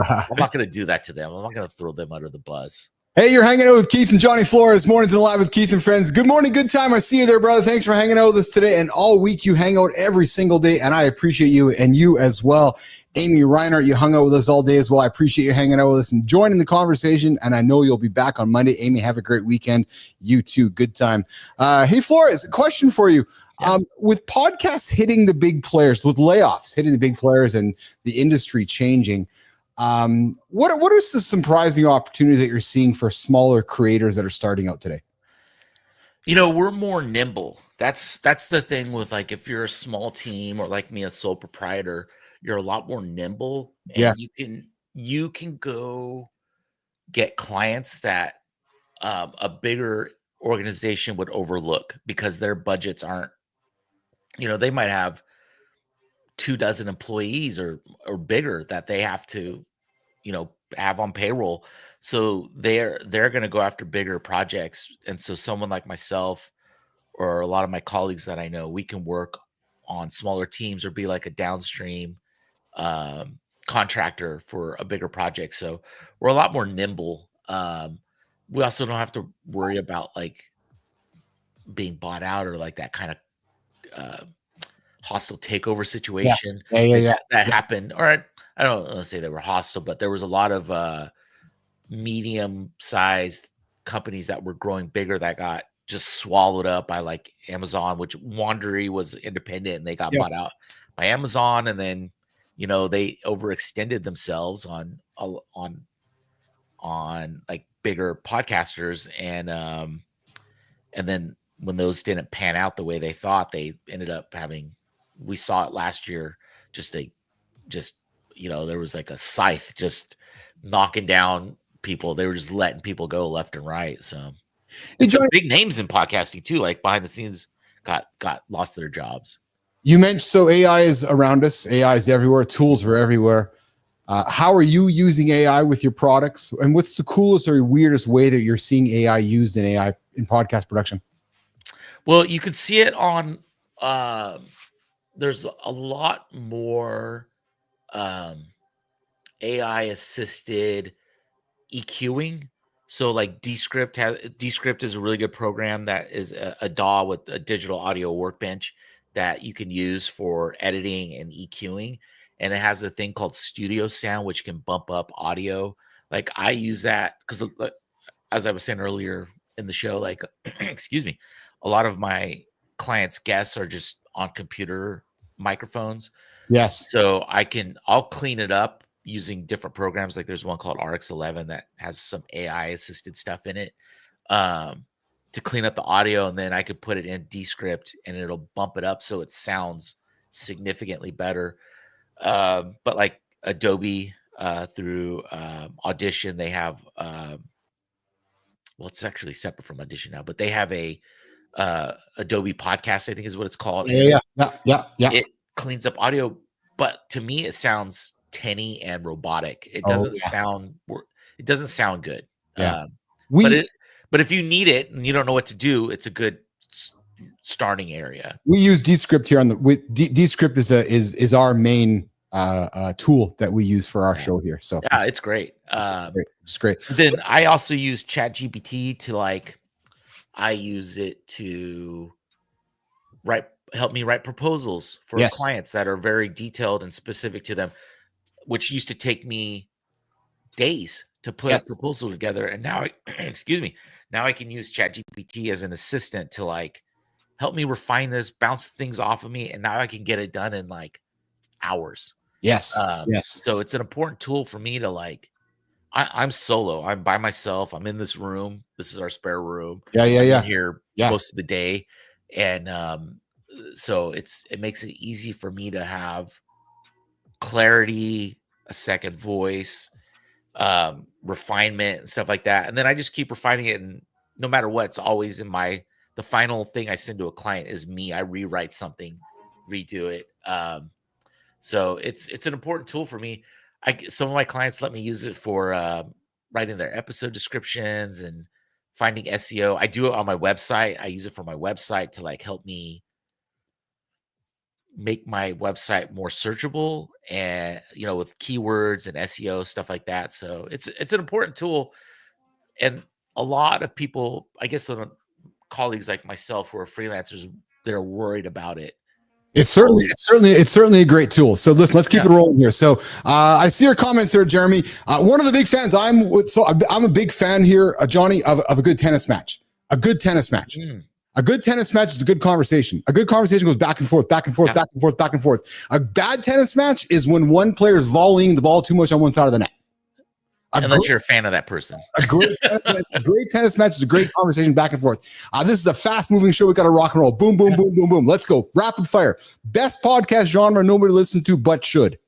I'm not going to do that to them. I'm not going to throw them under the bus. Hey, you're hanging out with Keith and Johnny Flores. Mornings in Live with Keith and Friends. Good morning, good time. I see you there, brother. Thanks for hanging out with us today. And all week you hang out every single day, and I appreciate you, and you as well. Amy Reinhardt, you hung out with us all day as well. I appreciate you hanging out with us and joining the conversation, and I know you'll be back on Monday. Amy, have a great weekend. You too. Good time. Hey, Flores, a question for you. Yeah. With podcasts hitting the big players, with layoffs hitting the big players and the industry changing, what are some surprising opportunities that you're seeing for smaller creators that are starting out today? We're more nimble. That's the thing with, like, if you're a small team or like me, a sole proprietor, you're a lot more nimble, Yeah. and you can go get clients that a bigger organization would overlook because their budgets aren't, they might have 24 employees or bigger that they have to, have on payroll. So they're going to go after bigger projects. And so someone like myself or a lot of my colleagues that I know, we can work on smaller teams or be like a downstream contractor for a bigger project. So we're a lot more nimble. We also don't have to worry about like being bought out or like that kind of uh, hostile takeover Yeah. situation Yeah. that happened. Or I don't want to say they were hostile, but there was a lot of medium-sized companies that were growing bigger that got just swallowed up by like Amazon, which Wandery was independent and they got Yes. bought out by Amazon, and then they overextended themselves on like bigger podcasters, and then when those didn't pan out the way they thought, they ended up having, we saw it last year, just there was like a scythe just knocking down people. They were just letting people go left and right. So it's some big names in podcasting too, like behind the scenes got lost their jobs. You mentioned, so AI is around us. AI is everywhere. Tools are everywhere. How are you using AI with your products? And what's the coolest or weirdest way that you're seeing AI used in podcast production? Well, you can see it on, there's a lot more AI assisted EQing. So like Descript is a really good program that is a DAW with a digital audio workbench that you can use for editing and EQing. And it has a thing called Studio Sound, which can bump up audio. Like I use that because, as I was saying earlier in the show, like, excuse me, a lot of my clients' guests are just on computer microphones. Yes. So I'll clean it up using different programs. Like there's one called RX11 that has some AI assisted stuff in it to clean up the audio. And then I could put it in Descript and it'll bump it up so it sounds significantly better. But like Adobe through Audition, they have, well, it's actually separate from Audition now, but they have a Adobe Podcast, I think is what it's called. Yeah. It cleans up audio, but to me it sounds tinny and robotic. It doesn't sound good. Yeah. But if you need it and you don't know what to do, it's a good starting area. We use Descript here Descript is our main tool that we use for our show here. So yeah, it's great. It's great. Then I also use ChatGPT I use it to help me write proposals for clients that are very detailed and specific to them, which used to take me days to put a proposal together. And now now I can use ChatGPT as an assistant to like help me refine this, bounce things off of me, and now I can get it done in like hours. Yes. So it's an important tool for me to like. I'm solo. I'm by myself. I'm in this room. This is our spare room. I'm in here most of the day, and so it makes it easy for me to have clarity, a second voice, refinement, and stuff like that. And then I just keep refining it, and no matter what, it's always in the final thing I send to a client is me. I rewrite something, redo it. So it's an important tool for me. Some of my clients let me use it for writing their episode descriptions and finding SEO. I do it on my website. I use it for my website to like help me make my website more searchable and with keywords and SEO, stuff like that. So it's an important tool. And a lot of people, I guess some colleagues like myself who are freelancers, they're worried about it. It's certainly a great tool. So let's keep it rolling here. So I see your comments here, Jeremy. One of the big fans I'm a big fan here, Johnny, of a good tennis match. A good tennis match. A good tennis match is a good conversation. A good conversation goes back and forth, back and forth, back and forth, back and forth. A bad tennis match is when one player is volleying the ball too much on one side of the net. Unless you're a fan of that person. A great tennis match is a great conversation back and forth. This is a fast-moving show. We got to rock and roll. Boom, boom, boom, boom, boom. Let's go. Rapid fire. Best podcast genre nobody listens to but should.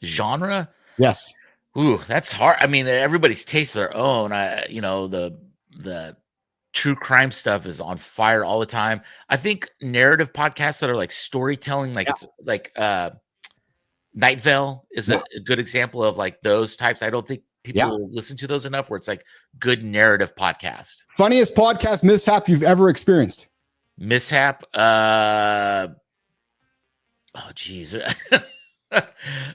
Genre? Yes. Ooh, that's hard. I mean, everybody's tastes their own. The true crime stuff is on fire all the time. I think narrative podcasts that are like storytelling, it's like Night Vale is a good example of like those types. I don't think people listen to those enough where it's like good narrative podcast. Funniest podcast mishap you've ever experienced? Mishap? Oh, geez.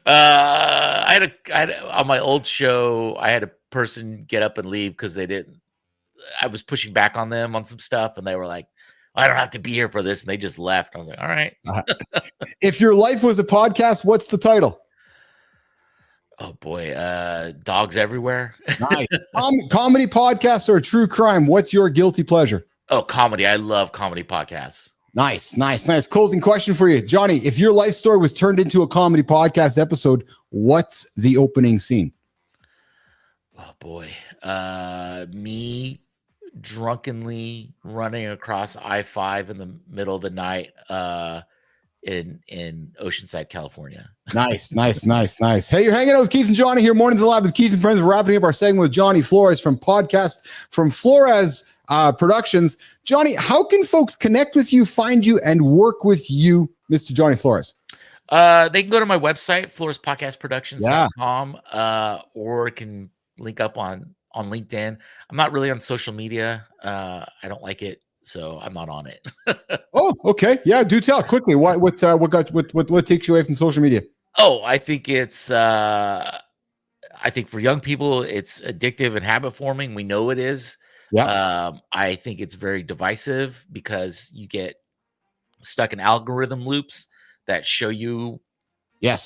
I had on my old show, I had a person get up and leave because I was pushing back on them on some stuff and they were like, I don't have to be here for this. And they just left. I was like, all right. If your life was a podcast, what's the title? Oh boy. Dogs Everywhere. Nice. Comedy podcasts or true crime? What's your guilty pleasure? Oh, comedy. I love comedy podcasts. Nice. Closing question for you, Johnny. If your life story was turned into a comedy podcast episode, what's the opening scene? Oh boy. Me drunkenly running across I-5 in the middle of the night in Oceanside, California. Nice. Hey, you're hanging out with Keith and Johnny here, Mornings Alive with Keith and Friends. We're wrapping up our segment with Johnny Flores from Flores Productions. Johnny, how can folks connect with you, find you, and work with you, Mr. Johnny Flores? They can go to my website, florespodcastproductions.com, or can link up on LinkedIn. I'm not really on social media. I don't like it, so I'm not on it. Oh, okay. Yeah, do tell quickly. What takes you away from social media? Oh, I think it's I think for young people it's addictive and habit forming. We know it is. Yeah. I think it's very divisive because you get stuck in algorithm loops that show you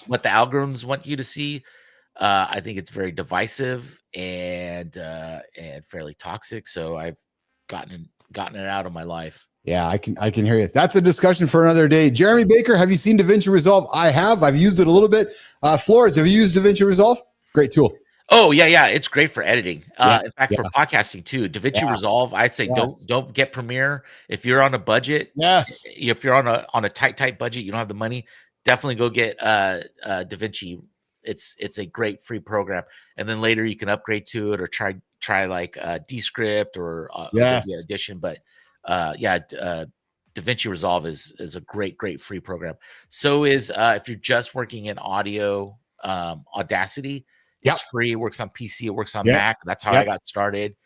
what the algorithms want you to see. I think it's very divisive and fairly toxic. So I've gotten it out of my life. Yeah, I can hear you. That's a discussion for another day. Jeremy Baker, have you seen DaVinci Resolve? I have. I've used it a little bit. Flores, have you used DaVinci Resolve? Great tool. Oh yeah. It's great for editing. In fact, for podcasting too. DaVinci Resolve, I'd say don't get Premiere if you're on a budget. Yes. If you're on a tight budget, you don't have the money. Definitely go get DaVinci. It's a great free program, and then later you can upgrade to it or try like Descript or Audition. But DaVinci Resolve is a great free program. So is if you're just working in audio, Audacity. It's free. It works on PC. It works on Mac. That's how I got started.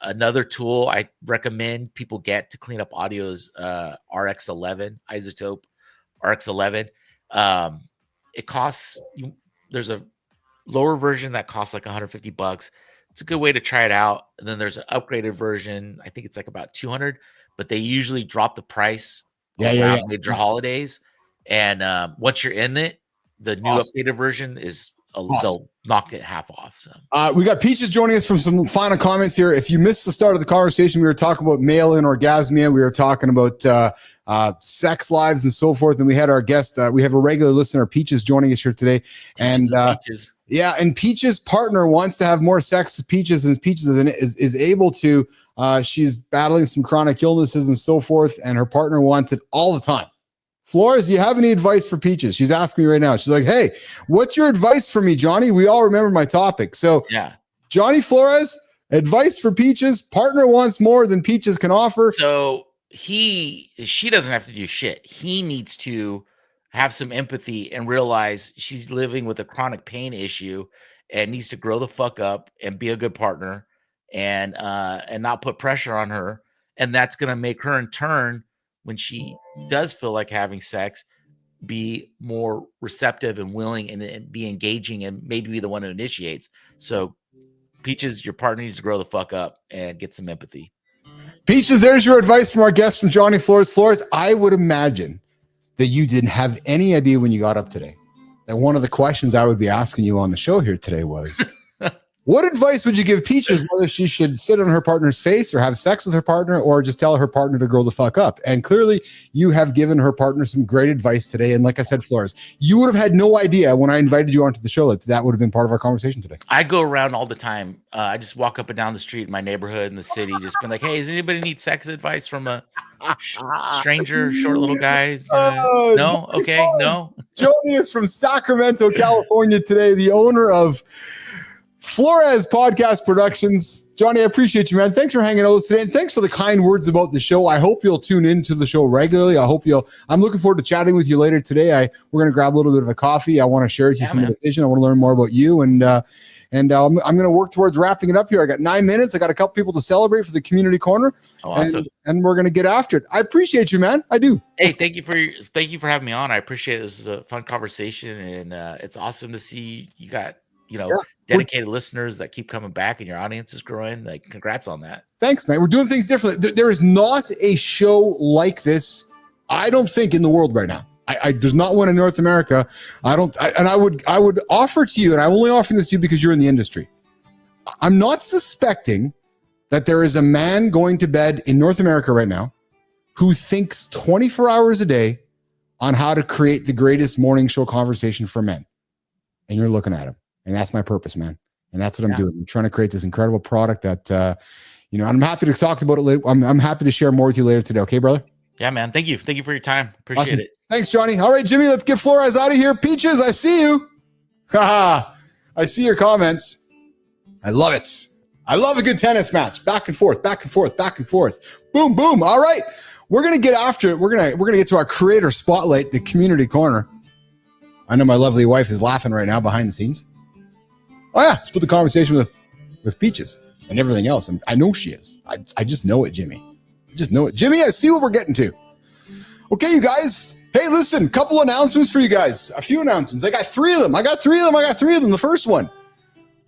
Another tool I recommend people get to clean up audio is RX11, Isotope RX11. It costs there's a lower version that costs like $150. It's a good way to try it out. And then there's an upgraded version. I think it's like about 200, but they usually drop the price around major holidays. And once you're in it, the new updated version is they'll knock it half off. So we got Peaches joining us from some final comments here. If you missed the start of the conversation, we were talking about male anorgasmia. We were talking about sex lives and so forth. And we had our guest, we have a regular listener, Peaches, joining us here today. And and Peaches' partner wants to have more sex with Peaches, and Peaches is able to. She's battling some chronic illnesses and so forth, and her partner wants it all the time. Flores, do you have any advice for Peaches? She's asking me right now. She's like, hey, what's your advice for me, Johnny? We all remember my topic. So Johnny Flores, advice for Peaches. Partner wants more than Peaches can offer. So she doesn't have to do shit. He needs to have some empathy and realize she's living with a chronic pain issue and needs to grow the fuck up and be a good partner and not put pressure on her. And that's going to make her in turn, when she does feel like having sex, be more receptive and willing and be engaging and maybe be the one who initiates. So Peaches, your partner needs to grow the fuck up and get some empathy. Peaches, there's your advice from our guest from Johnny Flores. Flores, I would imagine that you didn't have any idea when you got up today that one of the questions I would be asking you on the show here today was, What advice would you give Peaches whether she should sit on her partner's face or have sex with her partner or just tell her partner to grow the fuck up? And clearly you have given her partner some great advice today. And like I said, Flores, you would have had no idea when I invited you onto the show that would have been part of our conversation today. I go around all the time. I just walk up and down the street in my neighborhood in the city, just been like, hey, does anybody need sex advice from a stranger, short little guy? No? Okay, no. Joining us from Sacramento, California today, the owner of Flores Podcast Productions. Johnny, I appreciate you, man. Thanks for hanging out with us today, and thanks for the kind words about the show. I hope you'll tune into the show regularly. I'm looking forward to chatting with you later today. We're going to grab a little bit of a coffee. I want to share with you some of the vision. I want to learn more about you, and I'm going to work towards wrapping it up here. I got 9 minutes. I got a couple people to celebrate for the community corner, awesome. and we're going to get after it. I appreciate you, man. I do. Hey, thank you for having me on. I appreciate it. This is a fun conversation, and it's awesome to see you got dedicated listeners that keep coming back, and your audience is growing. Like, congrats on that. Thanks, man. We're doing things differently. There is not a show like this, I don't think, in the world right now. There's not one in North America. I would offer to you, and I'm only offering this to you because you're in the industry. I'm not suspecting that there is a man going to bed in North America right now who thinks 24 hours a day on how to create the greatest morning show conversation for men. And you're looking at him. And that's my purpose, man. And that's what I'm doing. I'm trying to create this incredible product that, I'm happy to talk about it later. I'm happy to share more with you later today. Okay, brother? Yeah, man. Thank you. Thank you for your time. Appreciate it. Thanks, Johnny. All right, Jimmy, let's get Flores out of here. Peaches, I see you. I see your comments. I love it. I love a good tennis match. Back and forth, back and forth, back and forth. Boom, boom. All right. We're going to get after it. We're going to get to our creator spotlight, the community corner. I know my lovely wife is laughing right now behind the scenes. Oh, yeah. Let's put the conversation with Peaches and everything else. And I know she is. I just know it, Jimmy. I just know it. Jimmy, I see what we're getting to. Okay, you guys. Hey, listen, couple announcements for you guys. A few announcements. I got three of them. The first one.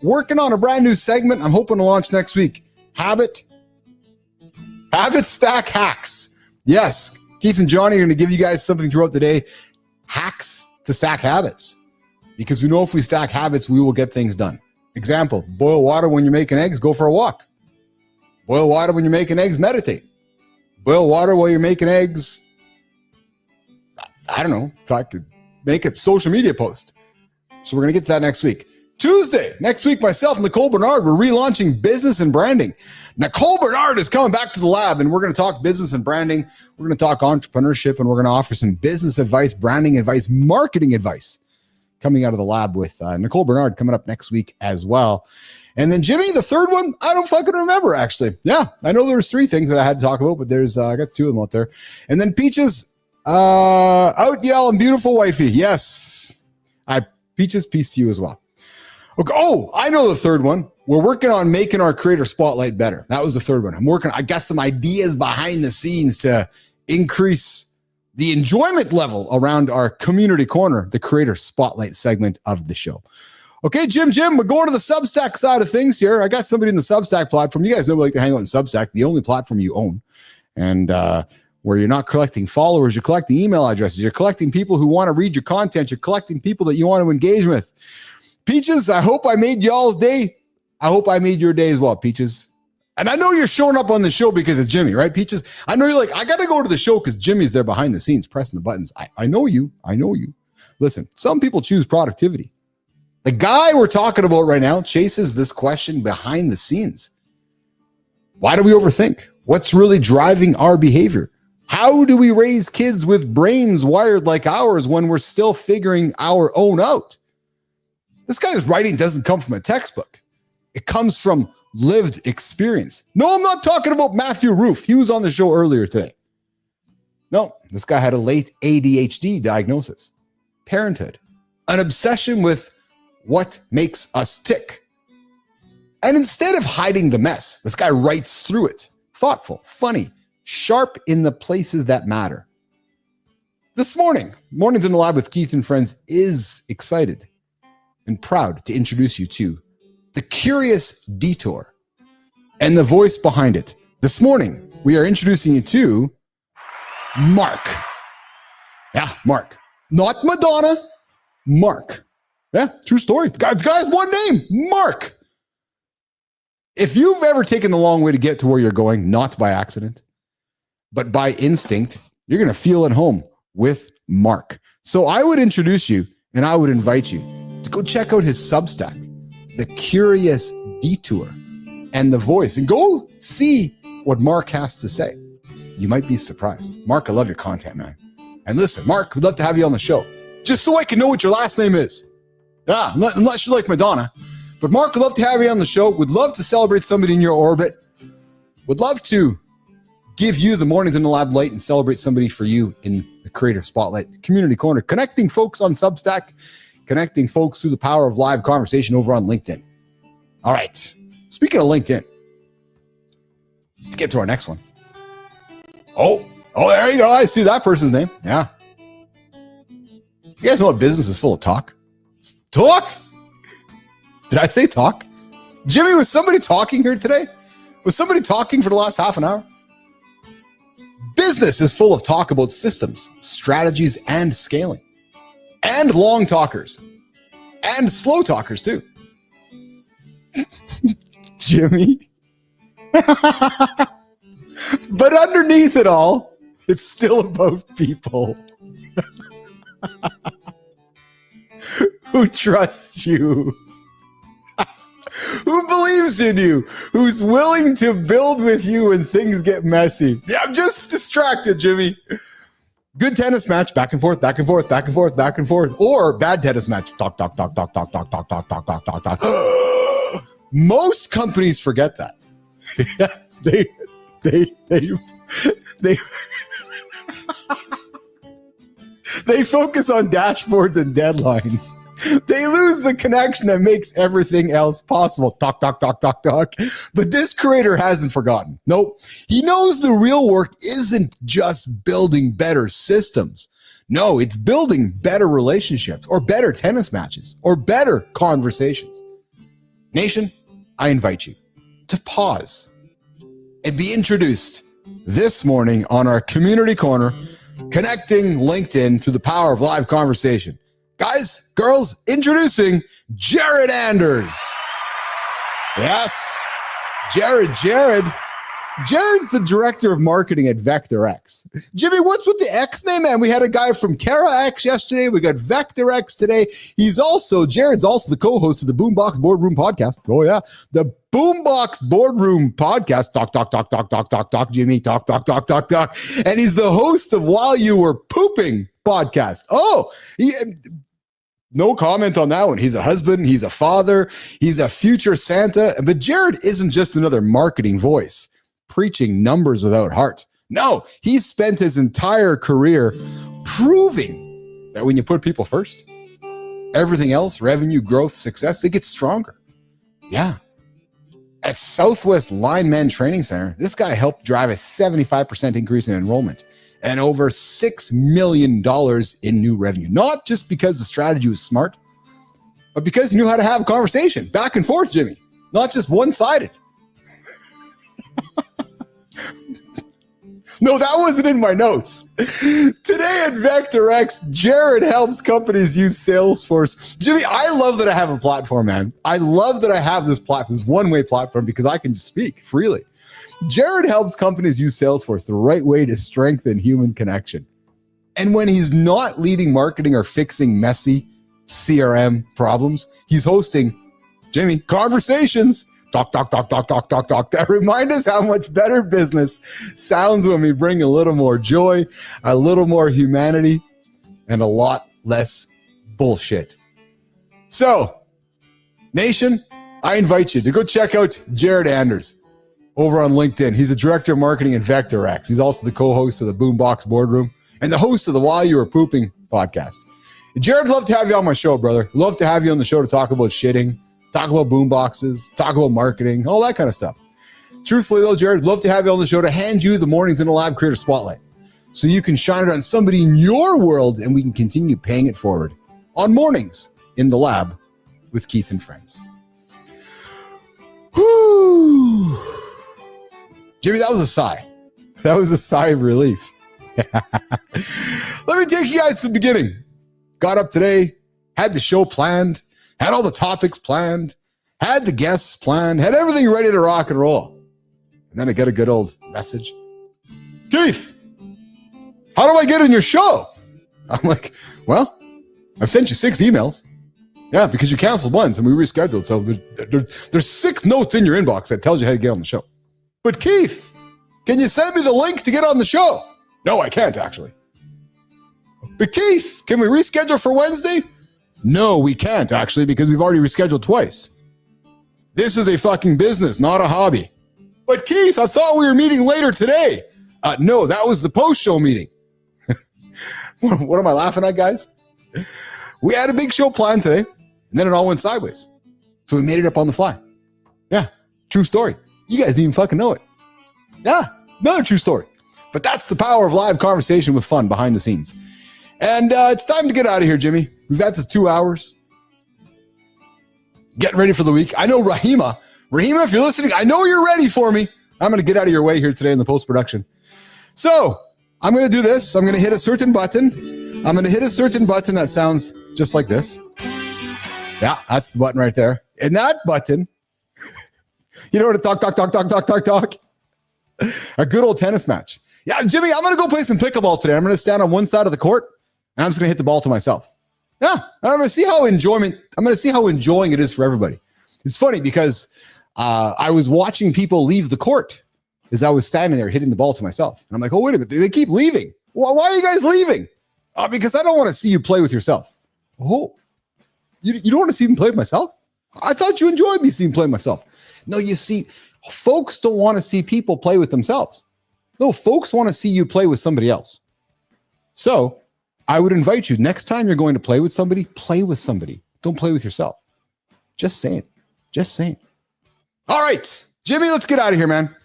Working on a brand new segment I'm hoping to launch next week. Habit stack hacks. Yes, Keith and Johnny are going to give you guys something throughout the day. Hacks to stack habits. Because we know if we stack habits, we will get things done. Example, boil water when you're making eggs, go for a walk. Boil water when you're making eggs, meditate. Boil water while you're making eggs, I don't know, if I could make a social media post. So we're going to get to that next week. Tuesday, next week, myself and Nicole Bernard, we're relaunching business and branding. Nicole Bernard is coming back to the lab, and we're going to talk business and branding. We're going to talk entrepreneurship, and we're going to offer some business advice, branding advice, marketing advice coming out of the lab with Nicole Bernard coming up next week as well. And then Jimmy, the third one, I don't fucking remember, actually. Yeah, I know there's three things that I had to talk about, but there's I got two of them out there. And then Peaches, out yelling beautiful wifey. Yes. Peaches, peace to you as well. Okay. Oh, I know the third one. We're working on making our creator spotlight better. That was the third one. I got some ideas behind the scenes to increase the enjoyment level around our community corner, the creator spotlight segment of the show. Okay, Jim, we're going to the Substack side of things here. I got somebody in the Substack platform. You guys know we like to hang out in Substack, the only platform you own. And where you're not collecting followers, you're collecting email addresses. You're collecting people who want to read your content. You're collecting people that you want to engage with. Peaches, I hope I made y'all's day. I hope I made your day as well, Peaches. And I know you're showing up on the show because of Jimmy, right, Peaches? I know you're like, I got to go to the show because Jimmy's there behind the scenes pressing the buttons. I know you. Listen, some people choose productivity. The guy we're talking about right now chases this question behind the scenes. Why do we overthink? What's really driving our behavior? How do we raise kids with brains wired like ours when we're still figuring our own out? This guy's writing doesn't come from a textbook. It comes from lived experience. No, I'm not talking about Matthew Roof. He was on the show earlier today. No, this guy had a late ADHD diagnosis, parenthood, an obsession with what makes us tick. And instead of hiding the mess, this guy writes through it. Thoughtful, funny, sharp in the places that matter. This morning, Mornings in the Lab with Keith and Friends is excited and proud to introduce you to The Curious Detour and the voice behind it. This morning, we are introducing you to Mark. Yeah, Mark. Not Madonna, Mark. Yeah, true story. The guy's one name, Mark. If you've ever taken the long way to get to where you're going, not by accident, but by instinct, you're going to feel at home with Mark. So I would introduce you and I would invite you to go check out his Substack, The Curious Detour, and The Voice, and go see what Mark has to say. You might be surprised. Mark, I love your content, man. And listen, Mark, we'd love to have you on the show, just so I can know what your last name is. Yeah, unless you're like Madonna. But Mark, would love to have you on the show. Would love to celebrate somebody in your orbit. Would love to give you the Mornings in the Lab light and celebrate somebody for you in the Creator Spotlight Community Corner. Connecting folks on Substack, connecting folks through the power of live conversation over on LinkedIn. All right. Speaking of LinkedIn, let's get to our next one. Oh, there you go. I see that person's name. Yeah. You guys know what business is full of talk? It's talk. Did I say talk? Jimmy, was somebody talking here today? Was somebody talking for the last half an hour? Business is full of talk about systems, strategies, and scaling. And long talkers. And slow talkers, too. Jimmy. But underneath it all, it's still about people. Who trusts you. Who believes in you, who's willing to build with you when things get messy. Yeah, I'm just distracted, Jimmy. Good tennis match, back and forth, back and forth, back and forth, back and forth. Or bad tennis match, talk, talk, talk, talk, talk, talk, talk, talk, talk, talk, talk, talk. Most companies forget that. they they focus on dashboards and deadlines. They lose the connection that makes everything else possible. Talk, talk, talk, talk, talk. But this creator hasn't forgotten. Nope. He knows the real work isn't just building better systems. No, it's building better relationships or better tennis matches or better conversations. Nation, I invite you to pause and be introduced this morning on our Community Corner, connecting LinkedIn to the power of live conversation. Guys, girls, introducing Jared Anders. Yes, Jared's the director of marketing at Vector X. Jimmy, what's with the X name, man? We had a guy from Kara X yesterday. We got Vector X today. Jared's also the co-host of the Boombox Boardroom podcast. Oh, yeah. The Boombox Boardroom podcast. Talk, talk, talk, talk, talk, talk, talk, Jimmy. Talk, talk, talk, talk, talk. And he's the host of While You Were Pooping podcast. Oh, no comment on that one. He's a husband. He's a father. He's a future Santa. But Jared isn't just another marketing voice preaching numbers without heart. No, he's spent his entire career proving that when you put people first, everything else, revenue, growth, success, it gets stronger. Yeah. At Southwest Lineman Training Center, this guy helped drive a 75% increase in enrollment and over $6 million in new revenue. Not just because the strategy was smart, but because he knew how to have a conversation back and forth, Jimmy. Not just one-sided. No, that wasn't in my notes. Today at Vector X, Jared helps companies use Salesforce. Jimmy, I love that I have a platform, man. I love that I have this platform, this one-way platform, because I can just speak freely. Jared helps companies use Salesforce the right way to strengthen human connection. And when he's not leading marketing or fixing messy CRM problems, he's hosting, Jimmy, conversations. Talk, talk, talk, talk, talk, talk, talk. That remind us how much better business sounds when we bring a little more joy, a little more humanity, and a lot less bullshit. So, nation, I invite you to go check out Jared Anders over on LinkedIn. He's the director of marketing at Vector X. He's also the co-host of the Boombox Boardroom and the host of the While You Were Pooping podcast. Jared, love to have you on my show, brother. Love to have you on the show to talk about shitting, talk about boomboxes, talk about marketing, all that kind of stuff. Truthfully, though, Jared, love to have you on the show to hand you the Mornings in the Lab Creator Spotlight so you can shine it on somebody in your world and we can continue paying it forward on Mornings in the Lab with Keith and Friends. Whew. Jimmy, that was a sigh. That was a sigh of relief. Let me take you guys to the beginning. Got up today, had the show planned, had all the topics planned, had the guests planned, had everything ready to rock and roll. And then I get a good old message. Keith, how do I get in your show? I'm like, well, I've sent you 6 emails. Yeah, because you canceled once and we rescheduled. So there's 6 notes in your inbox that tells you how to get on the show. But Keith, can you send me the link to get on the show? No, I can't actually. But Keith, can we reschedule for Wednesday? No, we can't actually because we've already rescheduled twice. This is a fucking business, not a hobby. But Keith, I thought we were meeting later today. No, that was the post-show meeting. What am I laughing at, guys? We had a big show planned today, and then it all went sideways. So we made it up on the fly. Yeah, true story. You guys didn't even fucking know it. Yeah, another true story. But that's the power of live conversation with fun behind the scenes. And it's time to get out of here, Jimmy. We've got this 2 hours. Getting ready for the week. I know Rahima, if you're listening, I know you're ready for me. I'm going to get out of your way here today in the post-production. So I'm going to do this. I'm going to hit a certain button. I'm going to hit a certain button that sounds just like this. Yeah, that's the button right there. And that button, you know what a talk. A good old tennis match. Yeah, Jimmy, I'm going to go play some pickleball today. I'm going to stand on one side of the court, and I'm just going to hit the ball to myself. Yeah, and I'm going to see how enjoying it is for everybody. It's funny because I was watching people leave the court as I was standing there hitting the ball to myself. And I'm like, oh, wait a minute. They keep leaving. Well, why are you guys leaving? Because I don't want to see you play with yourself. Oh, you don't want to see me play with myself? I thought you enjoyed me seeing me play with myself. No, you see, folks don't want to see people play with themselves. No, folks want to see you play with somebody else. So I would invite you, next time you're going to play with somebody. Don't play with yourself. Just saying. All right, Jimmy, let's get out of here, man.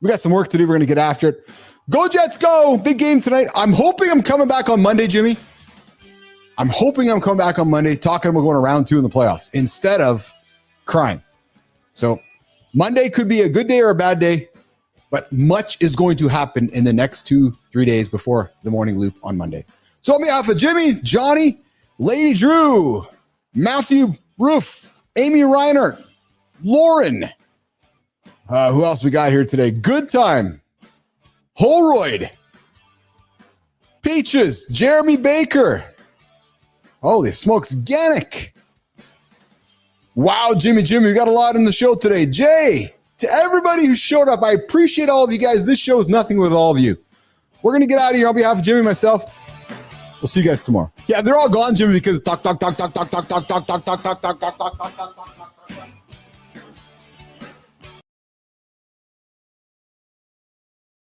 We got some work to do. We're going to get after it. Go Jets, go. Big game tonight. I'm hoping I'm coming back on Monday, Jimmy. talking about going to round 2 in the playoffs instead of crying. So Monday could be a good day or a bad day, but much is going to happen in the next 2-3 days before the morning loop on Monday. So on behalf of Jimmy, Johnny, Lady Drew, Matthew Roof, Amy Reinert, Lauren, who else we got here today? Good Time, Holroyd, Peaches, Jeremy Baker. Holy smokes, Gannick. Wow, Jimmy, we got a lot in the show today. Jay, to everybody who showed up, I appreciate all of you guys. This show is nothing with all of you. We're going to get out of here on behalf of Jimmy and myself. We'll see you guys tomorrow. Yeah, they're all gone, Jimmy, because talk.